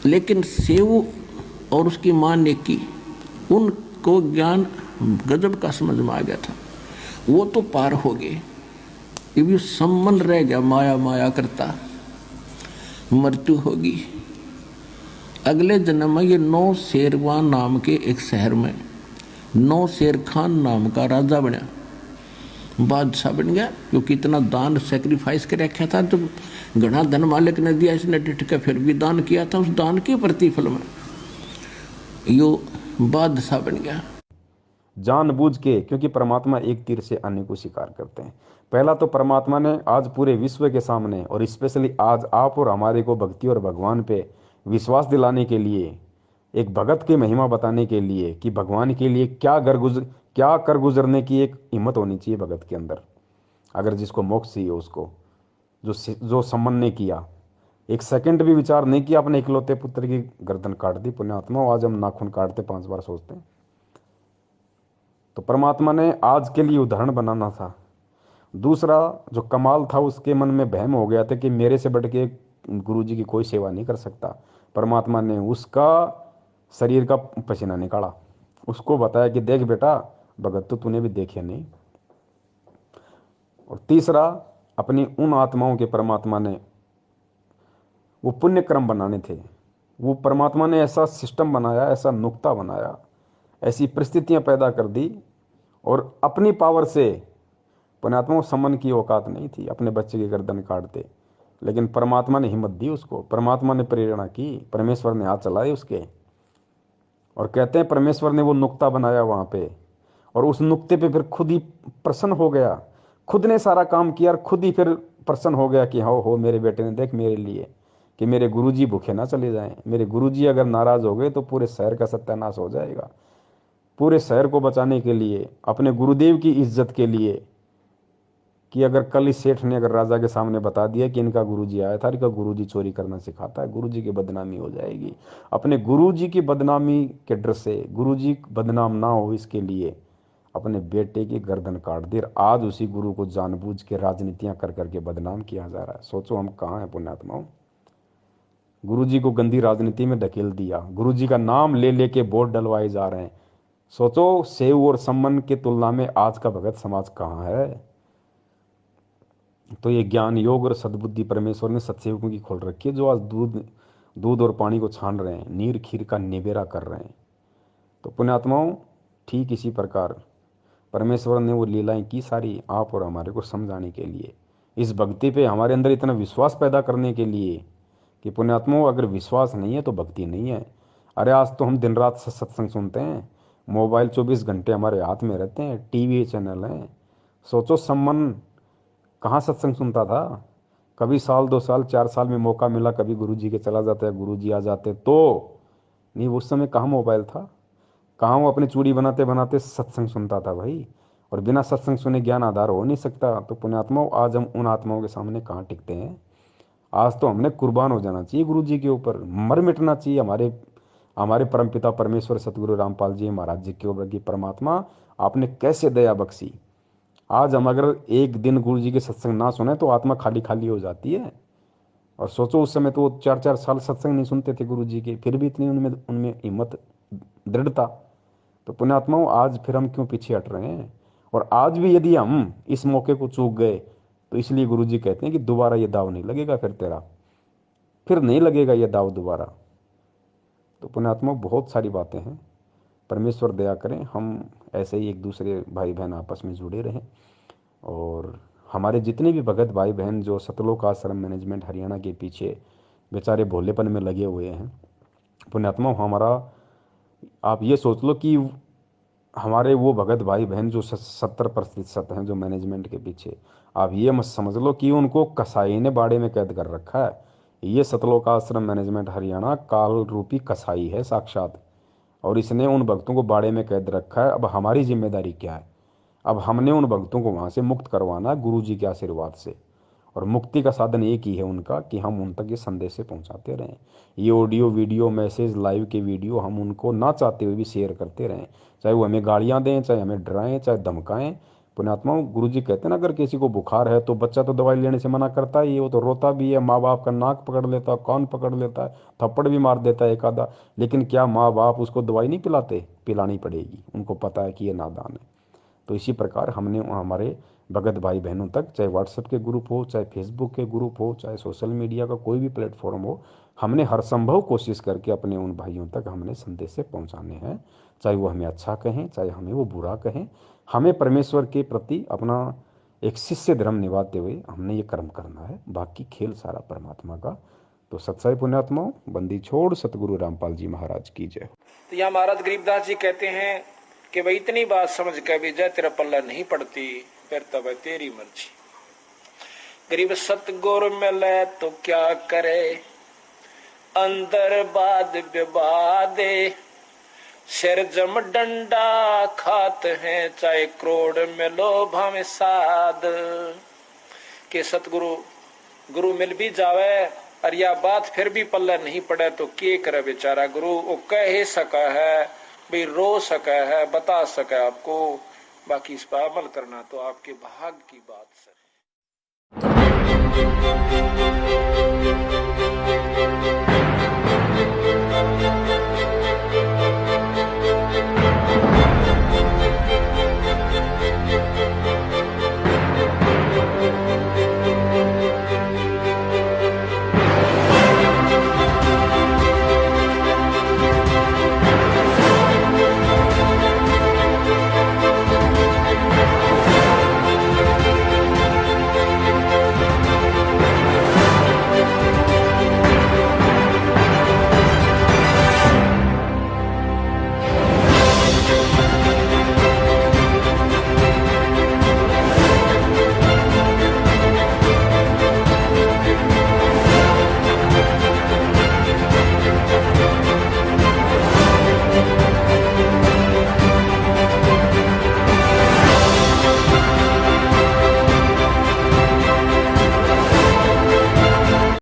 C: लेकिन सेऊ और उसकी मां ने की, उनको ज्ञान गजब का समझ में आ गया था, वो तो पार हो गए। ये भी सम्मन रह गया, माया माया करता, मृत्यु होगी। अगले जन्म में ये 9 शेरवान नाम के एक शहर में 9 शेर खान नाम का राजा बना, बादशाह बन गया, क्योंकि इतना दान सेक्रीफाइस कर रखा था। तो घना धन मालिक ने दिया, इसने डिट के फिर भी दान किया था, उस दान के प्रतिफल में यो बादशाह बन गया।
A: जानबूझ के, क्योंकि परमात्मा एक तीर से अन्य को शिकार करते हैं। पहला तो परमात्मा ने आज पूरे विश्व के सामने, और स्पेशली आज आप और हमारे को भक्ति और भगवान पे विश्वास दिलाने के लिए, एक भगत की महिमा बताने के लिए कि भगवान के लिए क्या कर गुजरने की एक हिम्मत होनी चाहिए भगत के अंदर। अगर जिसको मोक्ष चाहिए उसको, जो सम्मन ने किया, 1 सेकंड भी विचार नहीं किया, अपने इकलौते पुत्र की गर्दन काट दी। पुण्यात्मा, आज हम नाखून काटते 5 बार सोचते हैं। तो परमात्मा ने आज के लिए उदाहरण बनाना था। दूसरा जो कमाल था, उसके मन में वहम हो गया था कि मेरे से बढ़ के गुरु जी की कोई सेवा नहीं कर सकता। परमात्मा ने उसका शरीर का पसीना निकाला, उसको बताया कि देख बेटा, भगत तो तूने भी देखे नहीं। और तीसरा, अपनी उन आत्माओं के परमात्मा ने वो पुण्य क्रम बनाने थे। वो परमात्मा ने ऐसा सिस्टम बनाया, ऐसा नुक्ता बनाया, ऐसी परिस्थितियां पैदा कर दी, और अपनी पावर से पुण्यात्मा को सम्मन की औकात नहीं थी, अपने बच्चे की गर्दन काटते। लेकिन परमात्मा ने हिम्मत दी उसको, परमात्मा ने प्रेरणा की, परमेश्वर ने हाथ चलाए उसके। और कहते हैं परमेश्वर ने वो नुक्ता बनाया वहां पे, और उस नुक्ते पे फिर खुद ही प्रसन्न हो गया, खुद ने सारा काम किया और खुद ही फिर प्रसन्न हो गया कि हो मेरे बेटे ने देख मेरे लिए, कि मेरे गुरुजी भूखे ना चले जाएं। मेरे गुरुजी अगर नाराज हो गए तो पूरे शहर का सत्यानाश हो जाएगा। पूरे शहर को बचाने के लिए, अपने गुरुदेव की इज्जत के लिए, कि अगर कल इस सेठ ने अगर राजा के सामने बता दिया कि इनका गुरुजी आया था, इनका गुरुजी चोरी करना सिखाता है, गुरुजी की बदनामी हो जाएगी। अपने गुरुजी की बदनामी के डर से, गुरुजी बदनाम ना हो इसके लिए अपने बेटे की गर्दन काट दी। आज उसी गुरु को जानबूझ के राजनीतियां कर करके बदनाम किया जा रहा है। सोचो हम कहाँ हैं पुण्यात्माओं। गुरुजी को गंदी राजनीति में ढकेल दिया, गुरुजी का नाम ले लेके वोट डलवाए जा रहे हैं। सोचो सेव और सम्मन की तुलना में आज का भगत समाज कहाँ है। तो ये ज्ञान योग और सद्बुद्धि परमेश्वर ने सत्सेवकों की खोल रखी है, जो आज दूध दूध और पानी को छान रहे हैं, नीर खीर का निबेरा कर रहे हैं। तो पुण्यात्माओं, ठीक इसी प्रकार परमेश्वर ने वो लीलाएं की सारी आप और हमारे को समझाने के लिए, इस भक्ति पे हमारे अंदर इतना विश्वास पैदा करने के लिए कि पुण्यात्माओं, अगर विश्वास नहीं है तो भक्ति नहीं है। अरे आज तो हम दिन रात सत्संग सुनते हैं, मोबाइल 24 घंटे हमारे हाथ में रहते हैं, टीवी चैनल हैं। सोचो सम्मन कहाँ सत्संग सुनता था। कभी साल 2 साल 4 साल में मौका मिला, कभी गुरुजी के चला जाता है, गुरुजी आ जाते तो नहीं। उस समय कहाँ मोबाइल था, कहाँ वो अपनी चूड़ी बनाते बनाते सत्संग सुनता था भाई। और बिना सत्संग सुने ज्ञान आधार हो नहीं सकता। तो पुण्यात्माओं, आज हम उन आत्माओं के सामने कहाँ टिकते हैं। आज तो हमने कुर्बान हो जाना चाहिए गुरु जी के ऊपर, मर मिटना चाहिए हमारे हमारे परमपिता परमेश्वर सतगुरु रामपाल जी महाराज जी के ऊपर कि परमात्मा आपने कैसे दया बख्शी। आज हम अगर एक दिन गुरु जी के सत्संग ना सुने तो आत्मा खाली खाली हो जाती है। और सोचो उस समय तो 4-4 साल सत्संग नहीं सुनते थे गुरु जी के, फिर भी इतनी उनमें उनमें हिम्मत, दृढ़ता। तो पुण्यात्माओं, आज फिर हम क्यों पीछे हट रहे हैं। और आज भी यदि हम इस मौके को चूक गए तो इसलिए गुरु जी कहते हैं कि दोबारा ये दाव नहीं लगेगा, फिर नहीं लगेगा ये दाव दोबारा। तो पुण्यात्माओं, बहुत सारी बातें हैं। परमेश्वर दया करें, हम ऐसे ही एक दूसरे भाई बहन आपस में जुड़े रहें। और हमारे जितने भी भगत भाई बहन जो सतलोक आश्रम मैनेजमेंट हरियाणा के पीछे बेचारे भोलेपन में लगे हुए हैं, पुण्यात्मा हमारा, आप ये सोच लो कि हमारे वो भगत भाई बहन जो 70% हैं जो मैनेजमेंट के पीछे, आप ये मत समझ लो कि उनको कसाई ने बाड़े में कैद कर रखा है। ये सतलोक आश्रम मैनेजमेंट हरियाणा काल रूपी कसाई है साक्षात, और इसने उन भक्तों को बाड़े में कैद रखा है। अब हमारी जिम्मेदारी क्या है। अब हमने उन भक्तों को वहाँ से मुक्त करवाना है गुरु जी के आशीर्वाद से। और मुक्ति का साधन एक ही है उनका कि हम उन तक ये संदेश से पहुँचाते रहें। ये ऑडियो वीडियो मैसेज लाइव के वीडियो हम उनको ना चाहते हुए भी शेयर करते रहें, चाहे वो हमें गालियाँ दें, चाहे हमें डराएं, चाहे धमकाएं। पुण्यात्माओं, गुरु जी कहते हैं ना, अगर किसी को बुखार है तो बच्चा तो दवाई लेने से मना करता ही है, वो तो रोता भी है, माँ बाप का नाक पकड़ लेता है, कान पकड़ लेता है, थप्पड़ भी मार देता है एक आधा। लेकिन क्या माँ बाप उसको दवाई नहीं पिलाते? पिलानी पड़ेगी, उनको पता है कि ये नादान है। तो इसी प्रकार हमने हमारे भगत भाई बहनों तक, चाहे व्हाट्सएप के ग्रुप हो, चाहे फेसबुक के ग्रुप हो, चाहे सोशल मीडिया का कोई भी प्लेटफॉर्म हो, हमने हर संभव कोशिश करके अपने उन भाइयों तक हमने संदेश से पहुंचाने हैं। चाहे वो हमें अच्छा कहें, चाहे हमें वो बुरा कहें, हमें परमेश्वर के प्रति अपना एक शिष्य धर्म निभाते हुए हमने ये कर्म करना है। बाकी खेल सारा परमात्मा का। तो सत्साई पुण्यात्माओं, बंदी छोड़ सतगुरु रामपाल जी महाराज की जय।
C: तो यहाँ महाराज गरीबदास जी कहते हैं कि भाई इतनी बात समझ के भी जय तेरा पल्ला नहीं पड़ती, फिर तब तेरी मर्जी। गरीब सतगुर मिले तो क्या करे, अंदर बाद विवादे, सिर जम डंडा खात हैं, चाहे करोड़ मिलो भावे साध। के सतगुरु गुरु मिल भी जावे और या बात फिर भी पल्ला नहीं पड़े तो के करे बेचारा। गुरु वो कह सका है भाई, रो सका है, बता सका आपको, बाकी इस पर अमल करना तो आपके भाग की बात सर।